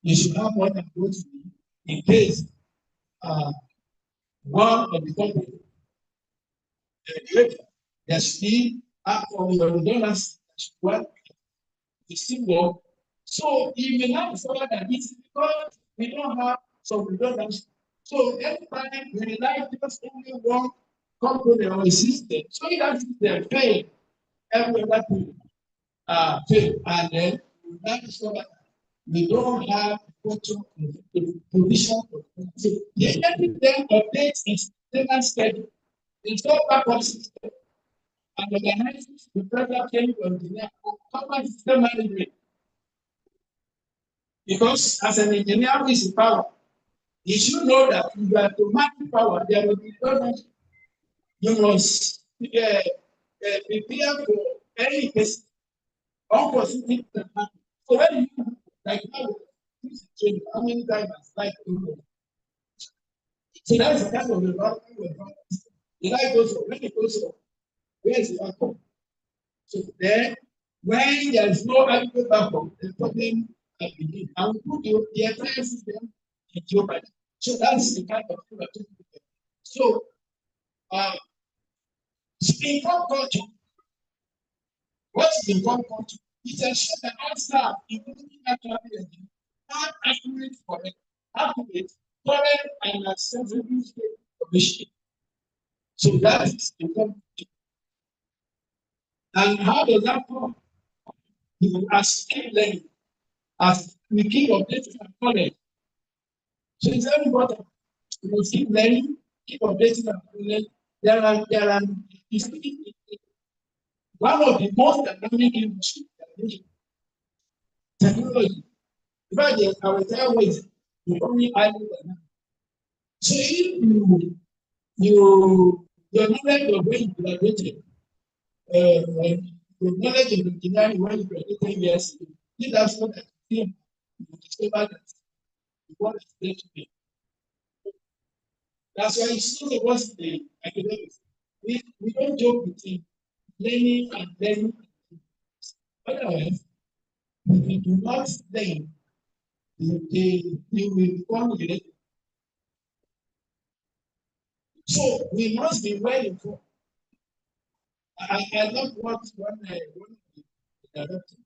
You should have one that goes to be in case one of the company there should be from your redundancy one the still work. So you may not discover that it's because we don't have some redundancy. So every time we rely just only one component or a system. So if that system fail, every other thing fail. And then we now discover that we don't have a provision for it. Every then updates its maintenance schedule. Install backup system and organizes the program training to engineer or cover system management. Because as an engineer who is in power, you should know that if you are to manage power, there will be redundancy. you must prepare for any case, unforeseen that happen. So when you like now, how many times has life been? So that's the kind of environment we're from. The life goes on. When it goes on, where is the outcome? So then, when there is no adequate outcome, the problem I begin. I will put the entire system in jeopardy. So that's the kind of thing we're talking about. So, informed culture. What is informed culture? It ensures that all staff, including actual engineers, have accurate, correct, and accessible state information. So that is informed culture. And how does that come? You as keep learning, as we keep updating and knowledge. So it's very important. You must keep learning, keep updating and knowledge. There are, you see, one of the most dynamic industries, technology. In fact, our entire ways becoming highly dynamic. So if your knowledge of when you graduated, the knowledge of engineering when you graduated years ago, if that's not the same, you discover that the world is there today. That's why you see the worst the academics. We don't joke with it. Learning and learning. Otherwise, if you do not learn, you will become related. So we must be well informed. I love what one of the director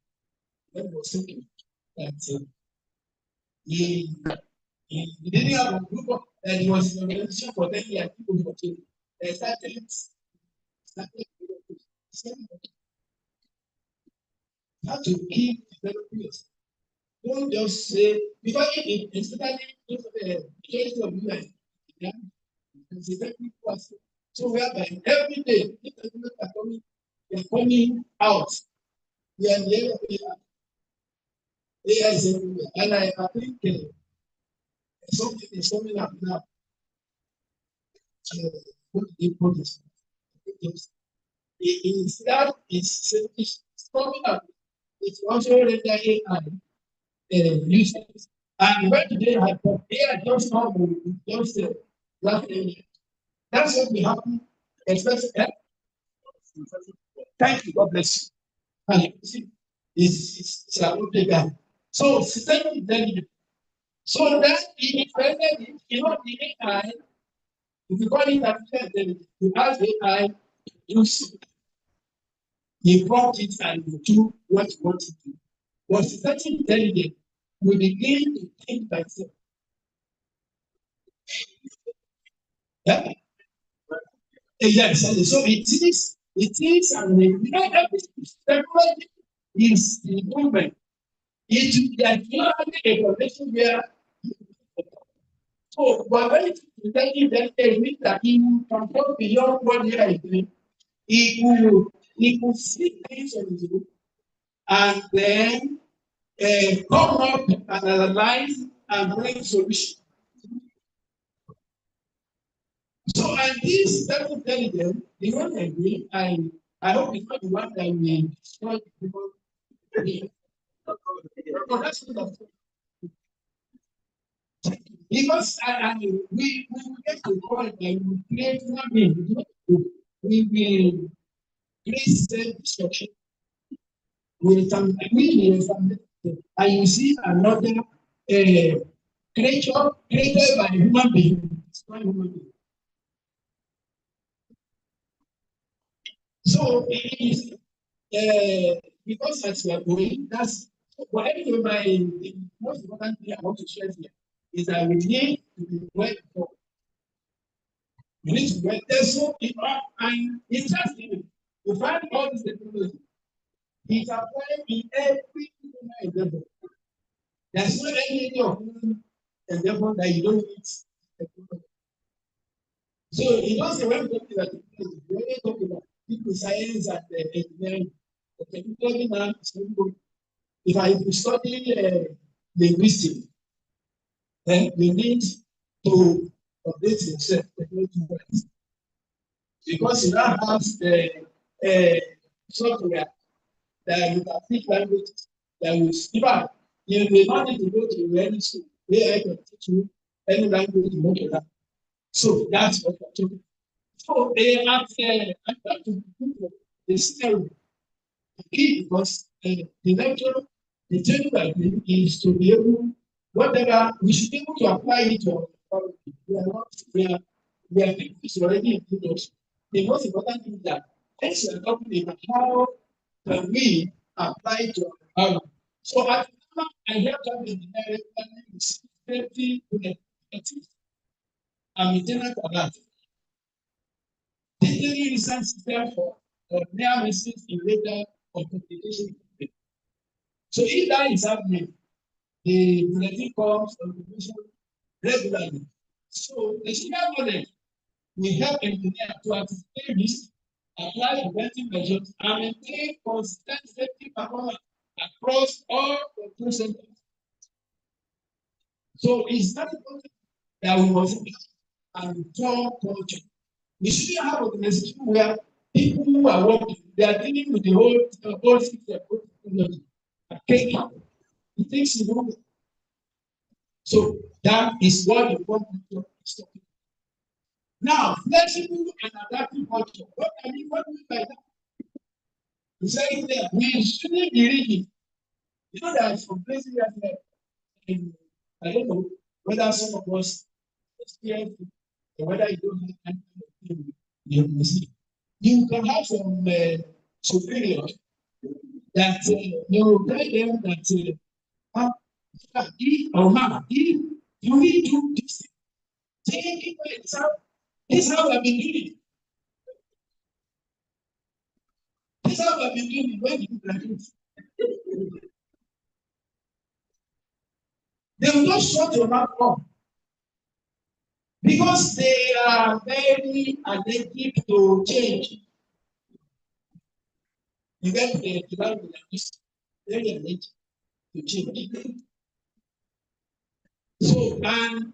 when he was thinking that he didn't have a group of that he was in an organization for 10 years, people for 2. They started how to keep developing yourself. Don't just say because especially if the case of you it's a very person. So whereby every day, if the people are coming, they're coming out. We are in the end of the AI is everywhere. And I think something is coming up now. What do you call this? It's coming up. It's also render AI useless. And when they have AI just now just last year. That's what will happen, especially. Thank you, God bless you. And you see, it's a good guy. So systemic intelligence. So that independent, the AI, if you call it artificial intelligence, you ask AI, you prompt it and you do what you want to do. But systemic intelligence will begin to think by itself. Yeah? Yes, so it is, and technology is the movement. It is actually a connection where so but when it is taking that means that he can go beyond what he is doing. He could see things on his own and then come up and analyze and bring solutions. So and this self-intelligence, the one I agree, I hope it's not the one that will destroy people. That's what because we will get to the point that we create one being, we will create self-destruction. And you see another creature created by a human being. So it is because as we are going, that's but anyway, the most important thing I want to share here is that we need to be well informed. We need to be well. There's so and it's just you find all this technology. It's applied in every endeavor. There's no any of endeavor that you don't need technology. So you don't say when we talk about technology, we only talk about people science and engineering. The technology now is very if I study linguistics, then we need to update yourself technology-wise. because you now have the software that you can speak languages that will speak. You may not need to go to any school where I can teach you any language you want to learn. So that's what we're talking about. So I'm trying to put the scenario key because the lecture, the training that is to be able, whatever, we should be able to apply it to our environment. We are not, we are thinking it's already included us. The most important thing is that as we are talking about how can we apply it to our environment. So at the moment, I have that engineering is safety objectives and maintenance alert. Digitally research system for near misses in radar or communication. So if that is happening, the bulletin comes on information regularly. So the senior knowledge will help engineers to anticipate this, apply preventive measures, and maintain consistent safety performance across all control centers. So it's very important that we must have and form culture. We shouldn't have organization where people who are working, they are dealing with the whole system, whole technology. Okay. It takes a long. So that is what the one culture is talking about. Now, flexible and adaptive culture. What do you mean by that? We say that we shouldn't be rigid. You know that some places that I don't know whether some of us experience it or whether you don't have any kind of thing you see. You can have some superiors that you will tell them that if or man, if you need to do this, take it by itself. This is how I've been doing it. This is how I've been doing it when you graduate. They will not shut your mouth up because they are very allergic to change. You get the language like this, very allergic to change. So, and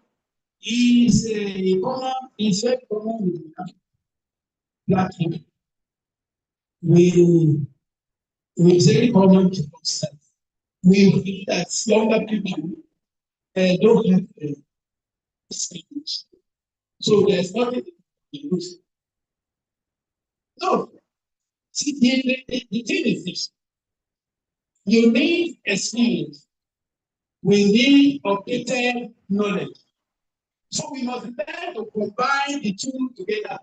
is very common with black people. We very common to observe. We feel that younger people don't have experience. So there's nothing to lose. No. See, the thing is this. You need experience. We need updated knowledge. So we must learn to combine the two together.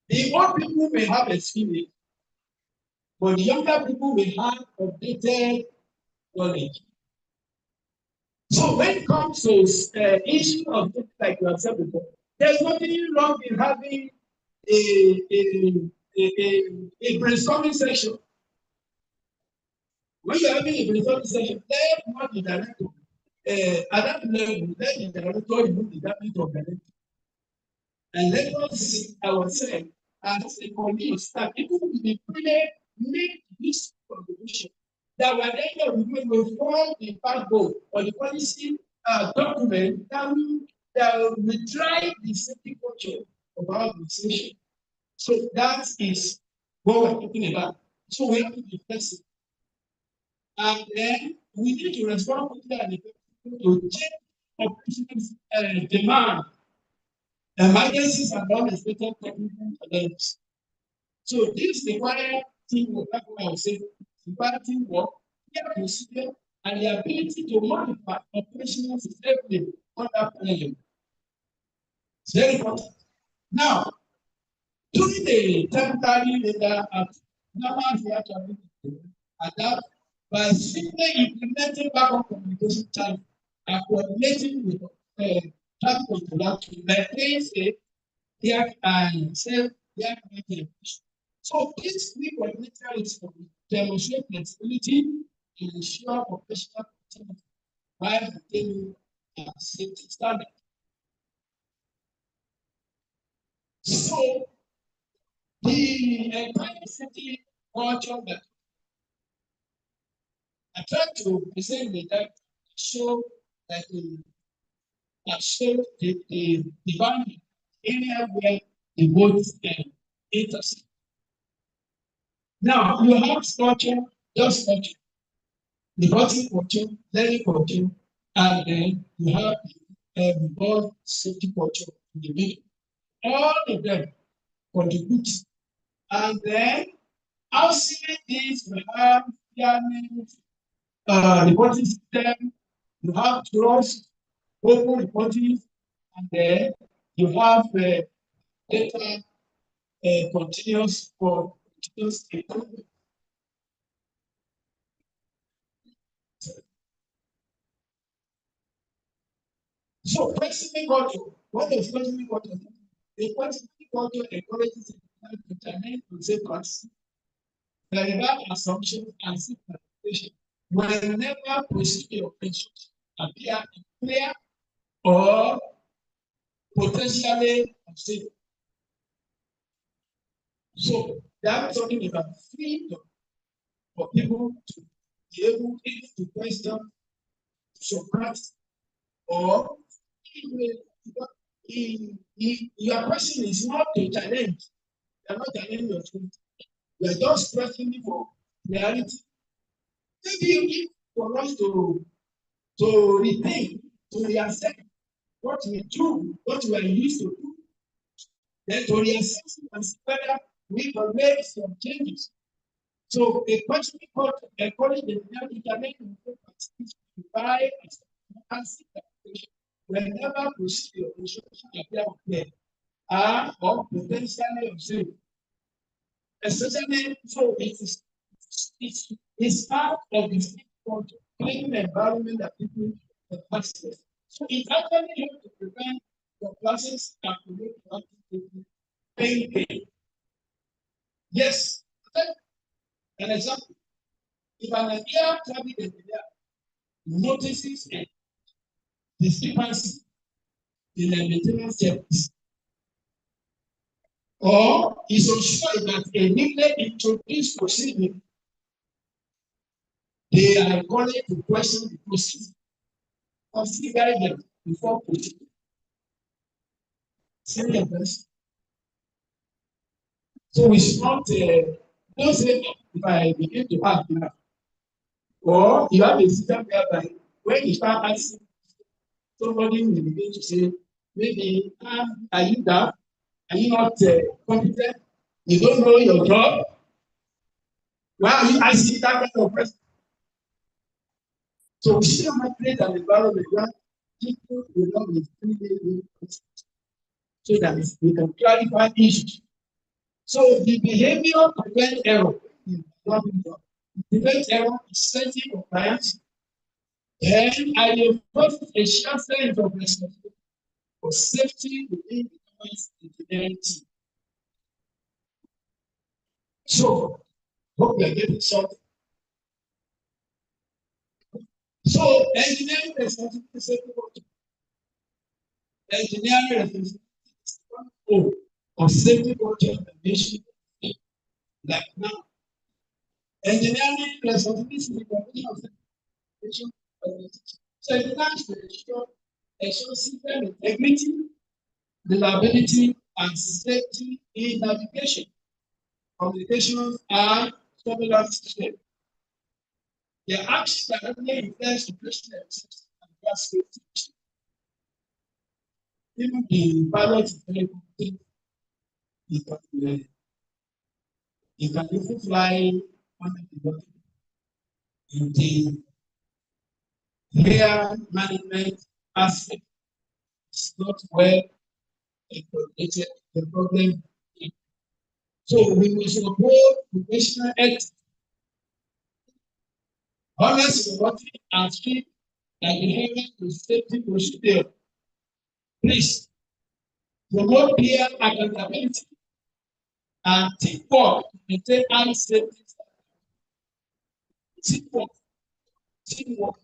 The old people may have experience, but the younger people may have updated knowledge. So when it comes to issue of things like you have said before, there's nothing wrong in having a brainstorming session. When you're having a brainstorming session, let not the director at that level, let the director remove the department of director. And let us see ourselves as a community that people will be really make this contribution. That when the end of the day will form the backbone or the policy document that will drive the safety culture of our organization. So that is what we're talking about. So we have to be flexible. And then we need to respond quickly and effectively to change operations demand. Emergencies and unexpected technical events. So this requires teamwork. That's what I was saying. Require teamwork, clear procedure, and the ability to modify operational system under pressure. It's very important. Now, during the temporary data act, normal we have to adapt by simply implementing backup communication channel and coordinating with traffic controller to maintain safe and self So this three coordinator is to demonstrate flexibility and ensure professional activity while maintaining safety standards. So the entire safety culture that I try to present the that show that show the boundary area where the both intersect. Now you have structure, just structure, the body culture, learning culture, and then you have the board safety culture in the middle. All of them contribute. And then outside this, we have reporting system, you have trust, open reporting, and then you have data continuous for continuous improvement. So questioning culture, what does questioning culture do? The questioning culture encourages people to challenge concepts, verify assumptions, and seek clarification whenever procedure or instructions appear unclear or potentially unsafe. So that is talking about freedom for people to be able to question, support, or your question is not to challenge. You are not challenging your truth. You are just questioning for reality. Maybe if for us to rethink, to reassess what we do, what we are used to do, then to reassess and see whether we can make some changes. So a question called encourage the challenge to by and seek application whenever procedure or instruction appear unclear or potentially unsafe. Especially so it's part of the clean environment that people have access. So it actually helps to prevent your classes and promote activity pain. Yes. An example, if an air traffic engineer notices a discrepancy in the maintenance service or is unsure that a newly introduced procedure, they are encouraged to question the procedure, consider them before proceeding. So we should not don't say if I begin to act now, or you have a system whereby when you start asking, somebody will begin to say, maybe, are you that? Are you not competent? You don't know your job? Why are you asking that kind of question? So we should not create an environment where people will not be freely so that we can clarify issues. So the behavior prevent error. Prevent error is setting compliance. Then I enforce a shared sense of responsibility for safety within the government's engineering team. So, hope we are getting something. So, engineering responsibility is safety culture. Engineering responsibility is one of safety culture and nation. Like now, engineering responsibility is the foundation of safety. So, it has to ensure system integrity, reliability, and safety in navigation, communications, and surveillance systems. The actions directly influence operational efficiency and gas safety. Even the pilot is very competent. He can even fly on the body. In the air management aspect, it's not well coordinated. The problem. So we will support professional ethics, honest reporting, and strict adherence to safety procedure. Please promote peer accountability and teamwork to maintain high safety. Teamwork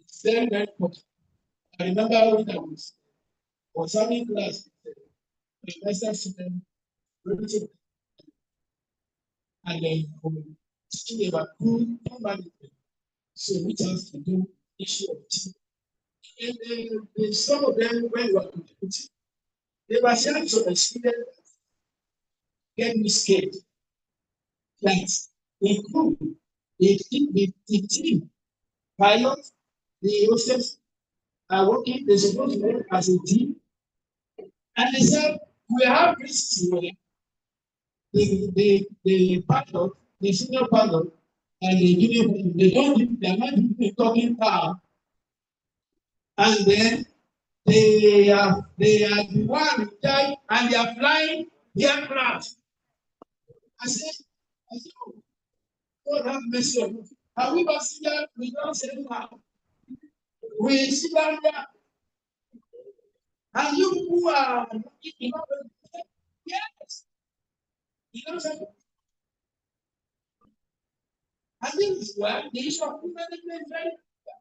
is very, very important. I remember when I was having class with the master student, and then teaching about good management. So which has to do issue of team. And some of them when we are contributing, They were sharing some experience that get me scared. That include the team, pilot, the hostess are working, they're supposed to work as a team. And they said, we have risks where the pilot, the senior pilot, and the junior pilot, they're not even talking power. And then they are the one in charge and they are flying the aircraft. I said, oh, God have mercy on us. And we must see that we don't say now. We sit down there. And you who are looking up, yes, you know something. I think it's why the issue of management is very.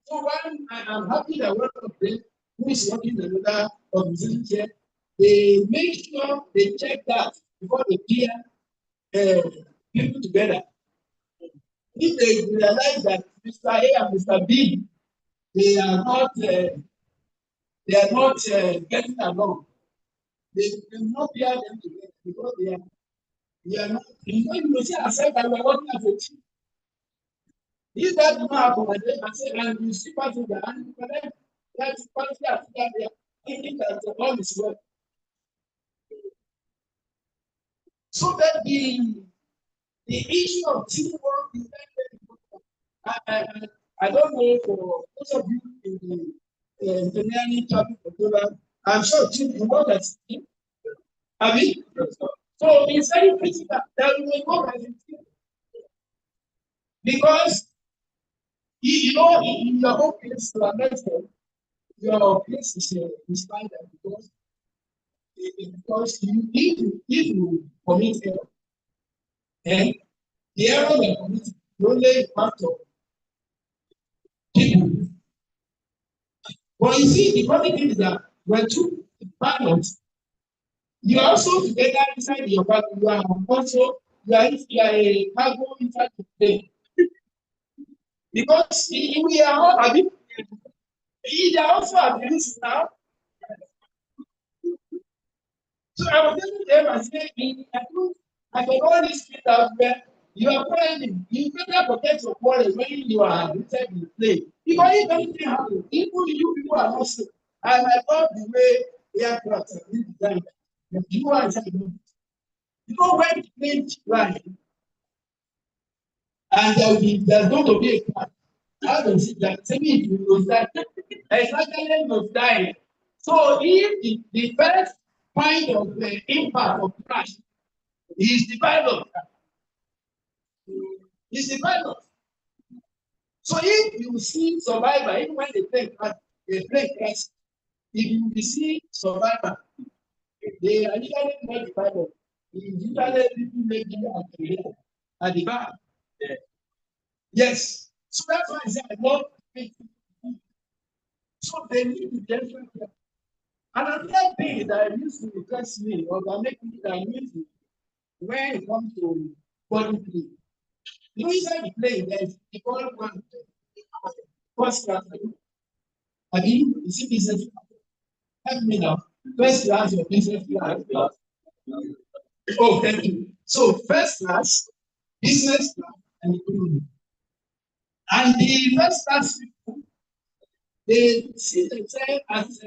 So one, I'm happy that one of them who is working in another organization here, they make sure they check that before they clear people together. If they realize that Mr. A and Mr. B, they are not getting along, they will not clear them together because they are not. You know, you will see ourselves that we are working as a team. If that do not happen, I say, and you see party that, and then that's party that they are thinking that all is well. So that the issue of teamwork is very important. I don't know for those of you in the engineering topic, I'm sure you work as a team. I mean, so it's very critical that we will work as a team because you know in your own place to a mentor, your place is fine because if you commit error, and the error that commit the only impact of people. But you see, the funny thing is that when two partners, you are also together inside your bag, you are also you are a cargo inside the plane. Because we are all having they are also abused now. So I was telling them and saying, I can always fit out where you are planning. You better protect your wallet when you are inside the plane. Because if anything happens, even you people are not safe. And I love the way aircraft are being designed. You are inside the plane. You know when the plane flying and there's going to be a crash. How does it that? Maybe it will die. Exactly will die. So if the first point of the impact of crash is the pilot, is the pilot. So if you see survivor, even when they play crash, if you see survivor, they are usually not the pilot. It's usually people making at the back. Yes. So that's why I say I love it. So they need to get and another thing that used to impress me or that make me that used to when it comes to body play. You know, inside the plane, there's the ball one first class. I mean, you see business. Help me now. First class or business class. Oh, thank you. So first class, business class, and economy. And the first class people, they see themselves as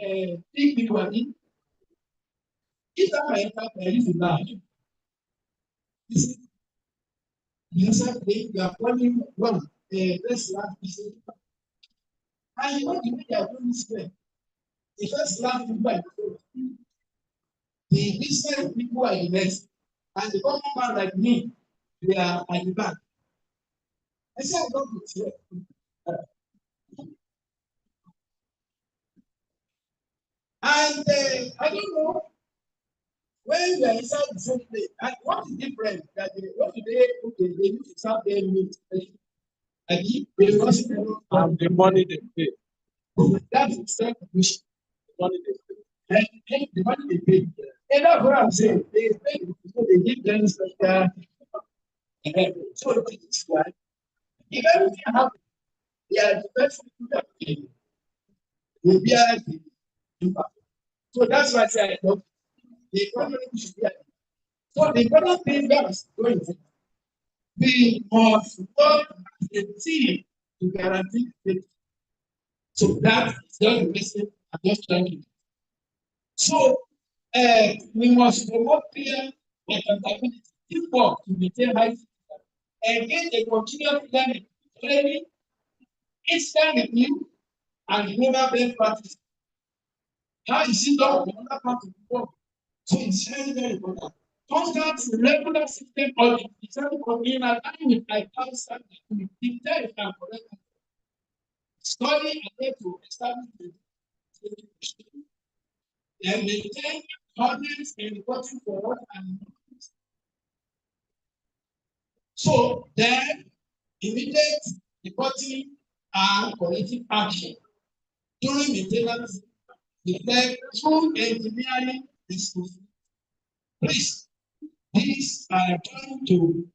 big people. I mean, if I enter, there is a large. You see, you are calling one, first class business. And you know the way they are doing this way. The first class people are the business people are the next. And the common man like me, they are at the back. I said, I don't know. And I don't know when you are inside the same place. And what is different? That what do they use to serve their meat? I keep the money they pay. That's the same mission. The money they pay. And the money they pay. And that's what I'm saying. They pay so they give them special. So it's why if everything happens, they are the best people that will be at the impact. So that's why I say I love. The economy should be at. So the important thing that is going to we must work as a team to guarantee safety. So that is just the message I'm just trying to do. So we must promote clear accountability, teamwork to maintain high standards, engage a continuous learning, training, instant review, and global best practice. How is it done in other parts of the world? So it's very, very important. Constant regular system audit is in line with ICAO standards to detect and correct study ahead to establish the safety. Then maintain audits and reporting for what and so then immediate reporting and corrective action during maintenance reflect true engineering responsibility. Please, these are trying to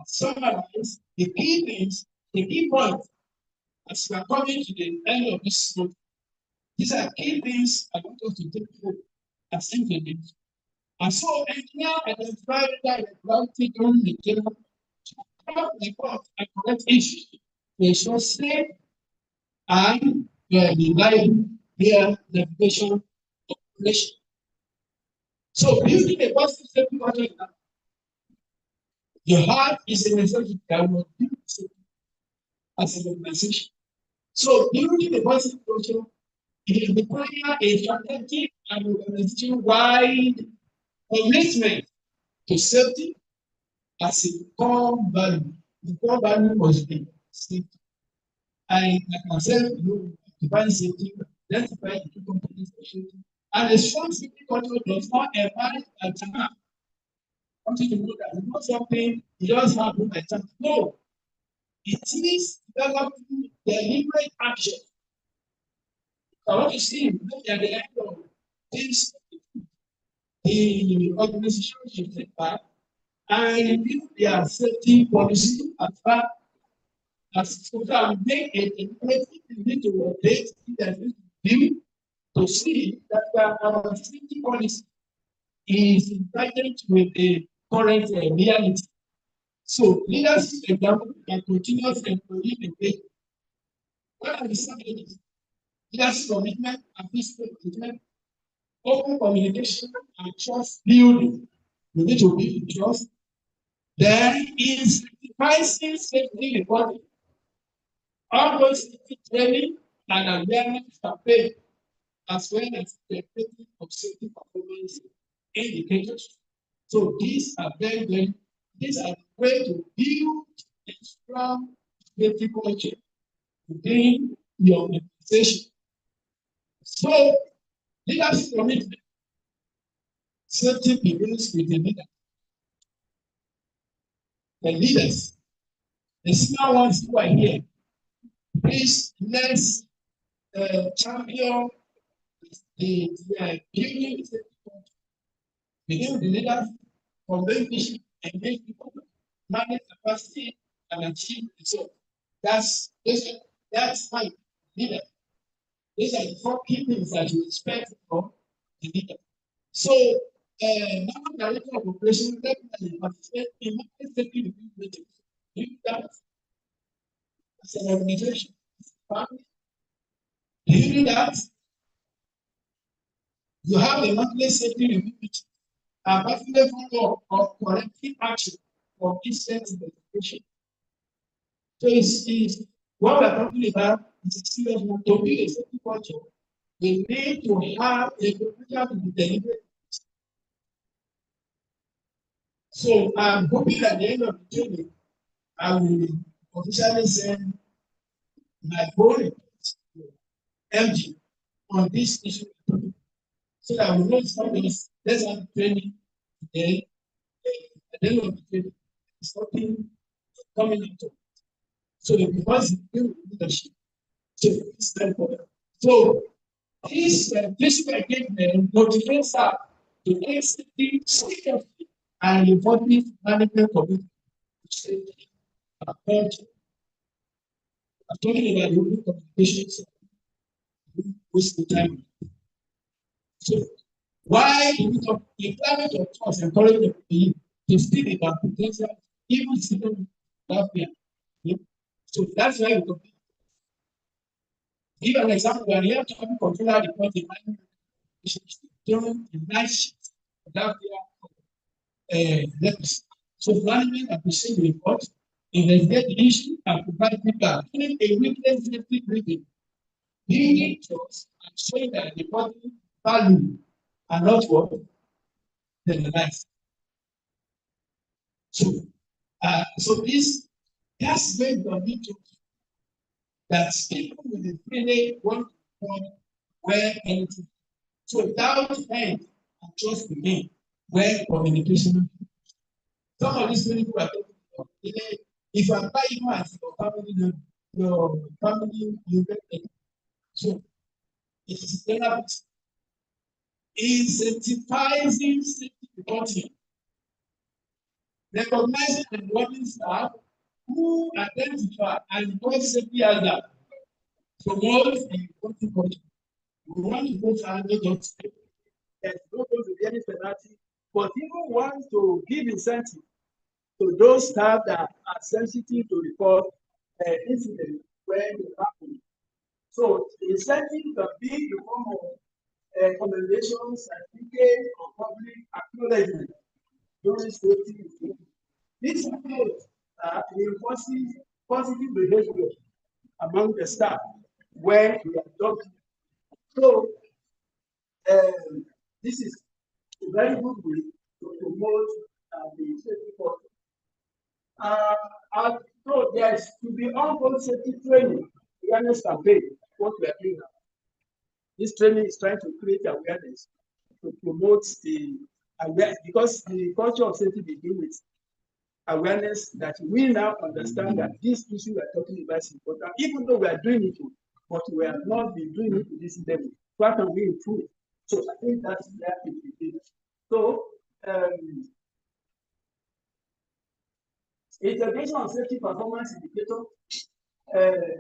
summarize the key things, the key points as we are coming to the end of this month. These are key things I want us to take note as implemented. And so engineer identify the irregularity during the general report and correct issues to ensure safe and reliable their navigation operation. So building a positive safety culture your heart is a necessity that will build safety as an organization. So building a positive culture it requires a strategic and organization-wide commitment to safety as a core value. The core value must be safety. I, like myself, define safety, identify the key components of safety, and a strong safety culture does not emerge by chance. I want you to know that it's not something you just happen by chance. No, it is developing deliberate action. I want to see look at the end of this, the organization should take back and review their safety policy as far as so that we make it we need to update the review to see that our safety policy is invited with the current reality. So leadership example and continuous employee engagement. What are the strategies? Leadership commitment and physical commitment, open communication and trust building. We need to build trust. Then incentivizing safety reporting, ongoing safety training and awareness campaign, as well as the rating of safety performance indicators. So these are these are the way to build a strong safety culture within your organization. So leadership commitment. Safety begins with the leader. The leaders, the small ones who are here, please let's champion the building the safety culture. Begin with the leaders, convey vision, engage people, manage capacity, and achieve results. That's my leader. These are the 4 key things that you expect from the leader. So, now director of operations regularly participate in market safety review meetings. Do that as an organization, family. Do you do that? You have a monthly safety review meeting, a monthly follow-up of corrective action for incident investigation. So it's what we're talking about is a serious one. To be a safety culture, we need to have a proposal to be delivered. So I'm hoping at the end of the training, I will officially send my whole MG on this issue so that we know it's not just let's have training today. At the end of the training, something coming into it. So because it's new leadership, so it's time for them. So this physical engagement motivates us to take safety seriously and important management commitment to safety and culture. I'm talking about open communications, waste the time. So Why the climate of trust encourages the to speak about potential, even still last year. So that's why we compete. Give an example, when you have to controller report in mind during the night shift that year, so management appreciate the report, investigate the issue, and provide feedback. During a weekly safety briefing, building trust and showing that the reporting value and not what penalized. So this that's based on it that people will really want to know where anything. So without end and trust remain where communication. Some of these people are talking about if you are buying one your family you get it. So it is benefit. Incentivizing safety reporting. Recognizing and rewarding staff who identify and report safety hazard promotes the reporting culture. We want to go for just there's no going to be any penalty, but people want to give incentive to those staff that are sensitive to report incidents when they happen. So the incentive can be in the form of commendations, certificates, or public acknowledgement during safety review. This approach reinforces positive behavior among the staff when we adopt. So this is a very good way to promote the safety culture. So there is to be ongoing safety training, awareness campaign, what we are doing now. This training is trying to create awareness to promote the awareness because the culture of safety begins with awareness that we now understand that this issue we are talking about is important, even though we are doing it, but we have not been doing it to this level. What can we improve? So I think that's where it begins. So integration of safety performance indicator,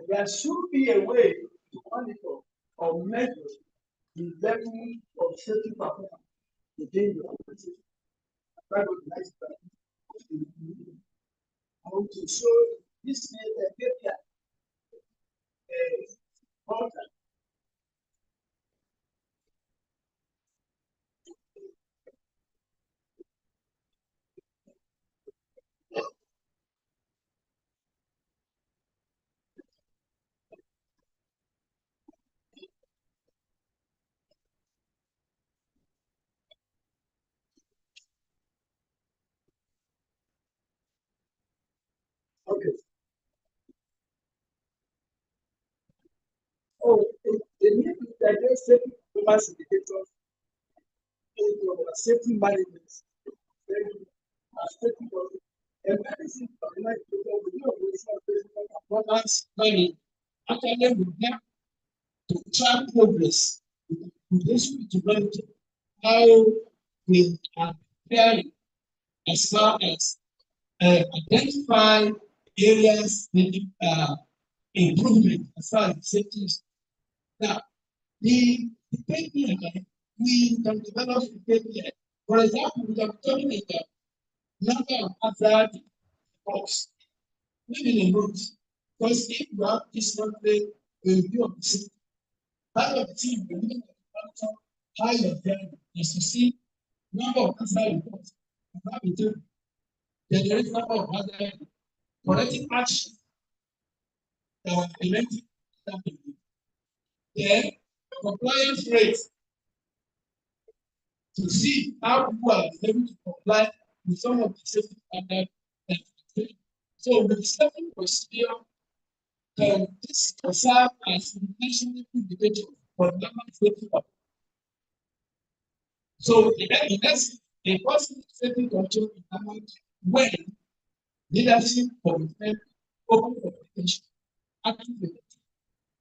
there should be a way to monitor or measure the level of safety performance within the organization. I want to show this KPI. Okay. Oh, the need to integrate safety performance indicators into our safety management. Safety and medicine performance planning actually will help to track progress with respect to monitor how we are preparing as far as identify areas needing improvement as far as safety is. Now, the KPI, we can develop the KPI. For example, we can be talking about number of hazard reports, maybe in roads. Because if you have this monthly review of the system, part of the team will look at the how your journey is to see number of hazard reports, and how we do generate number of hazard corrective action that are implemented. Then compliance rates to see how people are able to comply with some of the safety standards. So with certain procedure, this can serve as national indicator for normal safety. So in essence, a positive safety culture is normal when leadership commitment, open communication, active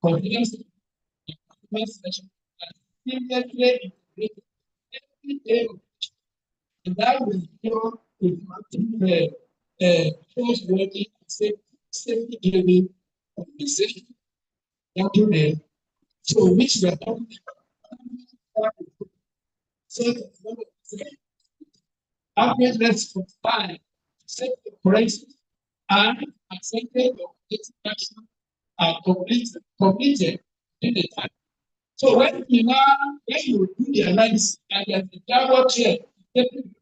confidence, and session, and seamlessly integrated every day of and that will ensure a trustworthy and safety-driven organization. So which we are talking about. So average less for 5 set operations and accepted or action are completed in the time. So when you do the analysis and there's a double check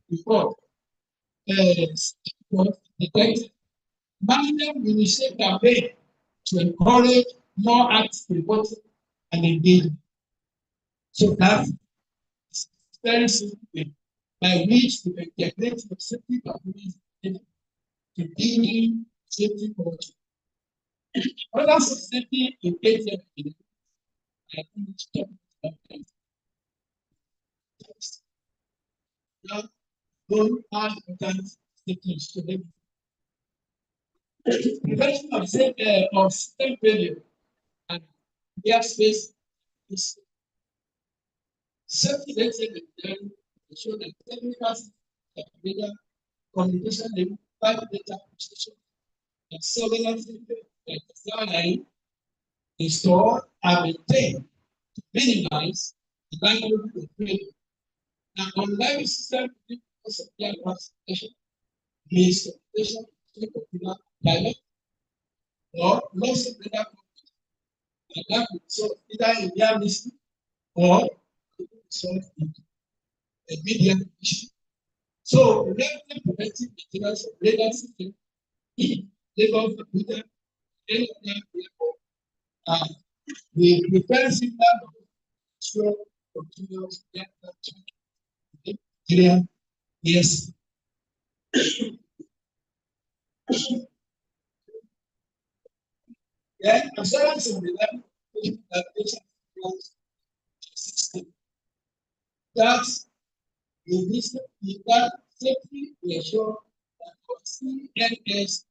before detected, management will initiate campaign to encourage more acts reporting and engagement. So that's very simple way by which to integrate the safety communities to building safety culture. Other safety engagement I think it's now know how important safety is to them. Prevention of system failure and airspace is safety rated and show that technical data communication level, five data acquisition, and surveillance design is stored and maintained to minimize the likelihood of failure. Now, online system supply classification means communication between popular dialect or loss of data and that will result either in their missing or result in a media issue. So, regular preventive maintenance of radar system in Lagos computer we prepare signal of sure continuous Nigeria. Yes. Then assurance of the level system that that safely ensure that our CNS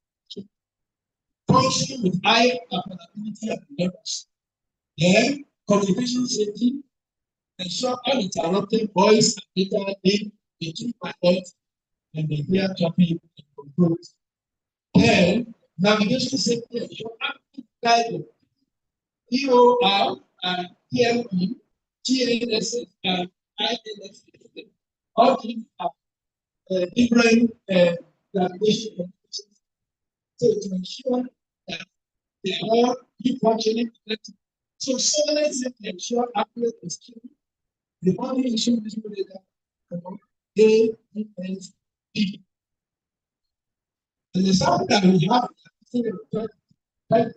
function with high availability of levels. Then communication safety ensure uninterrupted voice and data link between pilot and the air traffic controls. Then navigation safety ensure active guidance, EOR and TME, TNS and INS. All these are different navigation so to ensure that they are all keep functioning correctly. So surveillance safety ensure accurate estimate. The body issue visual data about AES. And the sound that we have an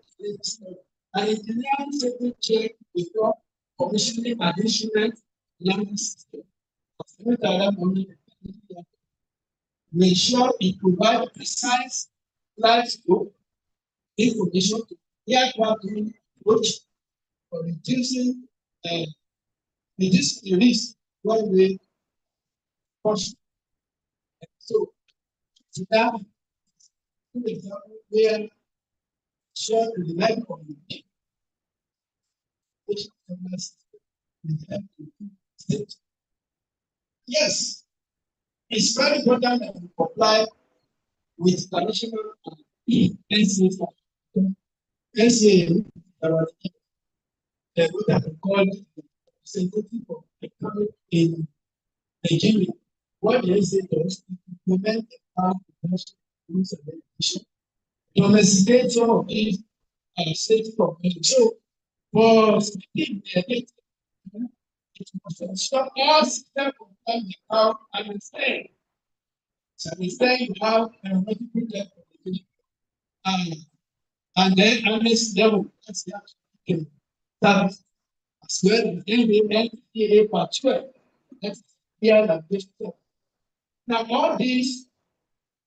engineering safety check before commissioning additional learning system. We ensure it provides precise live scope information to aircraft during approach for reducing the risk one way cost. So to that, two examples where share the life of the people, which yes, it's very important that we comply with traditional NCA, what I call representative of economic in Nigeria. What the NCA does is implement the power prevention rules and regulations, domesticate some of these state conventions. So, for speaking the data, it must ensure all system comply with how understand. So, understand you have environmental communication. And then analyst level, that's the actual service as well as NDA part 12. That's here and this. Now, all these,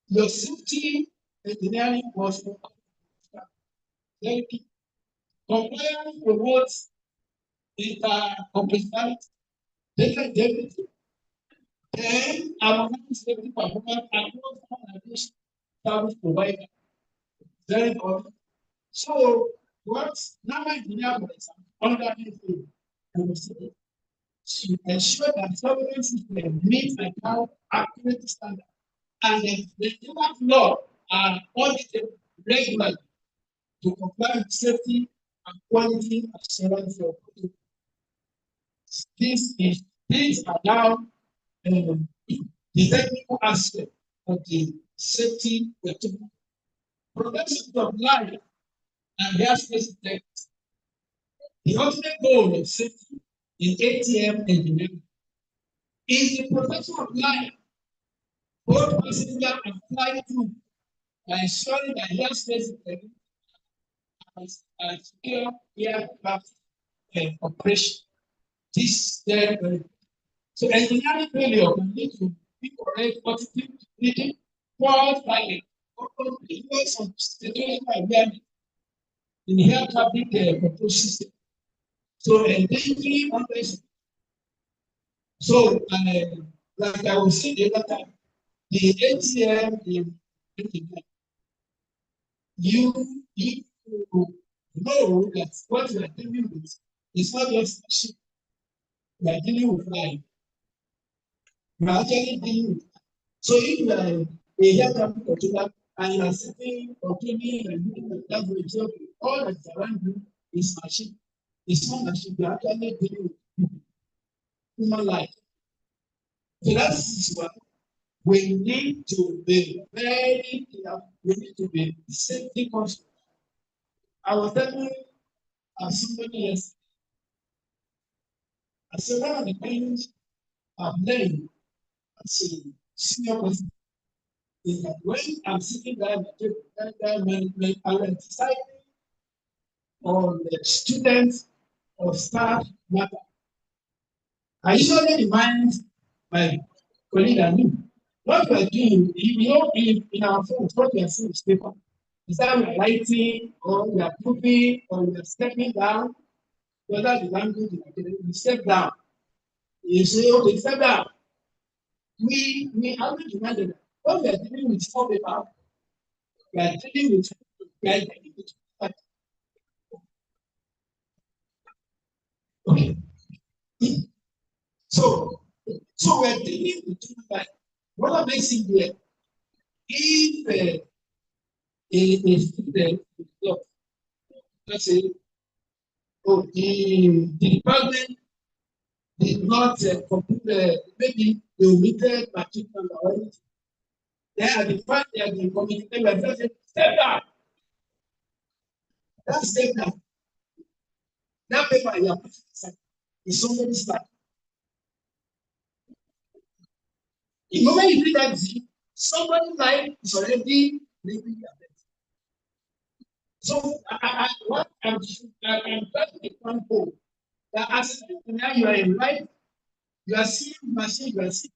your safety engineering was very key. Compliance promotes intercompliance, data integrity, and harmonized safety performance across organization service provider. Very important. So, what normal engineer was under this to ensure that surveillance system meets and how accurate standard and the human law are audited regularly to comply with safety and quality assurance of these are now the technical aspect of the safety protection of life and airspace integrity. The ultimate goal of safety in ATM engineering is the protection of life, both passenger and flight crew, by ensuring that airspace integrity and secure aircraft operation. This so engineering failure can lead to incorrect positive bleeding, false pilot, or loss of situational awareness in the air traffic control system. So endangering others. So like I was saying the other time, the ATM in you know that what you are dealing with is not just machine. You are dealing with life. You are actually dealing with. So if you are a air traffic controller and you are sitting or cleaning and doing that for yourself, all that is around you is machine. It's not machine. You are actually dealing with human life. So that's why we need to be very clear. We need to be safety conscious. I was telling somebody yesterday, I said one of the things I've learned as a senior person is that when I'm sitting there when I will decide on the students or staff matter, I usually remind my colleague and me what we are doing. You know, in our phones, what we are seeing is paper. Is that we are writing or we are proving or we are stepping down, whether the language we step down. You say, okay, step down. We haven't demanded that. What we are dealing with small paper, we are dealing with okay. So we're dealing with like what makes it clear if a student let's say, oh, the department did not complete maybe the omitted particular or anything. They are the fact they are the communicated by saying, step down. That's step down. That paper you are putting aside is somebody's life. The moment you do that, somebody's life is already living their best. So what I'm trying to make one goal that as now you are in life, you are seeing machine, you are seeing,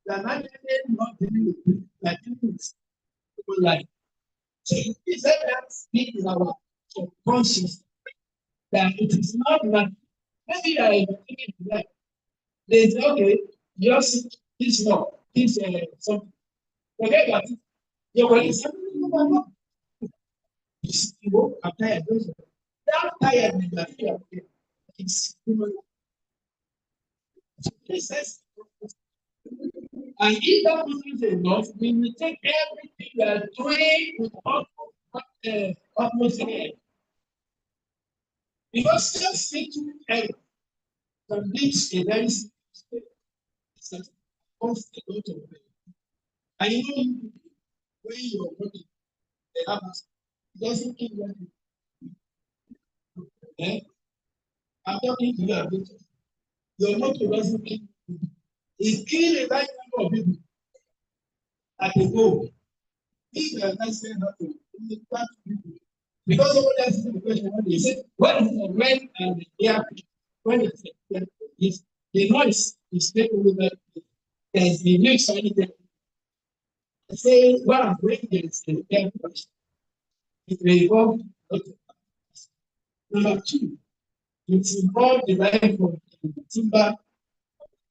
you are not dealing with you, you are dealing with people life. So is that speak in our subconscious that it is not that maybe you are thinking like there's okay, you see this law, this something. Forget that your body is something you know. You go I'm tired. That tiredness that you are okay. It's human. And if that wasn't enough, we will take everything we are doing with utmost care. Because just thinking error can lead to a very serious mistake. It's a cost a lot of pain. And you know, when you're working, the happens, it doesn't kill you. Eh? I'm talking to you about it. Your motor doesn't kill you. It kills a large number of people at a go. If you are not saying nothing, you can't do it. Because somebody asks the question when they say, what is the when and the air? When it's the noise is taken over, there's the mix or anything. I say, well, when there's the air question, it may involve number two, it involves the life of the timber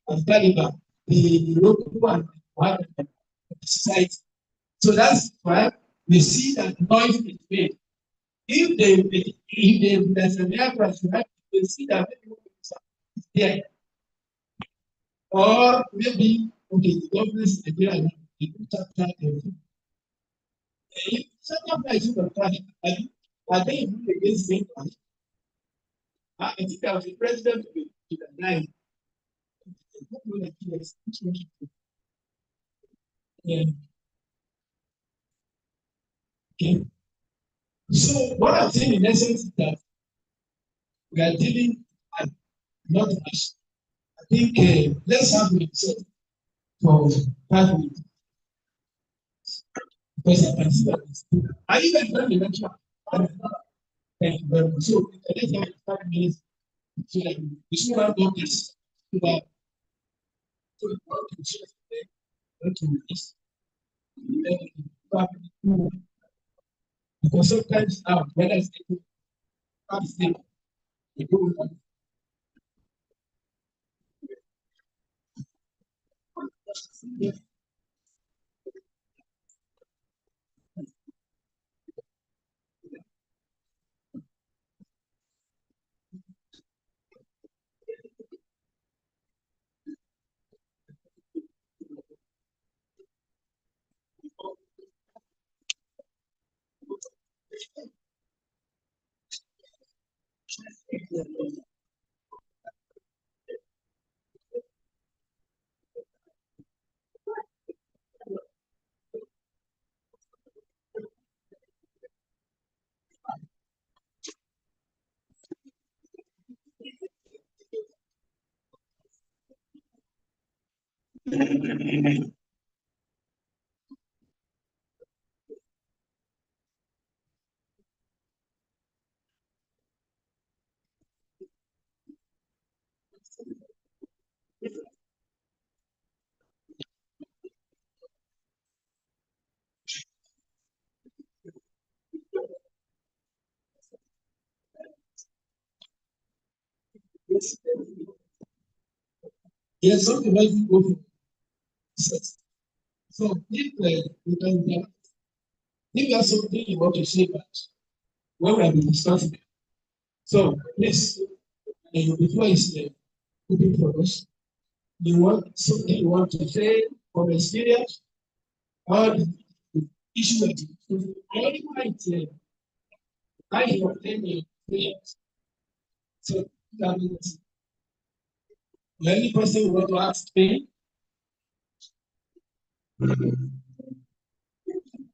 and caliber, the local one, the society. So that's why we see that noise is made. If there's an aircraft, you have to see that is there. Or maybe, okay, the government is Nigeria, they do chapter everything. If certain places of crash, are they even against saying crash? I think I was the president of the night. Yeah. Okay. So what I'm saying in essence is that we are dealing at not much. I think let's have the result for 5 minutes because I can see that it's good. I even done the lecture. Thank you very much. So let's have 5 minutes so that we should have done this. So that so we want to share today, want to release. Because sometimes now, when I say, I'm saying, you don't want to. Yes, something like you go for success. So if you can, if you have something you want to say about what we have been discussing, so please, before it's open for us, you want something you want to say from experience or the issue that you or you might I your experience. So that means any person who want to ask me,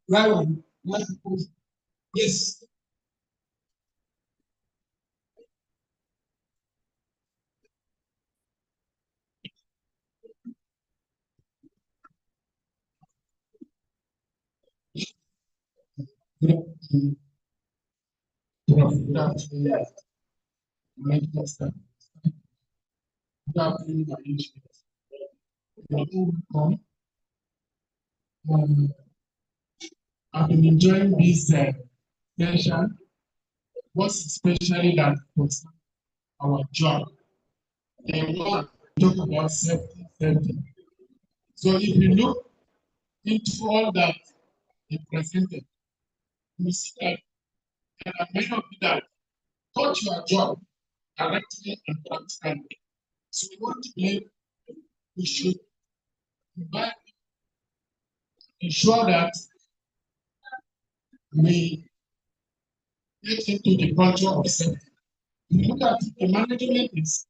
right one, yes. Good afternoon. Good afternoon. My pastor. Good afternoon, my engineers. Welcome. Um, I've been enjoying this session. What's especially that was our job. And one talk about safety, safety. So if you look into all that they presented, you see that there are many of you that touch your job directly and practically. So we want to be, we should invite, ensure that we get into the culture of safety. If you look at it, the management is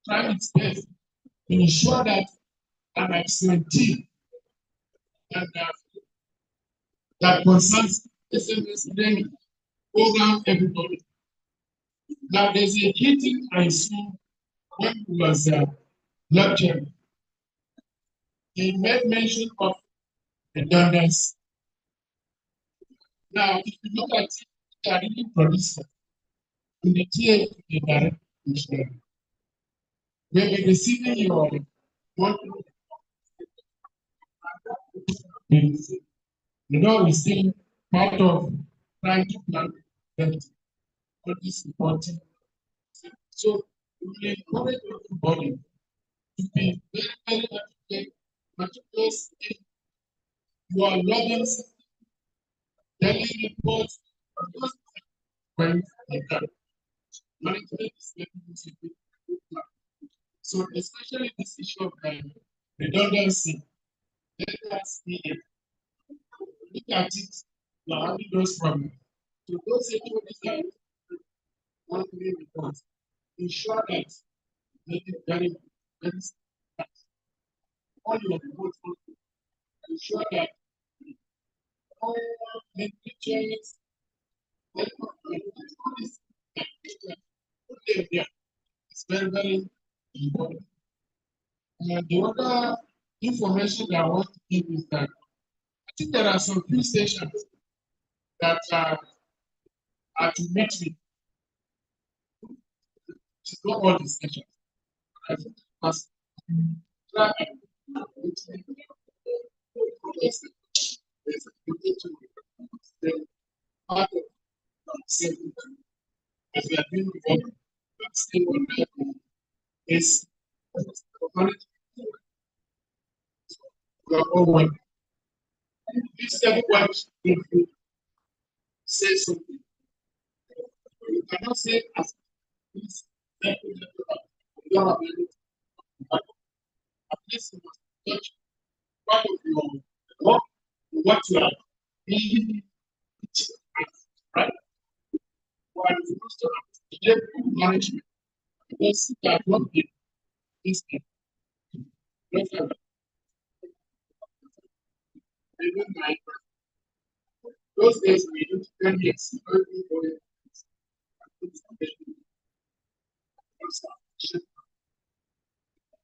trying its best to ensure that an excellent team and that concerns SMS training go around everybody. Now there's a key thing I saw when we was lecturing. He made mention of redundancy. Now, if you look at it, they are really producing in the tier to the direct missionary. When you're receiving your what we still part of trying to plan that what is important. So we encourage everybody to be very, very meticulous in your logging daily reports, when you can. Management is making this a good plan. So especially this issue of redundancy, let us see it. Look at it, you are having those problems. So those HODs that monthly reports, ensure that make it very, very all your remote photo, ensure that all temperatures, it's very, very important. And the other information that I want to give is that I think there are some few stations that are to meet with. It's not all the stations. I think must try and there's a need to stay part of safety as we are doing before, but still on that is management. We are all one. This everyone if you say something. You cannot say as this you don't have anything, but at least you must touch part of your work, what you are being right? While you also have to management, because that one thing is even my those days we used 10 years,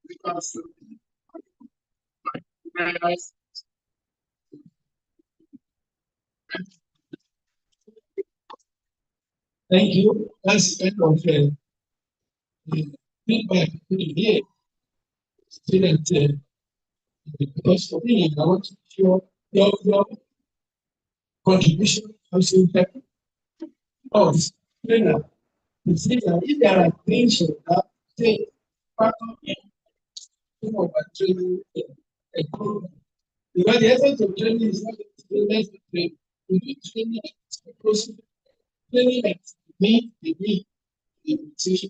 because realize thank you. That's the end of the feedback we hear. Student, because for me, I want to show your contribution also impact us. Trainer, you see that if there are things that say part of our training, because the essence of training is not to train, we need training because training that meet the need, the decision.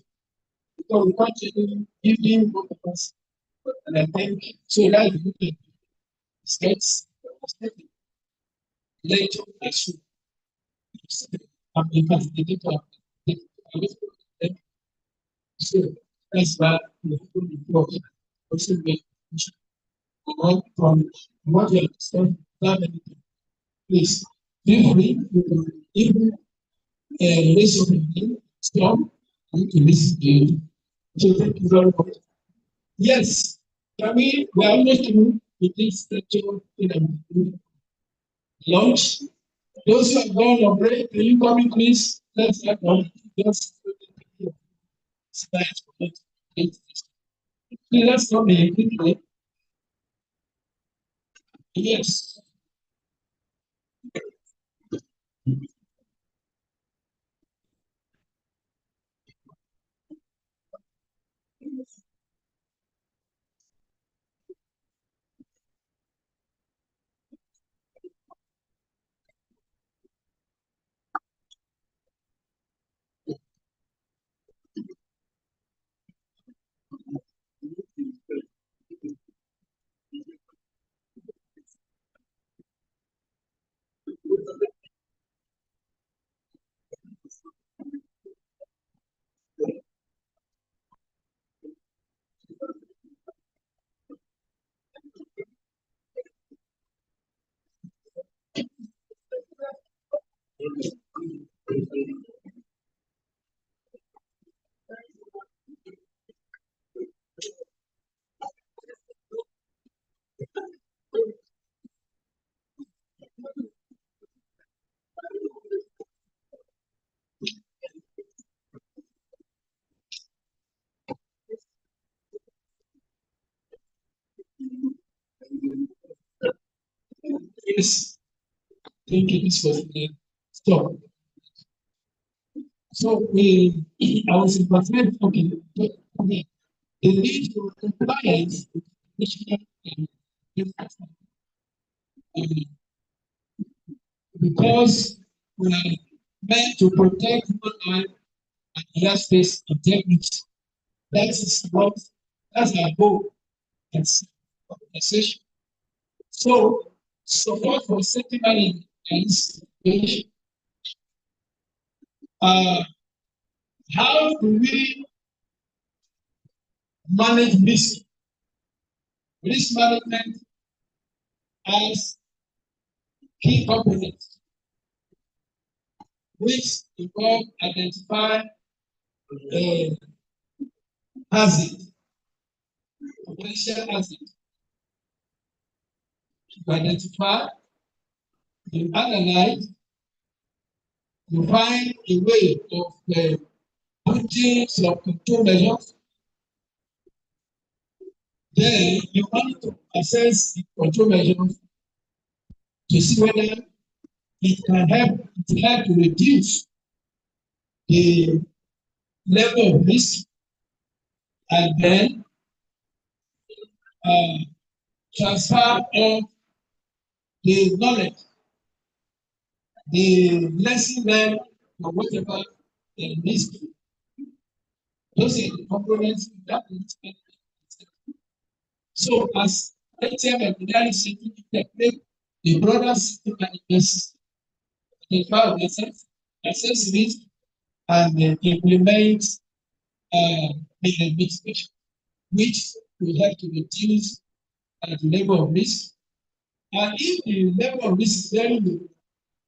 Because we can't really give them both of us. And I think so that you can states later as you because they did so that's why we report also make from what you understand that anything. Please feel free to even listen to me, stop, and to listen to you. So thank you very much. Yes, I mean, we are almost through with this structure in lunch. Those who have gone on break, can you come in, please? Let's have one. Just slides for it. Please, let's come in quickly. Yes. Yes. Thank you. This was the stop. So I was in percent talking. The need for compliance with national because we are meant to protect human life and airspace integrity. That is what that's our goal as organization. So support for safety management and situation. How do we manage risk? Risk management has key components which involve identify hazard, potential hazard. You identify, you analyze, you find a way of putting some control measures. Then you want to assess the control measures to see whether it can help to reduce the level of risk, and then transfer of the knowledge, the lesson learned, or whatever risk. Those are the components that we expect. So as ATM and Binary City technique, the broader system analysis, identify assess risk, and implement the mitigation, which will help to reduce the level of risk. And if the level of risk is very low,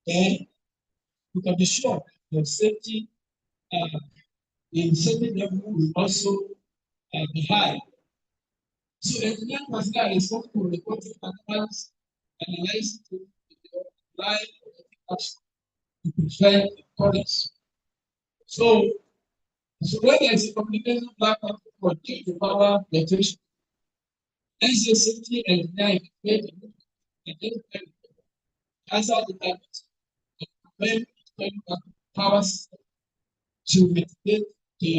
then you can be sure your safety in safety level will also be high. So engineering personnel are responsible for reporting analyzing to apply action to prevent occurrence. So when there is a communication blackout for due to power fluctuation, NCA safety engineering identify hazard determinants when power system to mitigate the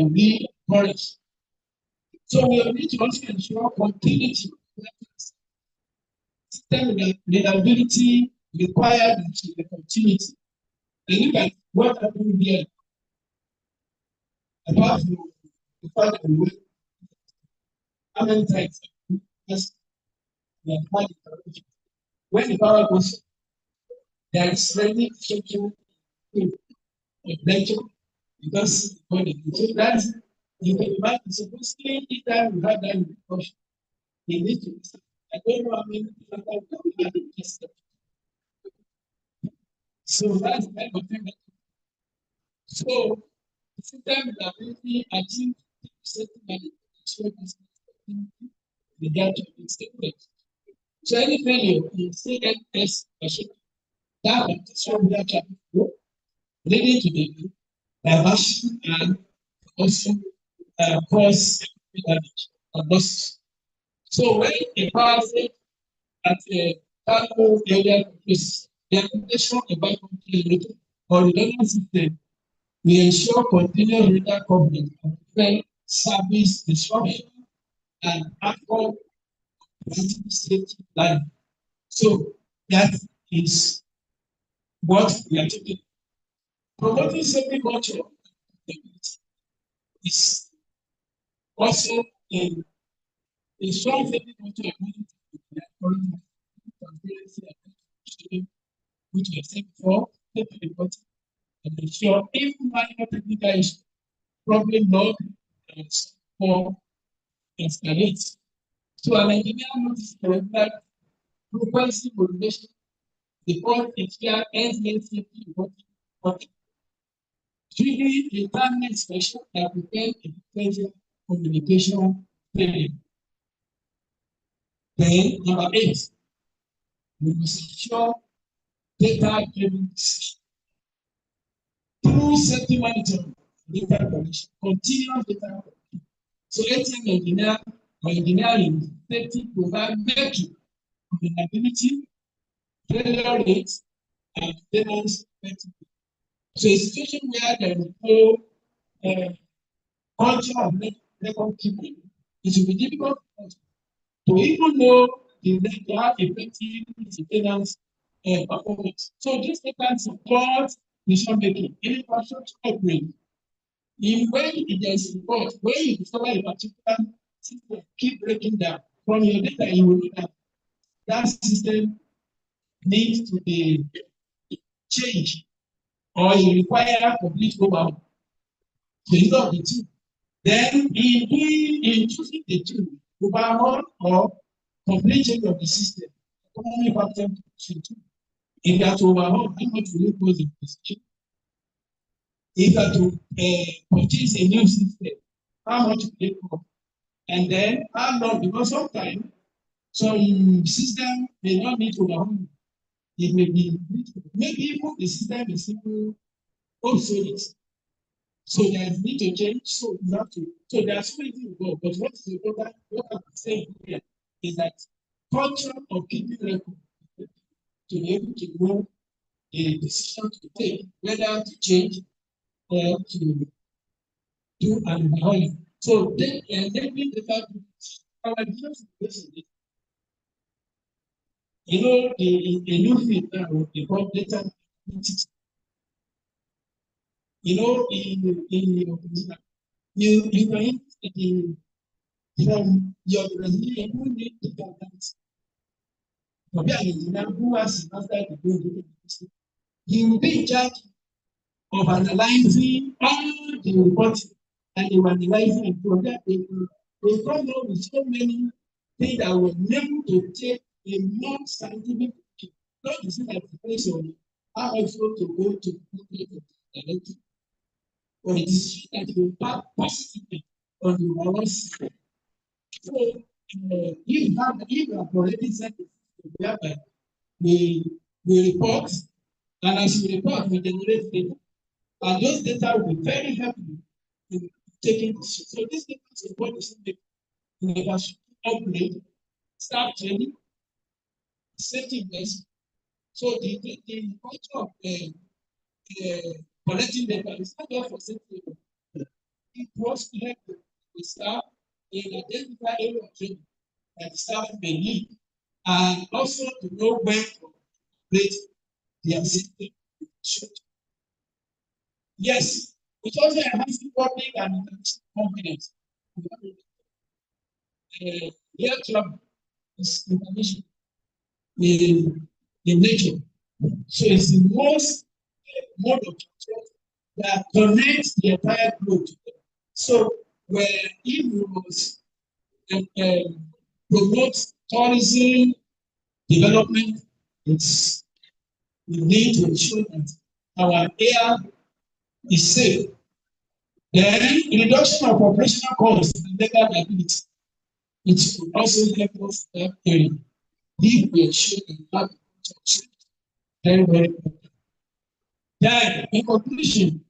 recurrence. So we need to also ensure continuity. System reliability required to the continuity. And look at what happened here. Apart from the fact that we wait, how many times yes, we have had interruption. When the power goes, there is ready shaking of nature because when it goes, so that's you can imagine supposedly each time we have that discussion, you need to listen. I don't know how many people have had this. So that's the kind of thing. So the system reliability achieve certain management regard to its statement. So any failure in CNS machine that condition that can go leading to the diversion and also cause damage or loss. So when a power set at a powerful area is the application of biocontrol or redundant system, we ensure continuous data coverage and prevent service disruption and outcome safety line. So that is what we are talking. Promoting safety culture is also a strong safety culture which we have said before, safety reporting, and ensure even minor technical issues, problem log, and for escalate. So an engineer notices that frequency modulation report HDR end-to-end safety reporting. Triggering a target expression that prevent a potential communication failure. Then number 8, we must ensure data-driven decision. Through safety monitoring, data collection, continuous data collection. So ATM engineer or engineering safety provide metric availability, failure rates, and maintenance effectiveness. So a situation where there is no culture of record keeping, it will be difficult to even know they have effective maintenance performance. So this can support decision making in infrastructure upgrade. In when there is report, when you discover a particular system keep breaking down, from your data you will know that that system needs to be changed or you require complete overhaul. So it's not the two. Then in choosing the two, overhaul or complete change of the system, economic factor to if you are to overhaul, how much will it cost in position? If you are to purchase a new system, how much will it cost? And then how long? Because sometimes some system may not need to overhaul. It may be maybe even the system is simple obsolete. So there's need to change. So you have to. So there are so many things involved. But what is important? What I'm saying here is that culture of keeping record to be able to know a decision to take, whether to change or to do an overhauling. So then, enabling the fact that our business is you know, a new field now, they call data analytics. You know, you can from your resume, you need to get that. For the engineer who has mastered the building, he will be in charge of analyzing all the reports and they were analyzing and from that they come up with so many things that were never to take a more scientific view. Not to see that the person how also to go to the directive or a decision that will impact positively on the overall system. So if you have already set the system whereby we report and as you report we generate data. And those data will be very helpful in taking decisions. So this data is what is in the upgrade, start training, safety investment. So the culture of collecting data is not just for safety. It was to help the staff in identify area of training that the staff may need and also to know when to upgrade their system. Yes, it also enhances public and international confidence. Air travel is information in nature. So it's the most mode of transport that connects the entire globe together. So where if we must promote tourism development, it's we need to ensure that our air is safe. Then reduction of operational costs and data liability. It will also help us that area. If we ensure that very, very important. Then, in conclusion,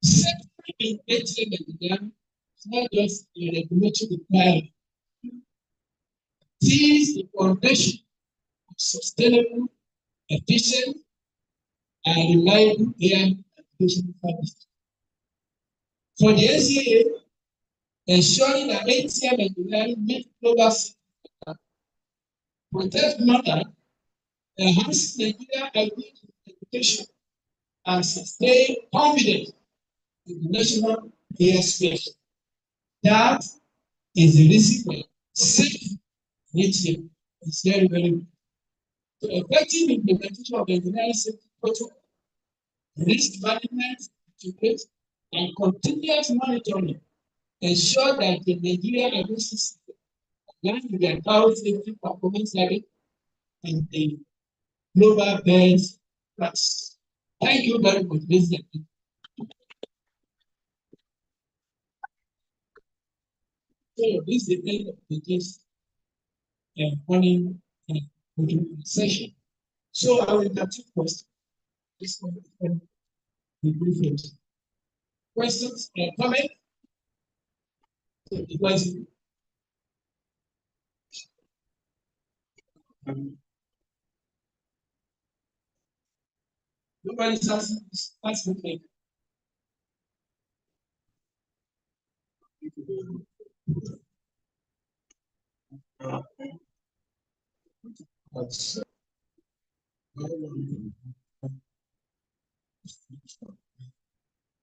safety in ATM and Ghana is not just a regulatory requirement. It is the foundation of sustainable, efficient, and reliable air navigation service. For the NCAA, ensuring that ATM and Ghana meet global standards, protect mother, enhance Nigeria identification, and sustain confidence in the national airspace. That is the reason why safety ATM is very, very important. So effective implementation of engineering safety protocol, risk management, and continuous monitoring ensure that the Nigerian aviation system aligns with the entire safety performance level and the global best practice. Thank you very much, ladies and gentlemen. So this is the end of today's morning session. So I will entertain questions. This one will be first. Questions and comments? So the question. Nobody's asking me. That's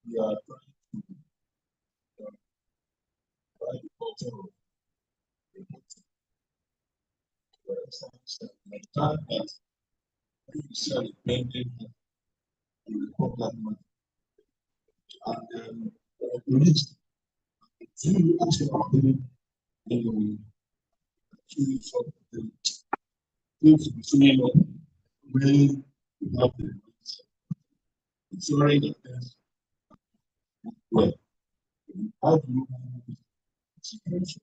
we are trying to write the culture of the time that you said pending the report that money. And then the next two actually choose of the things between when you have the it's already well. How do you manage the situation?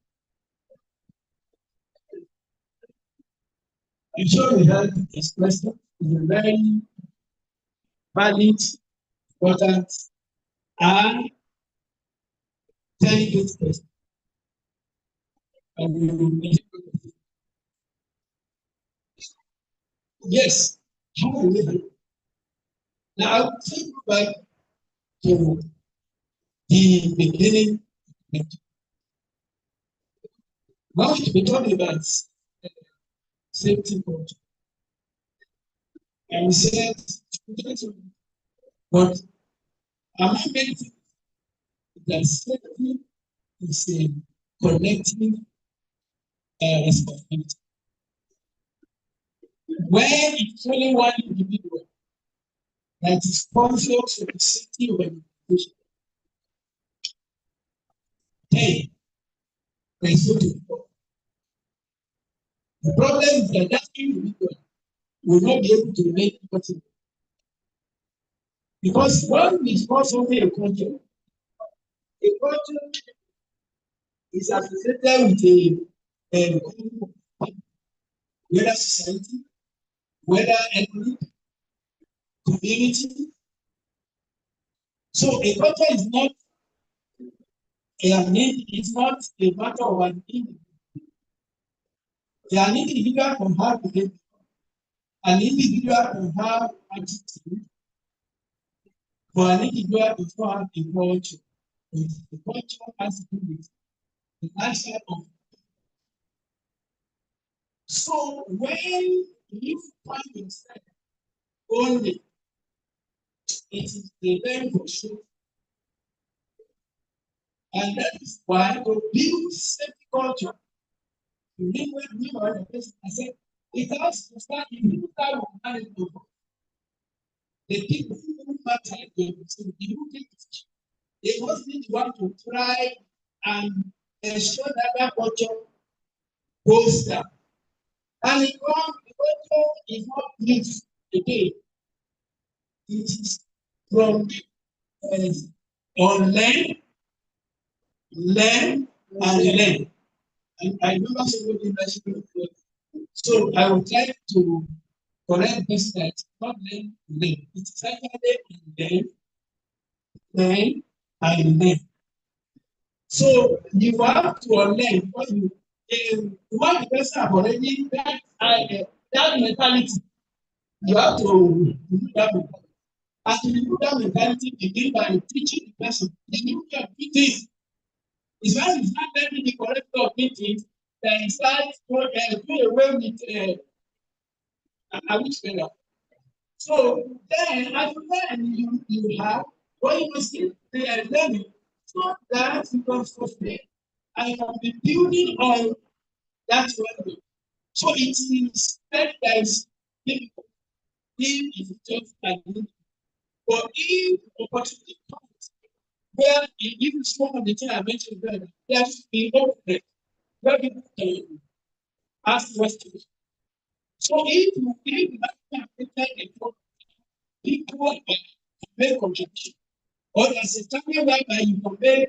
I'm sure we heard this question. It's a very valid, important, and delicate question. And we will yes, how do we do it? Now, I'll take you back to the beginning. Now, we talk about safety culture. And we said, but among many things, that safety is a collective responsibility. When it's only one individual that is conscious of the safety of an organization, then there is no to be problem. The problem is that that individual will not be able to make nothing. Because when we call something a culture is associated with a whether society, whether ethnic, community. So a culture is not it's not a matter of an individual. An individual can have behavior, an individual can have attitude, but an individual does not have a culture. The culture has to do with the lifestyle of. So when you find yourself only, it is a very frustrating. And that is why to build safety culture, you need to be the person. I said, it has to start in the time of management. The people who matter, the people they must be the one to try and ensure that that culture goes down. And the culture is not built again. It is from unlearn, learn, and learn. And I remember somebody mentioned it. So I would like to correct this that not learn, learn. It is actually learn, and learn. So you have to unlearn what you one person have already that mentality. You have to remove that mentality. And to remove that mentality, begin by teaching the person the new way of doing things. It's when it's not learning the correct way of doing things that it starts to do away with I wish better. So then after that you have what you must do learning so that you can sustain and can be building on that learning. So it is that is difficult. If it's just like but if opportunity comes where even some of the things I mentioned earlier, there should be open where people can ask questions. So if you have a people make contribution. Or there's a time whereby you compare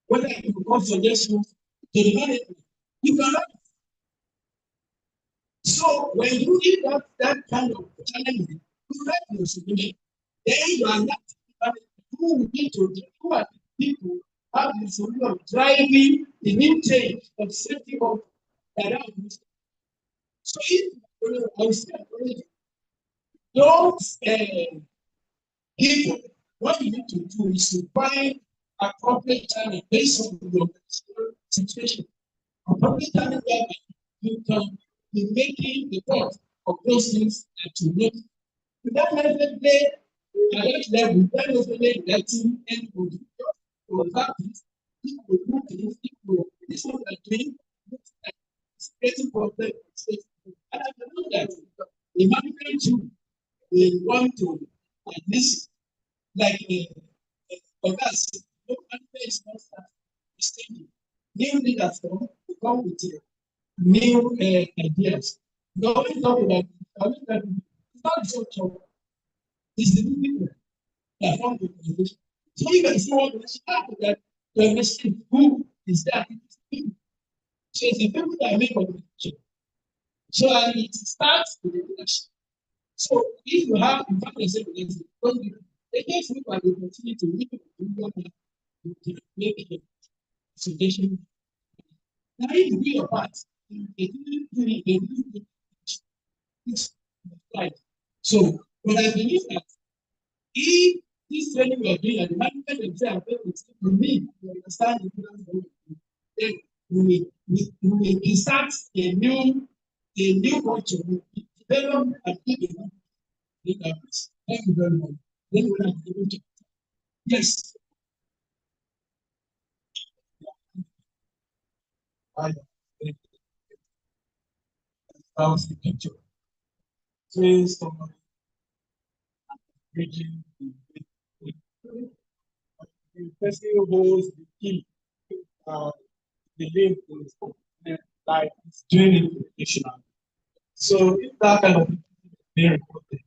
whether you become suggestions to the management. You cannot. So when you give that kind of challenge, you write your solution. Then you are not who need to who are the people have the solution of driving the new change of safety of that. So if don't people, what you need to do is to find appropriate channel based on your situation. Appropriate channel where you can be making the thought of those things that you make. Without necessarily at that level, without necessarily letting anybody to have this, people will do things, people this is what they're doing, it's creating problems. And I know that the management too will want to listen. Like others, no management is not start mistaking. new leaders come with new ideas. We always talk about it's not the same job, it's the new people that form the organization. So you can see what that the organization who is that. So it's the people that make organization. So and it starts with the leadership. So if you have in fact the same organization, it gives people the opportunity to make a presentation. Now if you do your part, it's right. So but I believe that if this training we are doing and the management themselves we need to understand the difference, then we insert a new culture, we develop and keep a new database. Thank you very much. Then we are able to. Yes. I the picture. Say somebody reading the person who holds the key, the link is like it's doing it professionally. So if that kind of being recorded,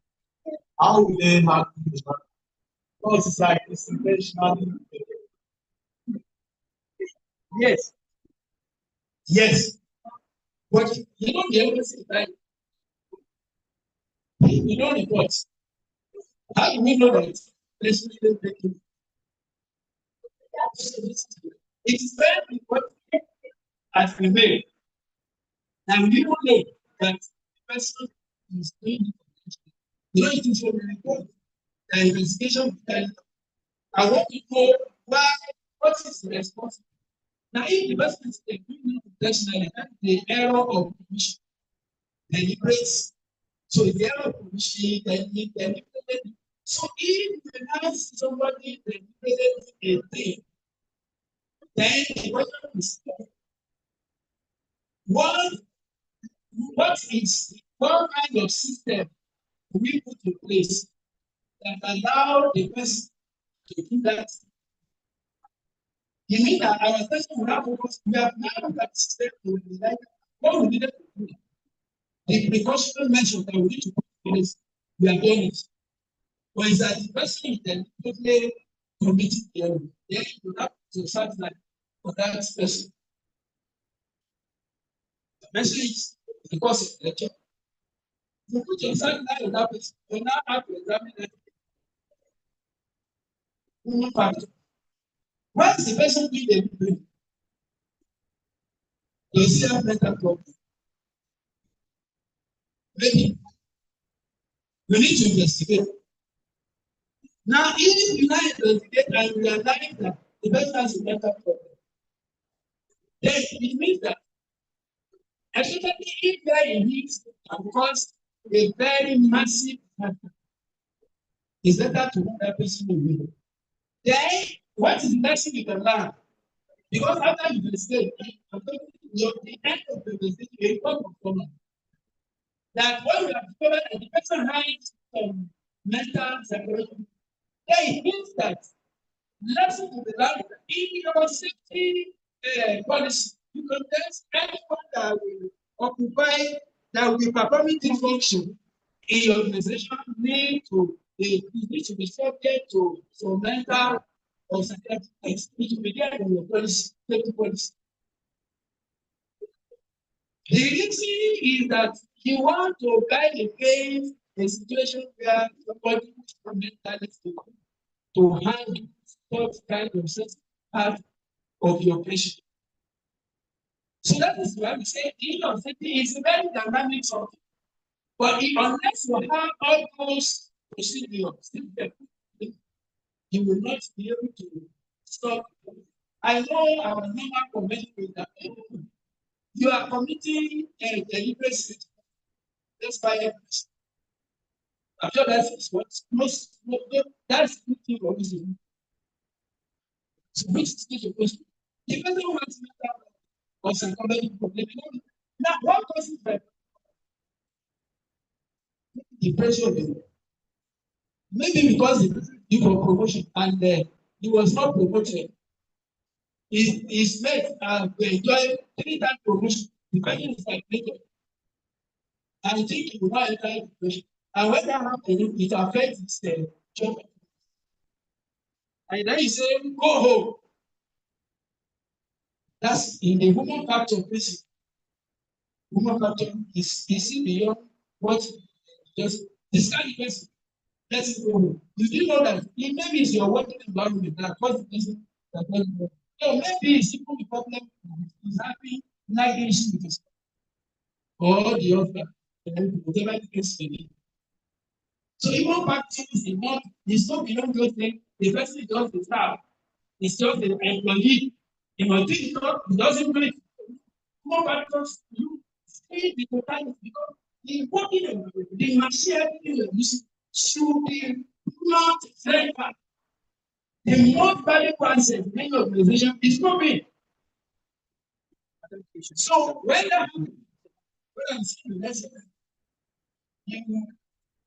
how will they have this? Because it's like it's intentionally. Yes, yes. But you know the evidence is like you don't report. How do we know that this is breaking? It is very important as we made. And we don't know that the person is doing it. You know, it is from the report. The investigation behind. I want to know why, what is the response? Now, if the person is doing it intentionally, that's the error of commission. Deliberate. So the error of commission, then so if you ask somebody deliberated a thing, then the question is what is what kind of system we put in place that allow the person to do that? You mean that our person will have focus? We have now that system to like what we needed to do. The precautionary measures that we need to put in place, we are doing it. But is that the person is deliberately committing the error? Then you have to start like for that person. The person is because of the lecture. You put yourself now in that person, you now have to examine that human factor. Why is the person doing the brain? Does he have mental problem? Maybe we need to investigate. Now, if you now investigate and realize that the person has a mental problem, then it means that especially if there is and cause a very massive factor, it's better to move that person away. Then what is the next thing you can learn? Because after you investigate, the end of the investigation, a report will come out. That when we have discovered that the person has some mental psychological, then it means that lesson to be learned in your safety policy. You can test anyone that will occupy, that will be performing this function in your organization need to be subject to some mental or psychiatric test. It will be there in your policy, safety policy. The reason is that you want to guide against a situation where somebody is mentally stable to handle such kind of part of your patient. So that is why we say inner safety is a very dynamic something. But unless you have all those procedures, you will not be able to stop. I know our normal convention is that you are committing a deliberate state. That's why I'm sure that's what most that's the thing for us. So which stage of question? The person who has mental or psychological problem. Now, what causes that? Depression. Maybe because he for promotion and he was not promoted. his mates to enjoy 3 times promotion. The question is like nature. I think he will not enter education. And when that happens, it affects his job. And then he say, go home. That's in the human factor principle. Human factor is see beyond what just this kind of person. Let it go home. You still know that it maybe it's your working environment that causes the person that doesn't go. So maybe it's even the problem is having nagging issue with his or the other, whatever the case may be. So human factor is not beyond those things. The person is just the staff. It's just an employee. You know, think it doesn't do it. Human factors you stay the totality because the working environment, the machinery you use should be not very bad. The most valuable asset in any organization is moving. So when I'm saying let's say you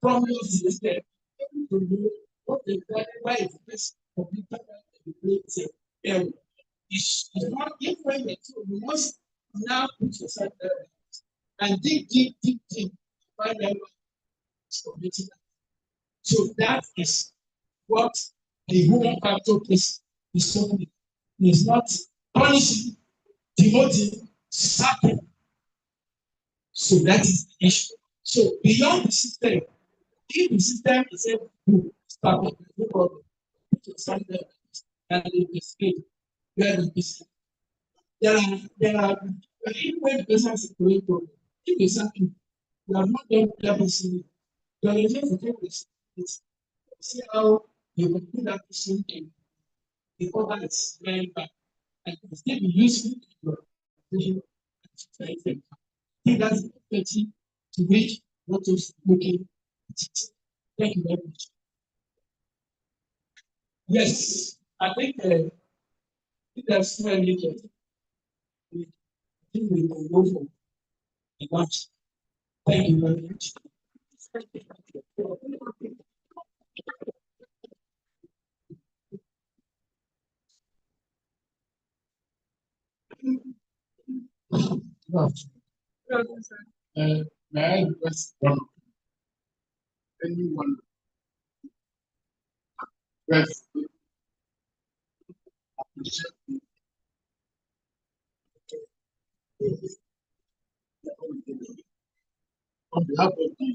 from your system to know what exactly why is this computer is not different. So you must now put yourself there and dig, find out computing. So that is what the human factor is talking. It's not punishing, demoting, sacking. So that is the issue. So beyond the system, if the system is able to start up, no problem. Put yourself there and investigate where the business. There are even when the business is going problem, if it's something you have not done that person, you are able to take this. See how you can put that person in the order is very bad and it still be useful to your organization and society. I think that's the perspective to which what is looking at it. Thank you very much. Yes, I think that's very good. I think we can go for the lunch. Thank you very much. May I request anyone request appreciate on behalf of the